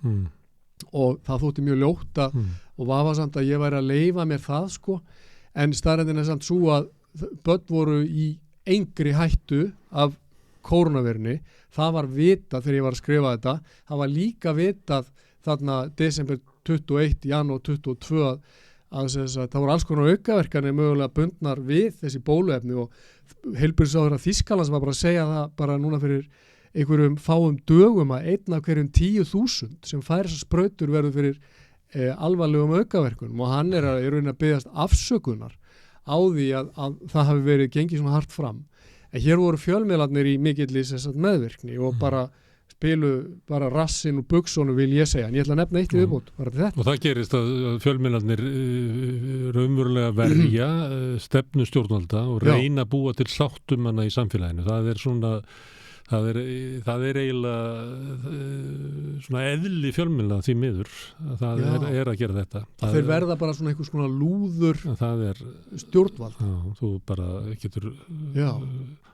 og það þótti mjög ljótt og vafasamt að ég væri að leyfa mér það sko, en staðreyndin er samt svo að börn voru í engri hættu af kórónuveirunni. Það var vitað þegar ég var að skrifa þetta, það var líka vitað þarna desember 21, janúar 22 að það voru alls konar aukaverkanir mögulega bundnar við þessi bóluefni og heilbrigðisráðherra Þýskalands var bara að segja það bara núna fyrir einhverjum fáum dögum að 1 af hverjum 10.000 sem fær þessar sprautur verður fyrir alvarlegum aukaverkunum og hann er í rauninni að biðjast afsökunar á því að það hafi verið gengið svona hart fram. En hér voru fjölmiðlarnir í mikilli meðvirkni og bara spilu bara rassinn og buxunum vil ég segja, en ég ætla að nefna eitt í viðbót. Og það gerist að fjölmiðlarnir raunverulega verja stefnu stjórnvalda og reyna að búa til sáttum hana í samfélaginu. Það það er eiginlega svona eðli fjölmiðla því miður að það er að gera þetta. Þeir verða bara svona einhvers konar lúður stjórnvald. Já, þú bara getur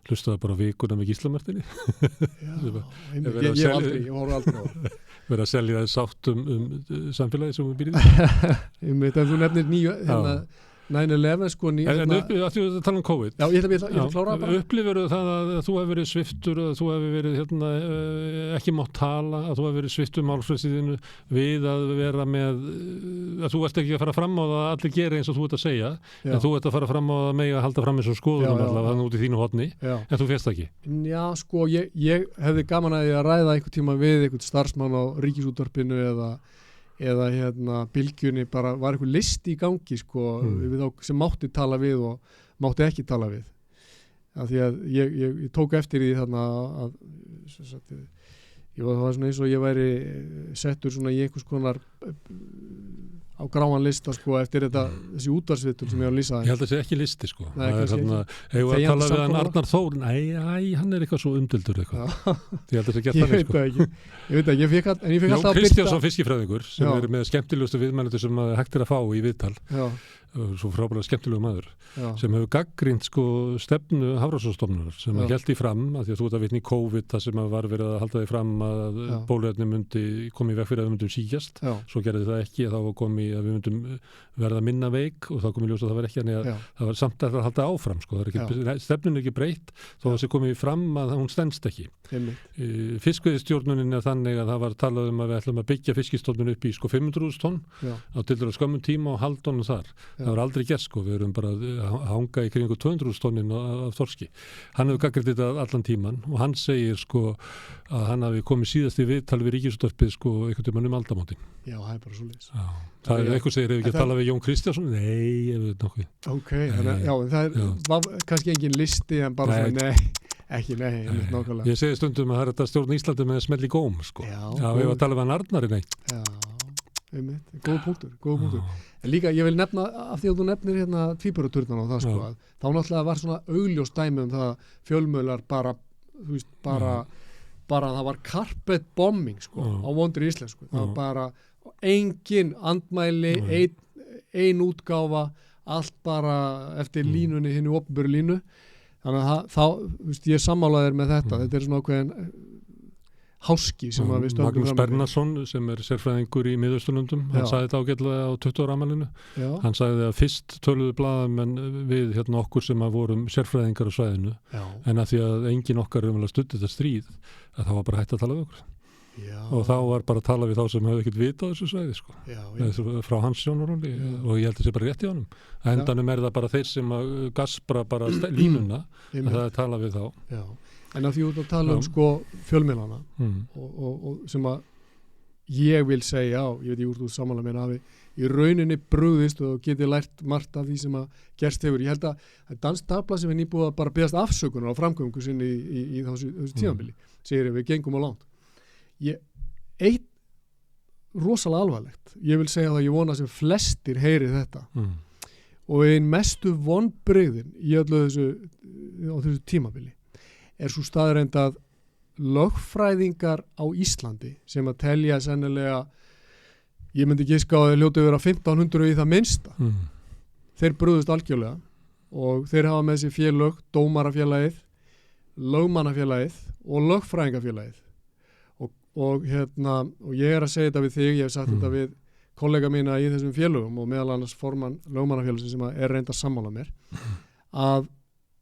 hlustaði bara vikuna með gíslamertinni. Ég voru aldrei á það. Verða að selja það sátt samfélagi sem við býrðum. En þú nefnir 9/11 sko þú tala COVID. Já, ég ætla að klára bara. Upplifir það að þú hefur verið sviptur, að þú hefur verið ekki mátt tala, að þú hefur verið sviptur málfrelsiðinu við að vera með að þú ert ekki að fara fram á það að allir gera eins og þú ert að segja, en þú ert að fara fram á það með að halda fram eins og skoðunum allavega þannig út í þínu horni, en þú férst ekki. Já, sko, ég hefði gaman að ræða einhvern tíma við einhvern starfsmann á Ríkisútvarpinu eða bylgjunni, bara var eitthvað listi í gangi sko, við þá sem mátti tala við og mátti ekki tala við. Af því að ég tók eftir því þarna að það var svona eins og ég væri settur svona í einhvers konar á gráan lista sko eftir þessi útvarpsviðtöl sem ég var að lýsa. Ég held að það sé ekki listi sko. Nei, það er þarna, hefur að tala við hann Arnar Þór, hann er eitthvað svo umdildur eitthvað. Ég held að það sé gert þannig sko. Ég veit ekki, ég fikk alltaf að Jón Kristjánsson fiskifræðingur sem er með skemmtilegustu viðmælendur sem hægt er að fá í viðtal. Svo frábælega skemmtilegu maður sem hefur gagnrýnt sko stefnu Hafrannsóknastofnunar sem hélt í fram að því að þú ert að vitna í COVID það sem var verið að halda því fram að bóluefni myndi koma í veg fyrir að við myndum síkjast, svo gerði það ekki þá kom í að við myndum verða minna veik og þá kom í ljós að það var ekki þannig að það var samt að halda áfram sko, stefnun er ekki breytt þó að það komi fram að hún stendst ekki. Fiskveiðistjórnunin er þannig að það var talað að við ætlum að byggja fiskistofnun upp í sko 500.000 tonn á tildur að skömmum tíma og haldunum þar. Það var aldrei gert sko, við erum bara að hanga í kringu 200.000 tonnin af þorski. Hann hefur gagnrýnt þetta allan tíman og hann segir sko að hann hafi komið síðast í viðtal við Ríkisútvarpið sko einhvern tímann aldamótin. Já, það er bara svo leiðis. Það er eitthvað segir, hefur ekki að tala við Jón Kristjánsson? Nei, ég veit nokkuð. Ok, það var kannski engin listi en bara svona, nákvæmlega. Ég segi stundum að það er þetta stjórn Íslandi með smell í góm sko. Já, við hefum að tala við hann Arnari neitt. Já, góð punktur. En líka, ég vil nefna, af því að þú nefnir hérna tvíburaturnan á það sko, að þá náttúrulega var svona augljós dæmi það fjölmiðlar bara það var carpet bombing sko, á vondri íslensku. Það var bara engin andmæli, ein útgáfa, allt bara eftir línunni, hinni opinberu línu. Þannig að þá, ég sammálaðir með þetta. Þetta er svona ákveðin háski sem að við stöndum Magnús Bernason sem er sérfræðingur í Miðausturlöndum, hann sagði þetta ágætlega á 20 ára afmælinu. Hann sagði að fyrst töluðu blaðamenn við hérna okkur sem að vorum sérfræðingar á svæðinu, en að því að engin okkar stutti þetta stríð, að það var bara hægt að tala við okkur. Og þá var bara að tala við þá sem hefði ekkert vita á þessu svæði sko. Frá hans sjónarhóli og ég held að það sé bara rétt í honum. Að endanum er það bara þeir sem að gaspra bara línuna að það er að tala við þá. En að því út að tala sko fjölmiðlana og sem að ég vil segja ég veit ég úr þú samanlega meina hafi í rauninni brugðist og geti lært margt af því sem að gerst hefur. Ég held að Dansk Dagblað sem er nýbúið að bara beðast afsökunar á framgöngu sinni í þessu tímabili segir við gengum á langt. Eitt rosalega alvarlegt, ég vil segja það að ég vona sem flestir heyri þetta og einn mestu vonbrigðin í öllu þessu tímabili er svo staðreynd að lögfræðingar á Íslandi sem að telja sennilega, ég myndi giska á að hljótu vera 1500 í það minnsta, þeir brugðust algjörlega og þeir hafa með sér félög, dómarafélagið, lögmannafélagið og lögfræðingafélagið og ég er að segja þetta við þig, ég hef sagt þetta við kollega mína í þessum félögum og meðal annars formann lögmannafélagsins sem er reynd að sammála mér að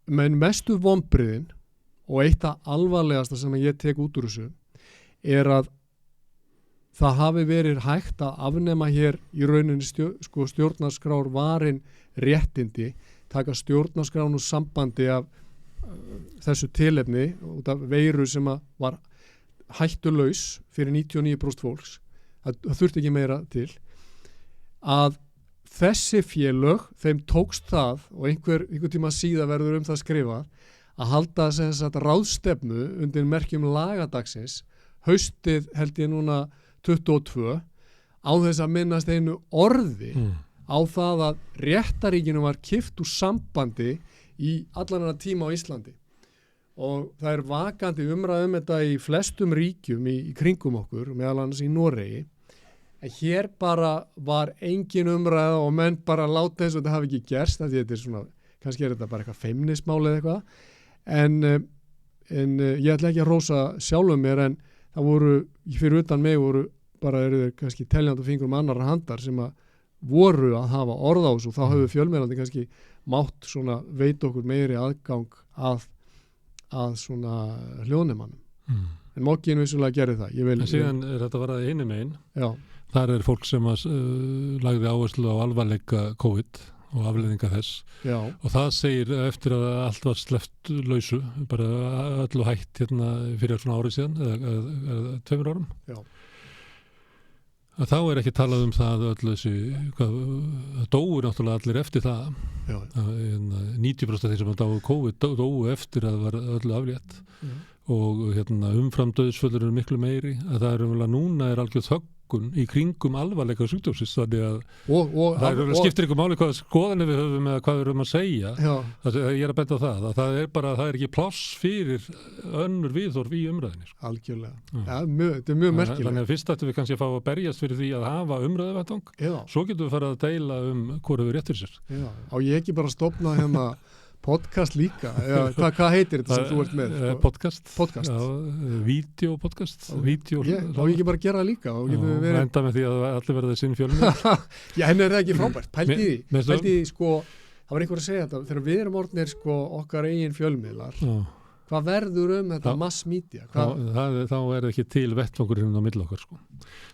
með mestu vonbrigðin og eitt af alvarlegasta sem ég tek út úr þessu er að það hafi verið hægt að afnema hér í rauninni stjórnarskrár varin réttindi, taka stjórnarskránu sambandi af þessu tilefni út af veiru sem var hættulaus fyrir 99% fólks, það þurfti ekki meira til, að þessi félög, þeim tókst það og einhver tíma síðar verður það skrifað að halda þess ráðstefnu undir merkjum lagadagsins haustið held ég núna 22 á þess að minnast einu orði á það að réttaríkinu var kippt úr sambandi í allan tíma á Íslandi og það er vakandi umræðum þetta í flestum ríkjum í kringum okkur, meðal annars í Noregi, en hér bara var engin umræða og menn bara láta þess að þetta hafi ekki gerst, því þetta svona, kannski þetta bara eitthvað feimnismál eða eitthvað, en ég ætla ekki að rósa sjálfum mér, en það voru, fyrir utan mig voru bara eru þeir kannski teljandi fingrum annarra handar sem að voru að hafa orð á þessu og þá höfðu fjölmiðlandi kannski mátt svona veit okkur meiri aðgang að svona hljóðnemannum. En Moggiinn vissulega gerði það. En síðan er þetta varað einu megin. Já. Þar er fólk sem lagði áherslu á alvarleika COVID og afleiðinga þess. Já. Og það segir eftir að allt var sleppt lausu, bara öllu hætt hérna fyrir svona árið síðan, eða 2 árum. Já. Að þá er ekki talað um það öllu þessi, það dóu náttúrulega allir eftir það. Já. 90% af þeir sem dáu COVID dóu eftir að það var öllu aflétt. Já. Og umfram dauðsföllur eru miklu meiri, að það er umvel að núna er algjörð þöggun í kringum alvarleika sjúkdómsins, þannig að það skiptir ykkur máli hvað skoðanir við höfum eða hvað við höfum að segja. Ég er að benda á það, að það er ekki pláss fyrir önnur viðhorf í umræðinni. Algjörlega. Þetta er mjög merkilegt. Þannig að fyrst ættum við kannski að fá að berjast fyrir því að hafa umræðuvettvang, svo getum við farið að deila hvað hefur rétt fyrir sér. Já, á ég ekki bara stofna hérna podcast líka, hvað heitir þetta sem þú ert með? Podcast. Já, vídeopodcast. Þá ég ekki bara gera það líka. Og enda með því að allir verða sinn fjölmiðlar. Já, henni er það ekki frábært. Pældi því, sko, það var einhver að segja þetta, þegar við erum orðnir sko okkar eigin fjölmiðlar, hvað verður þetta mass media? Þá er ekki til vettvangur hérna á milli okkar, sko.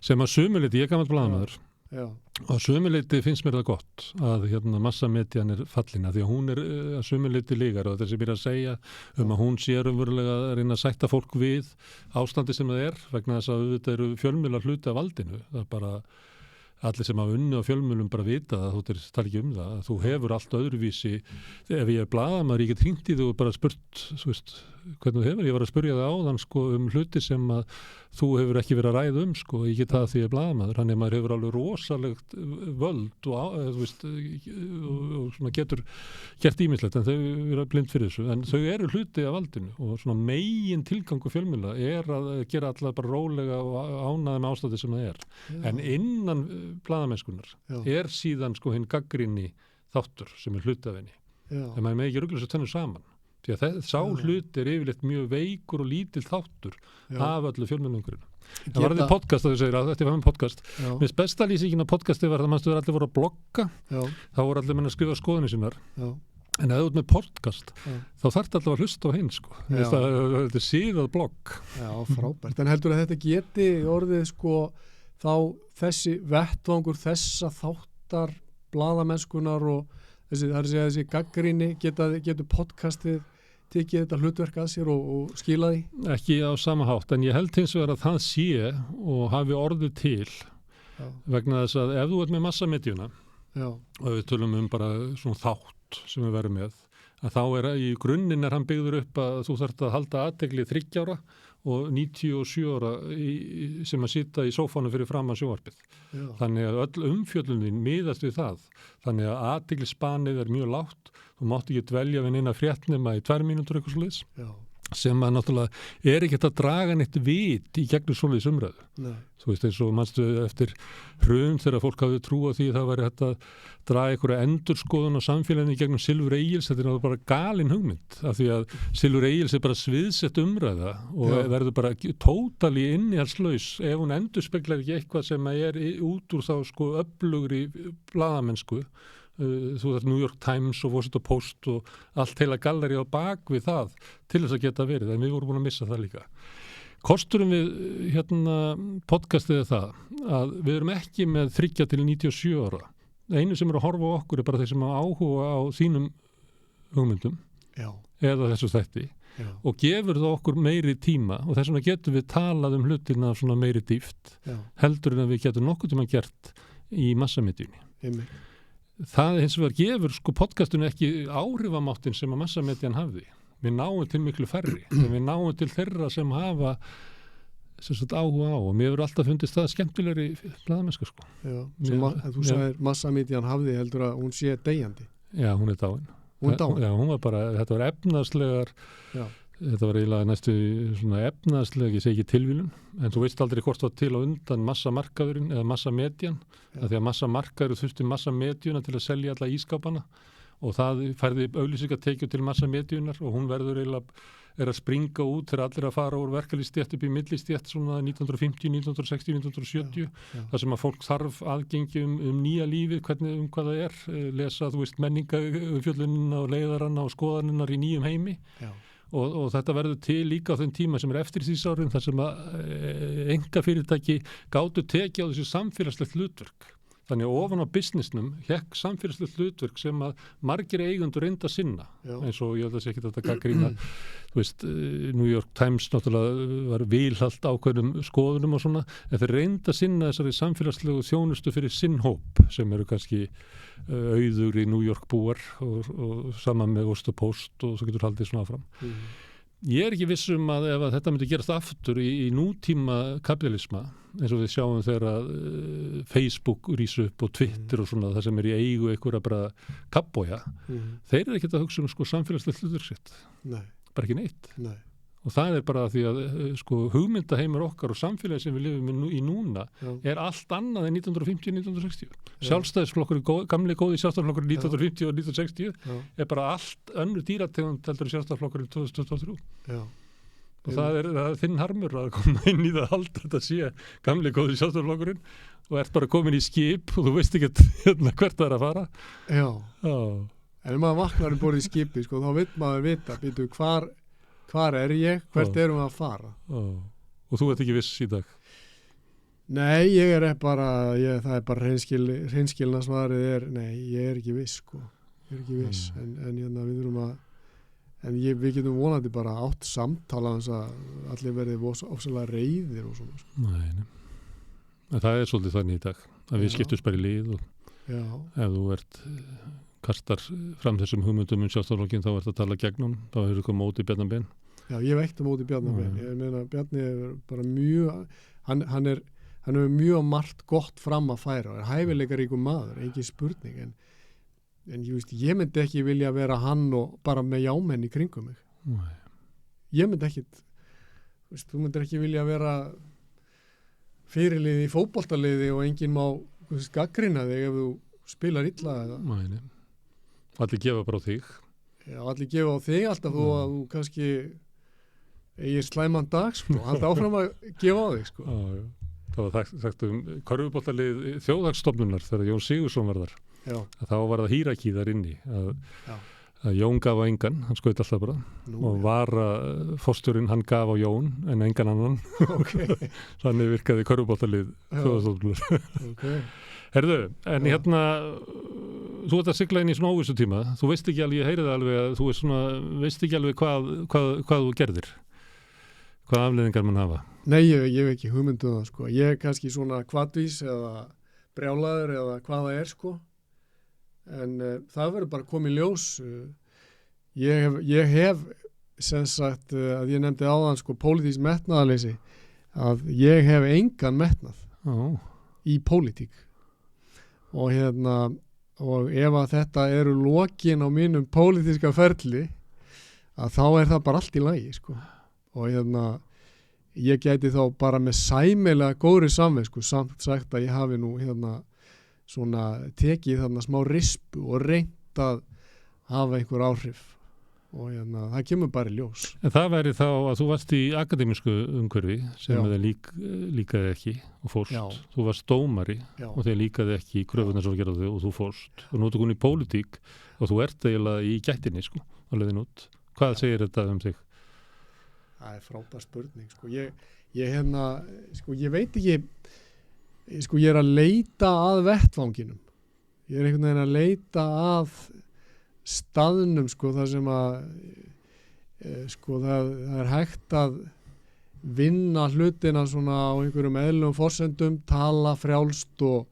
Sem að sumuleyti, ég er gamall blaðamaður. Já. Og sumuleyti finnst mér það gott að massamedian er fallina því að hún er að sumuleyti lígar og þessi mér að segja að hún sé raunverulega að reyna að sætta fólk við ástandi sem það er vegna þess að þetta eru fjölmiðlar hluti af valdinu. Það er bara allir sem hafa unnið á fjölmiðlum bara vita það, þú talar ekki um það, þú hefur allt öðruvísi. Ef ég er blaðamaður, ég get hringt í þig og bara spurt, þú veist, hvernig þú hefur, ég var að spurja það áðan sko hluti sem að þú hefur ekki verið að ræða sko, ég get það því ég er blaðamaður, þannig að maður hefur alveg rosalegt völd og þú veist, og svona getur gert ýmislegt, en þau eru blind fyrir þessu, en þau eru hluti af valdinu og svona megin tilgangu fjölmiðla er að gera allar bara rólega og ánæða með ástæði sem það er. Já. En innan blaðamennskunar er síðan sko hinn gagnrýni þáttur sem er hluti af henni. En maður með ekki rugla þessu tvennu saman. Því að sá hlut er yfirleitt mjög veikur og lítill þáttur af öllu fjölmiðlumhverfinu. Það var þetta podcast að þú segir að þetta var með podcast. Mér besta lýsingin á podcasti var að mannstu allir voru að blogga, þá voru allir menn að skrifa skoðunni sínar. En ef þú ert með podcast, þá þarf þetta alltaf að hlusta á hinn sko. Þetta er síðað blogg. Já, frábært. En heldur að þetta geti orðið sko þá þessi vettvangur þessa þáttar blaðamennskunar og þessi gagnrýni getur podcastið tekið þetta hlutverk að sér og skila því? Ekki á sama hátt, en ég held hins vegar að það sé og hafi orðið til vegna þess að ef þú ert með massamedjuna og við tölum bara svona þátt sem við verum með, að þá í grunninn er hann byggður upp að þú þarft að halda athygli 30 ára og 97 ára sem að sitja í sófánu fyrir framan sjónvarpið. Þannig að öll umfjöllunin miðast við það. Þannig að athyglisspannið er mjög lágt. Þú mátt ekki dvelja við neina fréttnema í 2 mínútur eitthvað svoleiðis. Sem að náttúrulega er ekki að draga neitt vit í gegnum svoleiðis umræðu. Nei. Þú veist eins og manstu eftir hrun þegar fólk hafði trú á því það væri hægt að draga einhverja endurskoðun á samfélaginu í gegnum Silfur Egils. Þetta er náttúrulega bara galin hugmynd af því að Silfur Egils er bara sviðsett umræða og verður bara tótali innihaldslaus ef hún endurspeglar ekki eitthvað sem er út úr þá sko öflugri blaðamennsku. Þú þarf New York Times og Washington Post og allt heila galleri á bak við það til þess að geta verið, en við vorum búin að missa það líka. Kosturum við podcastið er það að við erum ekki með 30 til 97 ára. Einu sem er að horfa á okkur er bara þeir sem hafa áhuga á þínum hugmyndum eða þessu þætti og gefur það okkur meiri tíma og þess vegna getum við talað um hlutina svona meiri dýft heldur en að við getum nokkuð tíma gert í massamedjunni. Það hins vegar gefur sko podcastinu ekki áhrifamáttin sem að massamedjan hafði. Við náum til miklu færri, við náum til þeirra sem hafa áhuga á og mér hefur alltaf fundist það skemmtilegri blaðamennska sko. Já, þú sagðir massamedjan hafði heldur að hún sé deyjandi. Já, hún er dáin. Hún er dáin? Já, hún var bara, þetta var efnaðslegar þetta var eiginlega næstu svona efnaðslega, ég segi ekki tilvílun, en þú veist aldrei hvort var til á undan massamarkaðurinn eða massamedjan, því að massamarkaður þurfti massamedjuna til að selja alla ískápana og það færði auglýsingatekjur til massamedjunar og hún verður eiginlega að springa út þegar allir að fara úr verkalýðsstétt upp í millistétt svona 1950, 1960, 1970 þar sem að fólk þarf aðgengi nýja lífið, hvernig hvað það er, lesa, þú veist, menningaumfjöllunina og leiðarana og skoðaninnar í nýjum heimi og þetta verður til líka á þeim tíma sem er eftirstríðsárin þar sem að einkafyrirtæki gátu tekið á þessu samfélagslegt hlutverk. Þannig að ofan á businessnum hékk samfélagslegt hlutverk sem að margir eigendur reynda að sinna. Eins og ég held að sé ekki þetta gagnrýna, þú veist, New York Times náttúrulega var vilhalt ákveðnum skoðunum og svona, en þeir reynda að sinna þessari samfélagslegu þjónustu fyrir sinn hóp sem eru kannski auður í New York búar og saman með Ost og Post og svo getur haldið svona áfram. Ég er ekki viss að ef að þetta myndi gerast aftur í nútíma kapitalisma, eins og við sjáum þegar Facebook rís upp og Twitter og svona, það sem er í eigu einhverja bara kappója, þeir eru ekkert að hugsa sko samfélagslegt hlutverk sitt. Nei. Bara ekki neitt. Nei. Og það er bara því að sko hugmyndaheimur okkar og samfélagi sem við lifum í núna er allt annað en 1950-1960. Sjálfstæðisflokkur, gamli góði sjálfstæðisflokkur 1950 og 1960 er bara allt önnur dýrategund heldur sjálfstæðisflokkur 2023. Já. Og það er þinn harmur að koma inn í það halda þetta sé gamli góði sjálfstæðisflokkurinn og ert bara komin í skip og þú veist ekki hvert það er að fara. Já. En ef maður vaknar borðið í skipi, sko, þá vill maður vita, býtu hvar er ég, hvert erum við að fara? Og þú ert ekki viss í dag? Nei, það er bara hreinskilna svarið nei, ég er ekki viss, sko. Ég er ekki viss, en við þurfum að, við getum vonandi bara átt samtala þess að allir verði ofsalega reiðir og svona. Sko. Nei. En það er svolítið þannig í dag, að við skiptumst bara í lið og ef þú kastar fram þessum hugmyndum sjálfstæðisflokkinn þá ert að tala gegnum, þá hefur eitthvað móti Bjarna Ben. Já, ég hef ekkert móti Bjarna Ben. Ég meina, Bjarni er bara mjög, hann hefur mjög margt gott fram að færa og er hæfileikaríkur maður, engin spurning, en ég myndi ekki vilja vera hann og bara með jámenn í kringum mig. Nei. Ég myndi ekkit, þú myndir ekki vilja vera fyrirliði í fótboltaliði og enginn má gagnrýna þig ef þú spilar illa eða. Nei. Allir gefa bara á þig. Já, allir gefa á þig alltaf þó að þú kannski eigir slæman dag, sko. Halda áfram að gefa á þig, sko. Já. Það var sagt körfuboltalið þjóðhagsstofnunar þegar Jón Sigurðsson var þar. Já. Þá var það hírakí þar inni að Jón gaf á engan, hann skaut alltaf bara og forstjórinn hann gaf á Jón en engan annan. Okay. Þannig virkaði körfuboltalið þjóðhagsstofnunar. Okay. Herðu, en þú ert að sigla inn í svona óvissu tíma, þú veist ekki alveg, ég heyri það alveg að þú veist ekki alveg hvað þú gerðir, hvað afleiðingar mann hafa. Nei, ég hef ekki hugmyndu það, sko. Ég er kannski svona hvatvís eða brjálaður eða hvað það er, sko. En það verður bara komið ljós. Ég hef sem sagt, að ég nefndi áðan, sko, pólitískt metnaðarleysi, að ég hef engan metnað í pólitík. Og ef að þetta eru lokin á mínum pólitíska ferli að þá er það bara allt í lagi, sko. Og ég gæti þá bara með sæmilega góðri samvisku samt sagt að ég hafi nú svona tekið smá rispu og reynt að hafa einhver áhrif og það kemur bara í ljós. En það væri þá að þú varst í akademísku umhverfi sem þeir líkaði ekki og fórst. Já. Þú varst dómari og þeir líkaði ekki kröfunar sem gerði þau og þú fórst. Og nú ertu komin í pólitík og þú ert eiginlega í gættinni, sko, á leiðin út. Hvað segir þetta um þig? Það er frábær spurning, sko. Ég veit ekki, sko, ég er að leita að vettvanginum. Ég er einhvern veginn að leita að staðnum, sko, þar sem að sko, það er hægt að vinna hlutina svona á einhverjum eðlum forsendum, tala frjálst og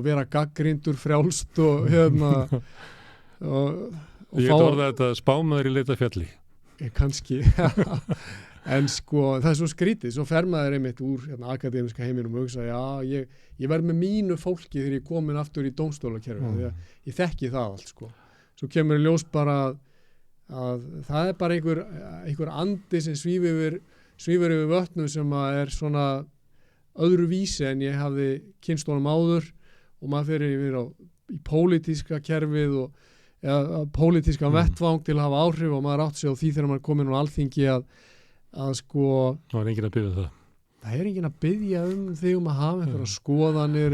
vera gaggríndur frjálst og og ég get orðað þetta spámaður í leita fjalli. Kannski, en sko það er svo skrítið, svo fer maður einmitt úr akademiska heiminum og hugsa, ég verð með mínu fólki þegar ég komin aftur í dómstólakerfi, því að ég þekki það allt, sko. Svo kemur ljós bara að það er bara einhver andi sem svífur yfir vötnum sem að svona öðru vísi en ég hafði kynnst honum áður og maður fer yfir í pólitíska kerfið eða pólitíska vettvang til að hafa áhrif og maður átt sig á því þegar maður komin á Alþingi að sko það er enginn að biðja það. Það er enginn að biðja þig að hafa einhverja skoðanir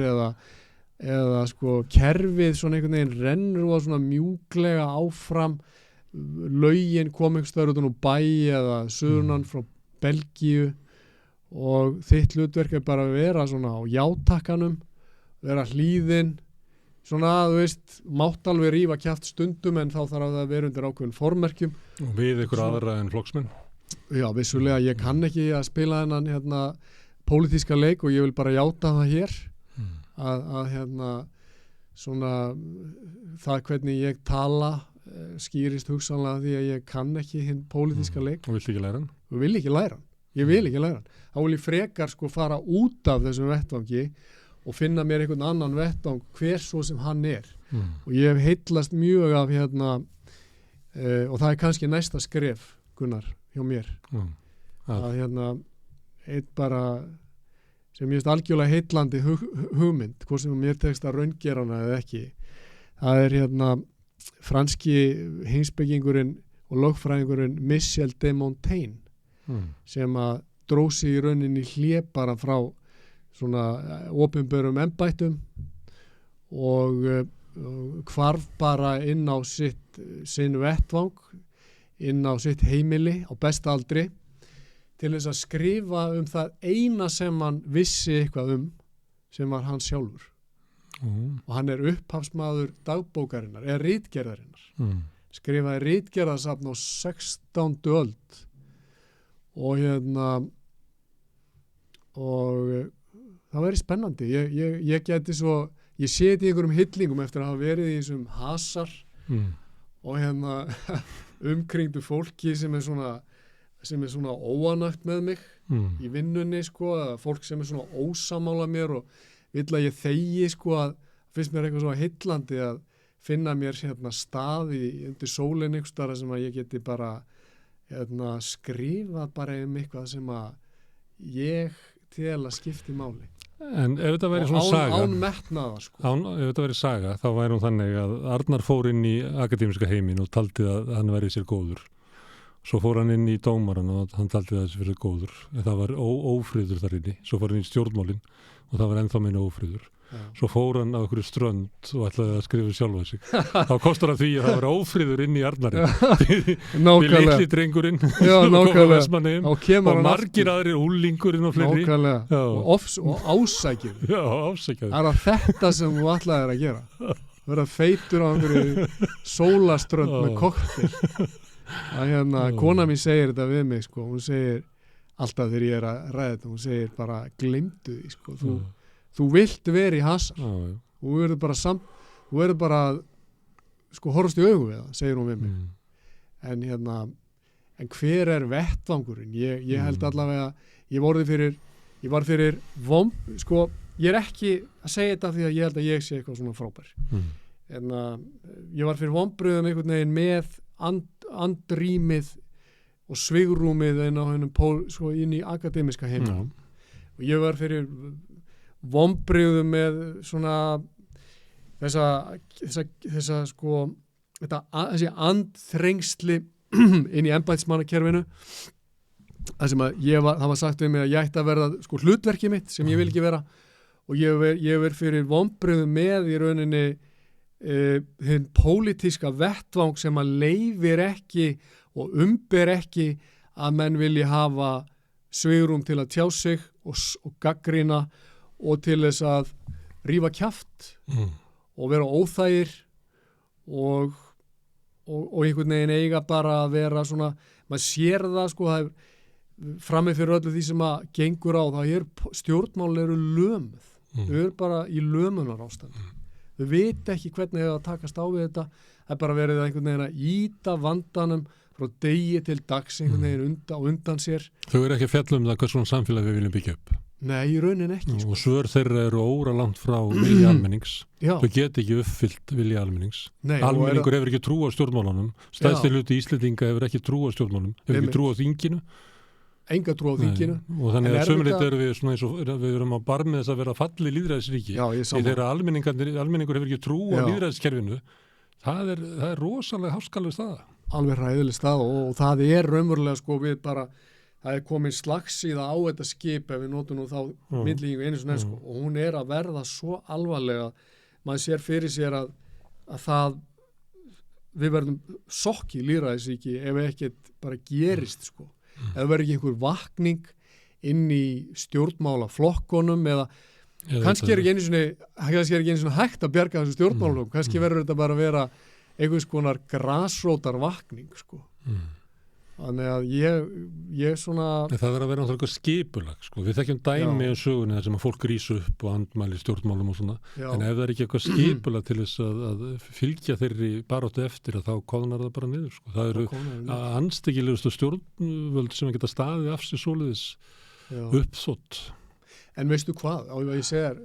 eða sko kerfið svona einhvern veginn rennur og svona mjúklega áfram lögin kom einhvers staðar út úr bæ eða suðurnan frá Belgíu og þitt hlutverk er bara að vera svona á játakkanum, vera hlýðin svona, þú veist, mátt alveg rífa kjaft stundum en þá þarf það að vera undir ákveðin formerkjum. Og við ykkur aðra en flokksmenn? Já, vissulega, ég kann ekki að spila þennan pólitíska leik og ég vil bara játa það hér að svona það hvernig ég tala skýrist hugsanlega því að ég kann ekki hinn pólitíska leik. Og vill ekki læra hann? Ég vil ekki læra hann. Þá vil ég frekar sko fara út af þessum vettvangi og finna mér einhvern annan vettvang hver svo sem hann er. Og ég hef heitlast mjög af og það er kannski næsta skref, Gunnar, hjá mér. Að eitt bara sem ég veist algjörlega heitlandi hugmynd, hvort sem mér tekst að raungera hana eða ekki. Það er franski heimspekingurinn og lögfræðingurinn Michel de Montaigne sem að dróð sig í rauninni hlé bara frá svona opinberum embættum og hvarf bara inn á sinn vettvang, inn á sitt heimili á besta aldri til þess að skrifa það eina sem hann vissi eitthvað sem var hann sjálfur. Og hann er upphafsmaður dagbókarinnar, eða ritgerðarinnar. Skrifaði ritgerðarsafn á 16. öld og og það væri spennandi. Ég geti svo, ég sé þetta í einhverjum hyllingum eftir að hafa verið í þessum hasar og umkringdu fólki sem er svona óanægt með mig í vinnunni sko, fólk sem er svona ósamála mér og vill að ég þegi sko, að finnst mér eitthvað svo heillandi að finna mér stað undir sólinni einhvers staðar sem að ég geti bara skrifað bara eitthvað sem að ég til að skipti máli. En ef þetta væri svona saga án metnaðar sko. Ef þetta væri saga þá væri hún þannig að Arnar fór inn í akademíska heiminn og taldi að hann væri sér góður. Svo fór hann inn í dómaran og hann taldi það sér góður. En það var ófriður þar inni. Svo fór hann í stjórnmálin og það var ennþá meina ófriður. Svo fór hann á einhverju strönd og ætlaði að skrifa sjálfa sig. Þá kostar það því að það var ófriður inn í Arnari. Við litli drengurinn og margir aðrir úlingurinn og fleiri. Og ásækjur. Já, ásækjur. Það er þetta sem þú ætlaðir að gera. Verða feitur á einhverju sólaströnd með kokteil. Kona mín segir þetta við mig sko. Hún segir alltaf þegar ég er að ræða þetta, hún segir bara gleymdu því sko. Þú vilt vera í hasar. Þú verður bara sko horfst í augu við það, segir hún við mig. En hver er vettvangurinn? Ég held allavega ég var fyrir sko, ég er ekki að segja þetta því að ég held að ég sé eitthvað svona frábær. En ég var fyrir vonbrigðum einhvern veginn með andrýmið og svigrúmið sko, inn í akademiska heiminn. Og ég var fyrir vonbrigðum með svona þessa sko þessi andþrengsli inn í embættismannakerfinu það sem að það var sagt við mig að ég ætti að verða sko hlutverkið mitt sem ég vil ekki vera og ég verð fyrir vonbrigðum með í rauninni hinn pólitíska vettvang sem að leyfir ekki og umber ekki að menn vilji hafa svigrúm til að tjá sig og gagnrýna og til þess að rífa kjaft og vera óþægir og einhvern veginn eiga bara að vera svona, maður sér það sko, það er frammi fyrir öllu því sem að gengur á, það stjórnmál eru lömuð, þau eru bara í lömunar ástandi, þau veit ekki hvernig þau að takast á við þetta, það er bara verið einhvern veginn að ýta vandanum frá degi til dags einhvern veginn undan sér. Þau eru ekki að fjalla það hvers svona samfélag við viljum byggja upp. Nei, í raunin ekki. Og svör þeirra eru óralangt frá vilja almennings. Já. Þau get ekki uppfyllt vilja almennings. Nei, Almenningur hefur ekki trú á stjórnmálunum. Stærsti hluti Íslendinga hefur ekki trú á stjórnmálum. Hefur ekki trú á þinginu. Enga trú á þinginu. Og þannig að sömuleitt erum við svona eins og við erum á barmi þess að vera falli lýðræðisríki. Já, ég sammála. Þegar almenningur hefur ekki trú á lýðræðiskerfinu, það er rosalega háskaleg staða. Alveg hræðileg staða og það er raunverulega sko við bara, það er komin slagsíða á þetta skip ef við notum nú þá myndlíkingu einu svona sko og hún er að verða svo alvarlega, maður sér fyrir sér að það við verðum sokki lýðræðisríki ef ekkert bara gerist sko. Ef það verður ekki einhver vakning inn í stjórnmálaflokkunum eða kannski er ekki einu svona hægt að bjarga þessu stjórnmálaflokkum, kannski verður þetta bara að vera einhvers konar grasrótar vakning sko. Þannig að ég svona... Það verður að vera náttúrulega skipulag sko. Við þekkjum dæmi á sögunni þar sem að fólk rís upp og andmæli stjórnmálum og svona. En ef það er ekki eitthvað skipulag til þess að fylgja þeirri baráttu eftir þá kóðnar það bara niður sko. Það eru anstekkilegustu stjórnvöld sem geta staðið af sér svoleiðis uppþótt. En veistu hvað? Á ég segir,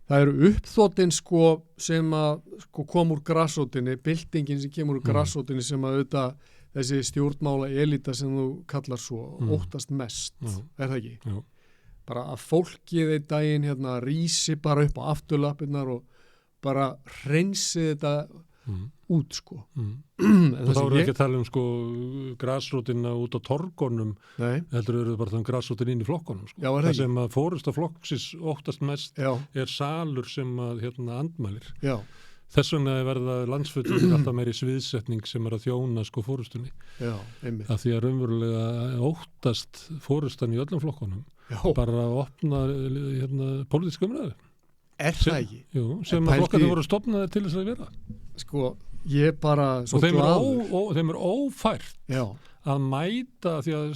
það eru uppþóttin sko sem að sko kom úr grasrótinni, byltingin sem kemur úr grasrótinni sem að auðvitað þessi stjórnmála elita sem þú kallar svo óttast mest, er það ekki? Já. Bara að fólkið einn daginn rísi bara upp á afturlappirnar og bara hreinsi þetta út sko. Og þá eru ekki að tala sko grasrótina út á torgunum, heldur eru bara þann grasrótin inn í flokkunum sko. Já, það sem að fórusta flokksins óttast mest er salur sem að andmælir. Já. Þess vegna verða landsfulltrúar alltaf meiri sviðsetning sem er að þjóna sko fórustunni. Já, einmitt. Af því að raunverulega óttast fórustan í öllum flokkunum. Já. Bara að opna pólitíska umræðu. Er það ekki? Jú, sem að flokkarnir voru stofnaði til þess að vera. Sko, ég bara svo glaður. Og þeim er ófært að mæta því að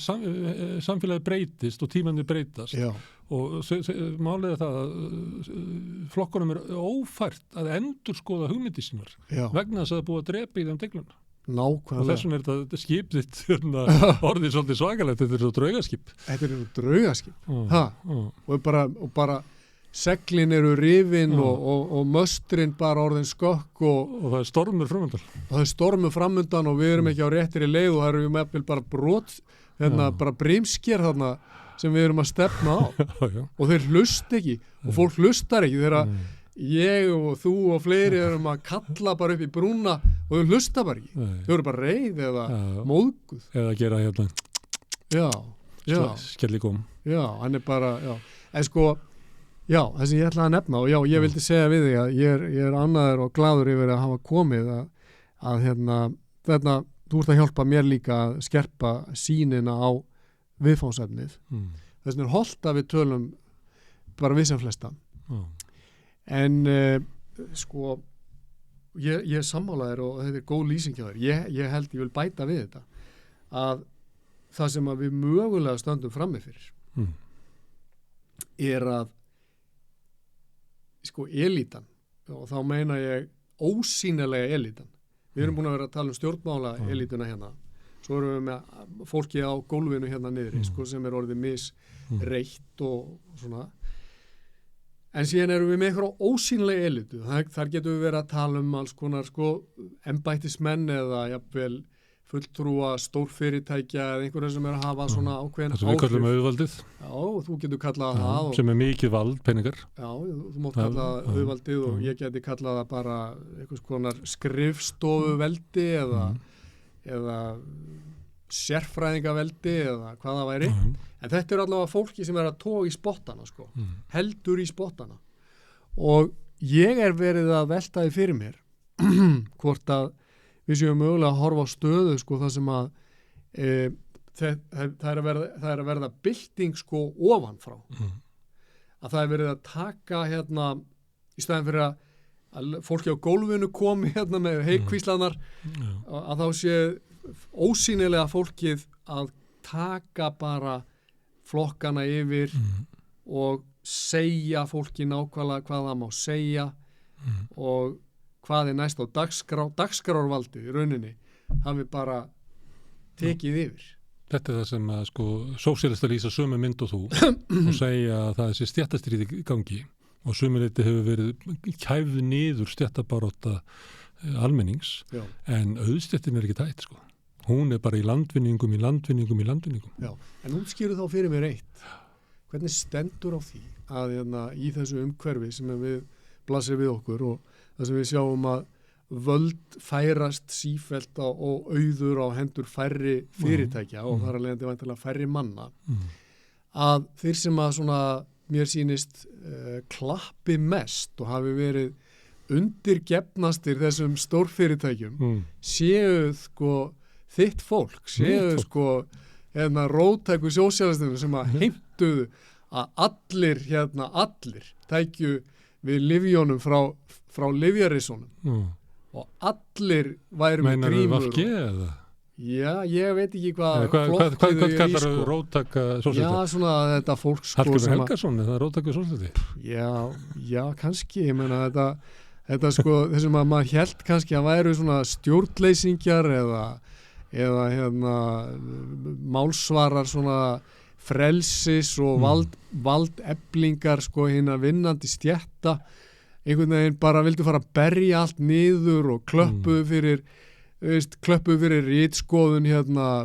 samfélagi breytist og tímandi breytast. Já. Og málið er það að flokkunum er ófært að endurskoða hugmyndi sínar vegna þess að það er búið að drepa í þeim degluna. Nákvæmlega. Og þessum er þetta skip þitt orðið svolítið svakalegt, þetta er svo draugaskip. Þetta er draugaskip, og bara seglin eru rifin og möstrin bara orðin skökk og það er stormur framundan. Og það er stormur framundan og við erum ekki á réttri leið og það eru með bara brot, bara brimsker þarna sem við erum að stefna á og þeir hlust ekki og fólk hlustar ekki þegar ég og þú og fleiri erum að kalla bara upp í brúna og þau hlusta bara ekki. Þau eru bara reið eða móðguð. Eða gera skelligóm. Já, hann er bara, en sko, það sem ég ætlaði að nefna og ég vildi segja við þig að ég er ánægður og glaður yfir að hafa komið að þetta, þú ert að hjálpa mér líka að skerpa sýnina á viðfáðsefnið. Þess vegna er hollt að við tölum bara við sem flesta. En sko ég sammálaðir og þetta er góð lýsing hjá þér. Ég held ég vil bæta við þetta að það sem að við mögulega stöndum frammi fyrir er að sko elítan, og þá meina ég ósýnilega elítan. Við erum búin að vera að tala um stjórnmála elítuna hérna. Svo erum við með fólki á gólfinu hérna niðri, sko, sem er orðið misreitt og svona. En síðan erum við með eitthvað ósýnilega elitu. Þar getum við verið að tala um alls konar sko, embættismenn eða jafnvel fulltrúa stórfyrirtækja eða einhverja sem er að hafa svona ákveðin áhrif. Það við kallum auðvaldið. Já, þú getur kallað það. Sem er mikið vald, peningar. Já, þú mátt kalla það auðvaldið og ég geti kallað það bara einhvers konar skrifstofuveldi eða sérfræðingaveldi eða hvað það væri. En þetta er allavega fólki sem er að toga í spottana, sko. Heldur í spottana. Og ég er verið að velta því fyrir mér hvort að við séum mögulega að horfa á stöðu, sko, það sem að það er að verða bylting, sko, ofanfrá. Að það er verið að taka hérna, í staðin fyrir að fólki á gólfinu komi hérna með heikvíslanar, að þá sé ósýnilega fólkið að taka bara flokkana yfir og segja fólki nákvæmlega hvað það má segja og hvað er næst á dagskrárvaldið í rauninni hafi bara tekið yfir. Þetta er það sem að sko sósíalistar lýsa sömu mynd og þú og segja að það er þessi stéttastríð í gangi og sömuleyti hefur verið kæfð niður stéttabarátta almennings en auðstéttin er ekki tætt sko. Hún er bara í landvinningum. Já, en hún skýrur þá fyrir mér eitt. Hvernig stendur á því að í þessu umhverfi sem við blasir við okkur og það sem við sjáum að völd færast sífellt og auður á hendur færri fyrirtækja og þar að leiðandi væntanlega færri manna að þeir sem að svona mér sýnist klappi mest og hafi verið undirgefnastir þessum stórfyrirtækjum séu sko þitt fólk, séu sko róttæku sósíalistinu sem að heimtuðu að allir tækju við lyfjónum frá lyfjarissunum og allir væru með grímur. Meinar þú VG eða? Já, ég veit ekki hvað Hvað kallar þú róttæka sósíalista? Já, svona þetta fólk sko Hallgrímur Helgason, er það róttæku sósíalisti? Já, kannski, ég meina þetta sko, þessum að maður hélt kannski að væru svona stjórnleysingjar eða málsvarar svona frelsis og valdeflingar sko hinna vinnandi stétta einhvern veginn bara vildu fara að berja allt niður og klöppuðu fyrir ritskoðun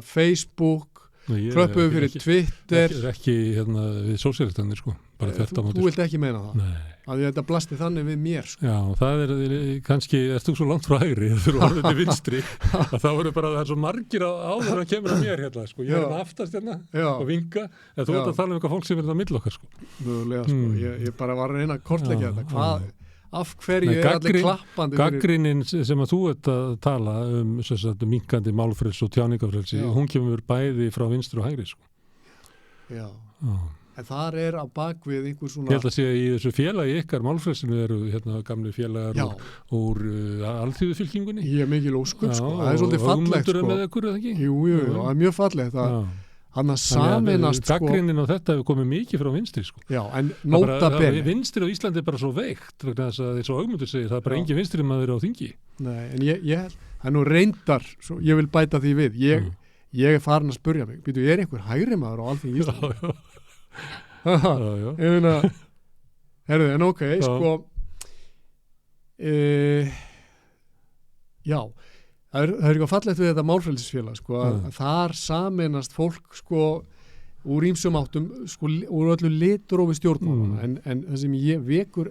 Facebook, klöppuðu fyrir Twitter. Það er ekki við sósíalistanir sko, bara þetta á móti. Þú vilt ekki meina það? Nei. Að þetta blasti þannig við mér sko. Já, það er kannski, erst þú svo langt frá hægri þú eru orðið til vinstri að þá eru bara, það er svo margir áður að kemur að mér sko, ég er aftast og vinga, en þú ert að tala um eitthvað fólk sem er á milli okkar sko. Mögulega sko, ég bara var að reyna að kortleggja þetta, af hverju er allir klappandi gagnrýnin sem að þú ert að tala minkandi málfrelsi og tjáningafrelsi, hún kemur bæði frá vinstri og hægri sko. Já. En þar er á bakvið einhver svona... Ég held að sé í þessu félagi ykkar málfrelsinu eru gamli félagar úr alþýðufylkingunni. Ég er mikil óskur sko, það er svolítið fallegt sko. Með ykkur, eða ekki? Jú, það er mjög fallegt hann að sameinast sko. Gagnrýnin á þetta hefur komið mikið frá vinstri sko. Já, en nota bene. Vinstri á Íslandi er bara svo veikt vegna þess að eins og Ögmundur segir, það er bara engin vinstri maður á þingi. Nei, en ég það nú reyndar, svo, ég vil bæta því við. Ég er farin að spurja mig, býtu, er einhver hægri maður á Alþingi Íslandi? Já. Herðu, en ok, sko já, það er eitthvað fallegt við þetta málfrelsisfélag sko, að þar sameinast fólk sko úr ýmsum áttum sko, úr öllu litrófi stjórnmálanna en það sem ég vekur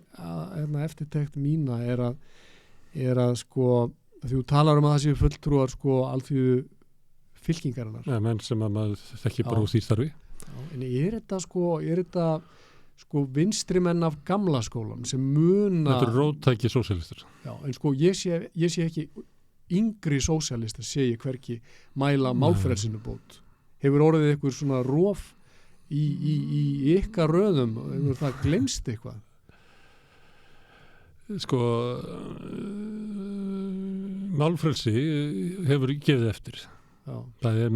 eftirtekt mína er að sko, því þú talar um að það séu fulltrúar sko alþýðu fylkingarinnar. Ja, menn sem að maður þekki bara úr því starfi. En er þetta vinstri menn af gamla skólan sem muna... Þetta er róttæki sósíalistar. Já, en sko ég sé ekki yngri sósíalistar sé ég hverki mæla málfrelsinu bót. Hefur orðið eitthvað svona rof í ykkar röðum, hefur það glemst eitthvað? Sko málfrelsi hefur gefið eftir. Já. Það er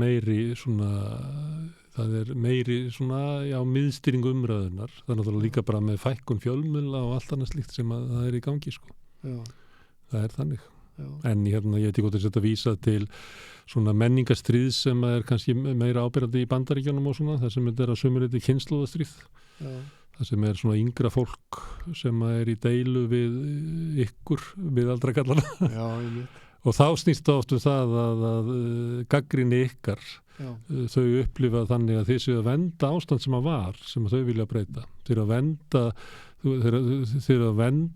meiri svona miðstýring umræðunar, það er náttúrulega líka bara með fækkun fjölmiðla og allt annað slíkt sem að það er í gangi sko. Já. Það er þannig. Já. En ég veit ekki hvort að vísa til svona menningarstríð sem er kannski meira ábyrgandi í Bandaríkjunum og svona, það sem er að sumuleyti kynslóðastríð. Já. Það sem er svona yngra fólk sem er í deilu við ykkur, við aldrakallana. Já, ég veit. Og þá snýst það oft það að gagnrýni ykkar, þau upplifa þannig að þið séu að venda ástand sem að var, sem að þau vilja breyta. Þeir eru að venda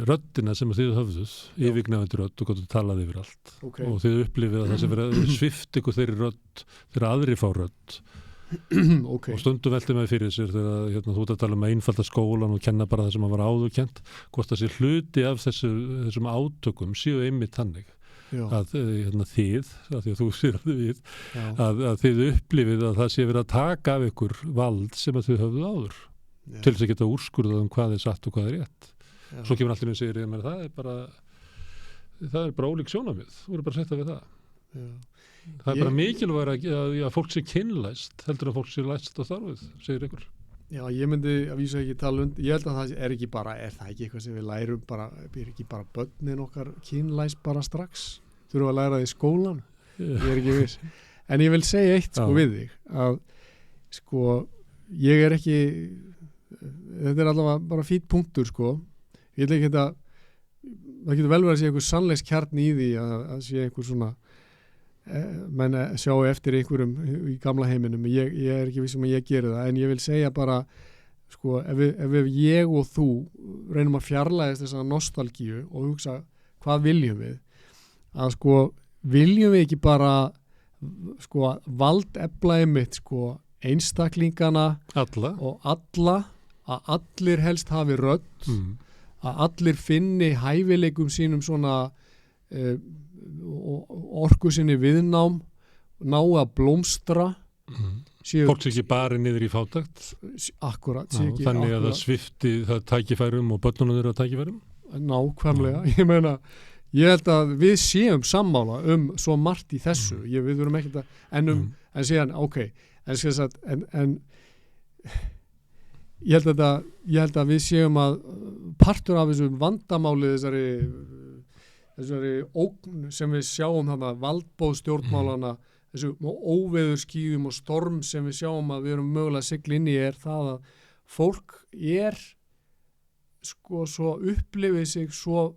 röddina sem að þið höfðuð, yfirgnæfandi rödd og gott að talaði yfir allt. Okay. Og þið upplifið að það sem verið svift ykkur þeirri rödd, þeirra aðri fá rödd. Okay. Og stundum velti með fyrir sér þegar þú ert að tala um að einfalda skólan og kenna bara það sem að var áðurkent, hvort það sé hluti af þessum átökum séu einmitt þannig að þið, að því að þú sér að við að þið upplifið að það sé verið að taka af ykkur vald sem að þið höfðu áður til þess að geta úrskurðað hvað er satt og hvað er rétt. Svo kemur allir og segir það er bara ólík sjónarmið, þú eru bara að setja við það. Það er bara mikilvægt að fólk sé kynlæst heldur að fólk sé læst á þarfið, segir ykkur. Já, ég myndi að vísa ekki tala ég held að það er ekki bara, er það ekki eitthvað sem við lærum bara, er ekki bara börnin okkar kynlæst bara strax, þurfum að læra það í skólan. ég er ekki viss en ég vil segja eitt sko Já. við þig að sko ég er ekki þetta er allavega bara fínn punktur sko ég ætla ekki að það getur vel verið að sé einhver sannleikskjarn í því að sé einhver svona menn sjá eftir einhverjum í gamla heiminum ég er ekki vissum að ég geri það en ég vil segja bara sko ef ég og þú reynum að fjarlægast þessa nostalgíu og hugsa hvað viljum við að sko viljum við ekki bara sko valdefla einmitt sko einstaklingana alla og alla að allir helst hafi rödd að allir finni hæfileikum sínum svona orku sinni viðnám ná að blómstra fólk sé ekki bara niður í fátækt akkurat þannig að það svifti það tækifærum og börnunum þeirra tækifærum nákvæmlega, ég meina ég held að við séum sammála svo margt í þessu, við þurfum ekki að en síðan, ok en ég held að við séum að partur af þessum vandamáli þessari ógn sem við sjáum þarna valdbóð stjórnmálana þessu óveðurskýðum og storm sem við sjáum að við erum mögulega að sigla inn í það að fólk sko svo upplifið sig svo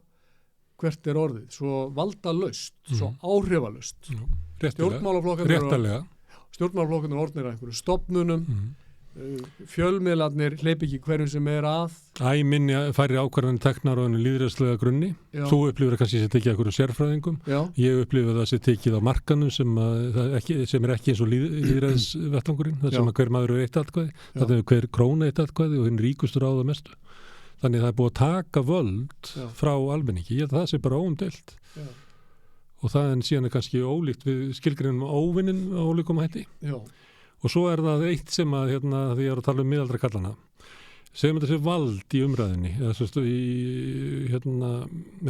hvert er orðið, svo valdalaust svo áhrifalaust stjórnmálaflokkarnir orðnir að einhverju stofnunum fjölmiðlarnir hleyp ekki hverjum sem er að minni færri ákvarðanir teknar á lýðræðslega grunni þú upplifir kannski sem tekið einhverju sérfræðingum ég upplifir það sem tekið á markanum sem er ekki eins og lýðræðsvettlangurinn það sem að hver maður er eitt atkvæði það er hver króna eitt atkvæði og hinn ríkustur á það mestu þannig það er búið að taka völd frá almenningi, ég held að það sé bara óumdeilt og það en síðan er kannski ólíkt við skilgreinum óvinnin á ólíkum hætti og svo er það eitt sem að því ég er að tala um miðaldra kallana segjum þetta sé vald í umræðinni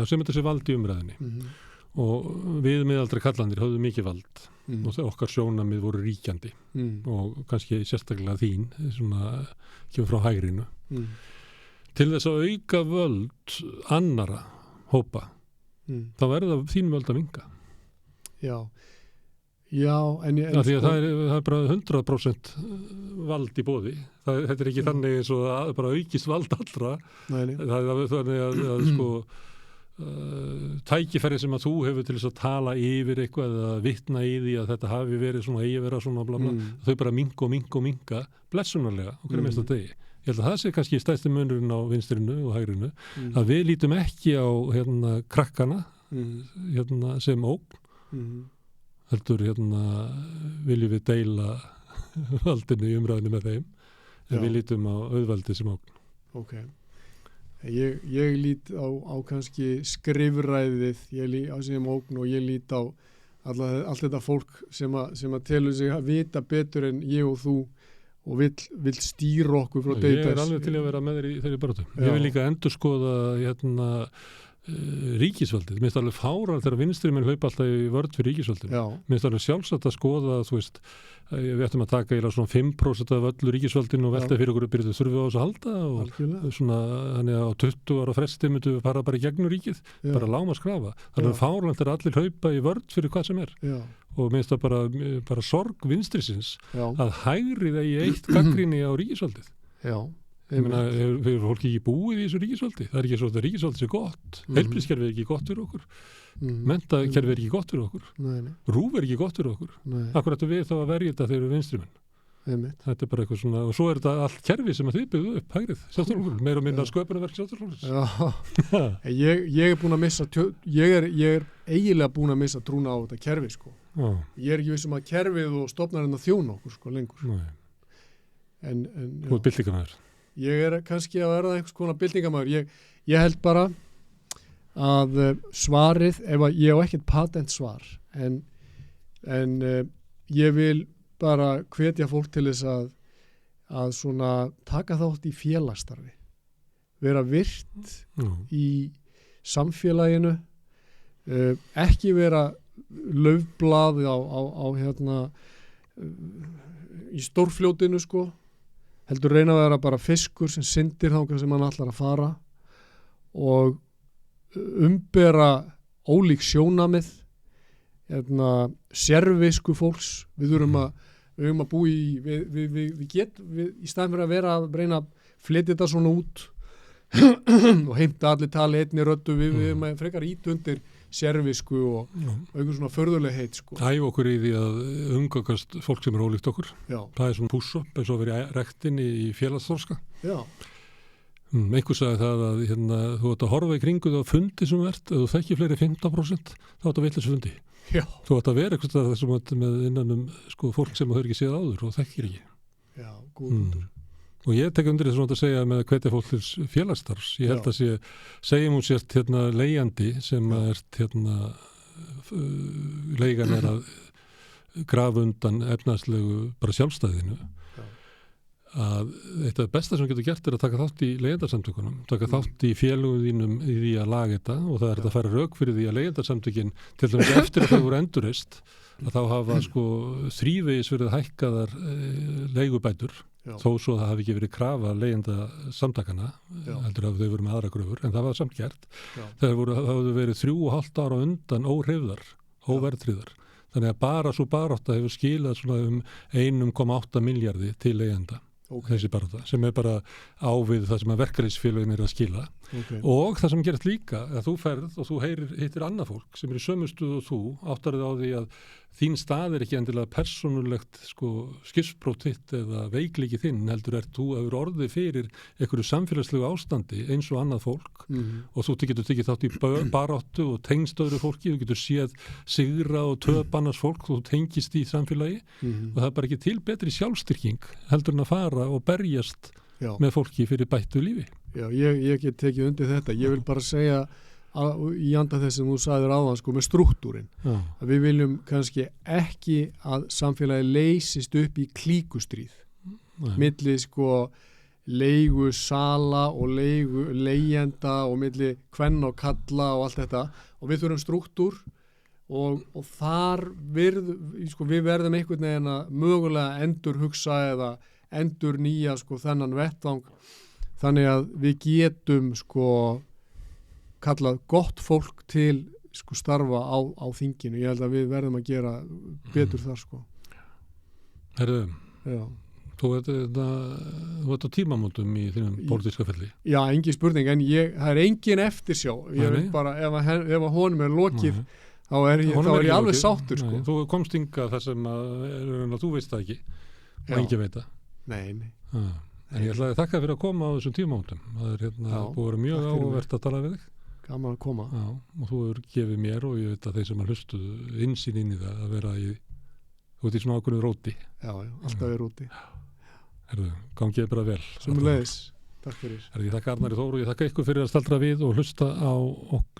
segjum þetta sé vald í umræðinni og við miðaldra kallandir höfðu mikið vald og okkar sjónamið voru ríkjandi og kannski sérstaklega þín svona kemur frá hægrinu til þess að auka völd annara hópa þá verður það þín völd að vinga en það er bara 100% vald í boði þetta er ekki þannig eins og að bara aukist vald allra þannig að sko tækifæri sem að þú hefur til þess að tala yfir eitthvað eða vitna í því að þetta hafi verið svona eigi vera svona bla bla þau bara minka blessunarlega okkur mest að degi ég held að það sé kannski stærsti munurinn á vinstrinu og hægrinu að við lítum ekki á krakkana sem ógn heldur viljum við deila valdinu í umræðinu með þeim en við lítum á auðvaldi sem ógn ég lít á kannski skrifræðið ég lít á sem ógn og ég lít á allt þetta fólk sem að telur sig að vita betur en ég og þú og vill stýra okkur frá ég er alveg til að vera með þér í þeirri baráttu ég vil líka endurskoða ríkisvaldið, minnst alveg fárar þegar vinstrimenn hlaupa alltaf í vörð fyrir ríkisvaldið minnst alveg sjálfsagt að skoða þú veist, við ættum að taka í svona 5% af öllu ríkisvaldinu og velta fyrir okkur byrjuðu þurfum við á þess að halda og svona, þannig að á 20 ára fresti myndum við fara bara í gegnum ríkið bara láma skrafa, þannig að fárland er allir hlaupa í vörð fyrir hvað sem er og minnst það bara sorg vinstrisins að hægrið eigi eitt gagnrýni á ríkisvaldið ég meina, hefur fólk ekki búið í þessu ríkisvaldi það er ekki svo að ríkisvaldi sé gott heilbrigðiskerfið er ekki gott fyrir okkur menntakerfið er ekki gott fyrir okkur RÚV er ekki gott fyrir okkur akkur ættu við þá að verja þetta þegar við vinstrimenn þetta er bara eitthvað svona og svo er þetta allt kerfi sem að þið byggðu upp hægrið sjálfstæðarflokkurinn, meira og minna sköpunarverk sjálfstæðarflokkurins ég er búin að missa ég er eiginlega búin að missa trúna á þetta kerfi sko ég er ekki vissum að kerfið og stofnarinn að þjóna okkur sko lengur en þú ert byltingamæður ég er kannski að verða einhvers konar byltingamæður ég held bara að svarið ef ég á ekkert patent svar en ég vil bara hvetja fólk til þess að svona taka þátt í félagsstarfi vera virt í samfélaginu ekki vera laufblað á í stórfljótinu sko heldur reyna að vera bara fiskur sem syndir þangað sem hann ætlar að fara og umbera ólík sjónamið sérvisku fólks, við þurfum að búa í staðin fyrir að vera að reyna að flytja þetta svona út og heimta allir tali einni röddu, við erum að frekar ít undir sérvisku og einhver svona förðulegheit sko. Æfa okkur í því að umgangast fólk sem er ólíkt okkur. Já. Það er svona push-up, eins og að vera í rektinni í félagsþroska. Já. Einhver sagði það að þú ætti að horfa í kringu það á fundi sem ef þú þekkir fleiri 15% þá ætti að vitleis fundi. Já. Þú ætti að vera eitthvað þessum með innan sko, fólk sem þú hefur ekki séð áður og þekkir ekki. Já, góð Og ég tek undir þess að segja með hvetja fólk til félagsstarfs. Ég held að segjum hún sért leigjandi sem leigan er að grafa undan efnahagslegu bara sjálfstæðinu. Að eitt af besta sem getur gert er að taka þátt í leigjendasamtökunum, taka þátt í félögum þínum í því að laga þetta og það er að fara rök fyrir því að leigjendasamtökin til dæmis eftir að þau voru endurreist að þá hafa sko þrívegis verið hækkaðar leigubætur þó svo það hafi ekki verið krafa leigjendasamtakana heldur að þau voru með aðra gröfur en það var samt gert. Það hafði verið 3,5 ára undan óverðtryggðar. Þannig að bara svo barátta hefur skilað svona 1,8 milljarði til leigjenda. Þessi barátta sem er bara ávið það sem að verkalýðsfélögin er að skila og það sem gerist líka að þú ferð og þú hittir annað fólk sem er í sömu stuð og þú áttar þig á því að þín stað er ekki endilega persónulegt sko skipspróf þitt eða veikleiki þinn heldur þú hefur orðið fyrir einhverju samfélagslegu ástandi eins og annað fólk og þú getur tekið þátt í baráttu og tengst öðru fólki, þú getur séð sigra og töp annars fólk, þú tengist í samfélagi og það er bara ekki til betri sjálfstyrking heldur en að fara og berjast með fólki fyrir bættu lífi. Já, ég get tekið undir þetta. Ég vil bara segja í anda þess sem þú sagðir áðan sko með strúktúrin að við viljum kannski ekki að samfélagi leysist upp í klíkustríð milli sko leigusala og leigjenda og milli kvenna og kalla og allt þetta og við þurfum strúktúr og þar við verðum einhvern veginn að mögulega endurhugsa eða endur nýja sko þennan vettvang þannig að við getum sko kallað gott fólk til sko starfa á þinginu. Ég held að við verðum að gera betur þar sko. Herðu, þú ert á tímamótum í þínum pólitíska ferli. Já, engin spurning, en það er engin eftirsjá. Ég vil bara, ef honum er lokið, þá er ég alveg sáttur sko. Þú komst hingað þar sem að þú veist það ekki og engin veit það. Nei. En ég ætlaði að þakka fyrir að koma á þessum tímamótum. Það er búið að vera mjög áhugavert að tala við þig. Gaman að koma. Já, og þú hefur gefið mér og ég veit að þeir sem að hlustuðu innsýn inn í það að vera þú ert í svona ákveðnu róti. Já, alltaf í róti. Herðu, gangið bara vel. Sömuleiðis, takk fyrir. Ég þakka Arnari Þór og ég þakka ykkur fyrir að staldra við og hlusta á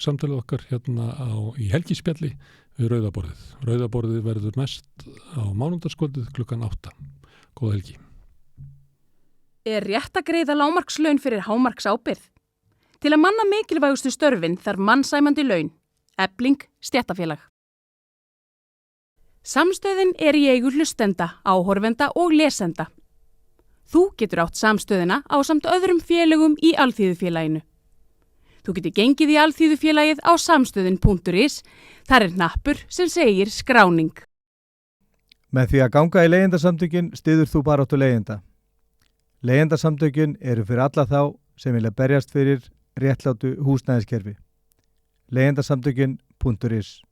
samtalið okkar hérna í helgispjalli við Rauðaborðið. Rauðaborðið verður næst á mánudagskvöldið klukkan 8. Góða helgi. Er rétt að greiða lágmarkslaun fyrir hámarksábyrgð? Til að manna mikilvægustu störfin þarf mannsæmandi laun. Efling stéttarfélag. Samstöðin er í eigu hlustenda, áhorfenda og lesenda. Þú getur átt samstöðina ásamt öðrum félögum í Alþýðufélaginu. Þú getur gengið í Alþýðufélagið á samstöðin.is. Þar er hnappur sem segir skráning. Með því að ganga í leigjendasamtökin styður þú baráttu leigjenda. Leigjendasamtökin eru fyrir alla þá sem vilja berjast fyrir réttlátu húsnæðiskerfi. Leigjendasamtökin.is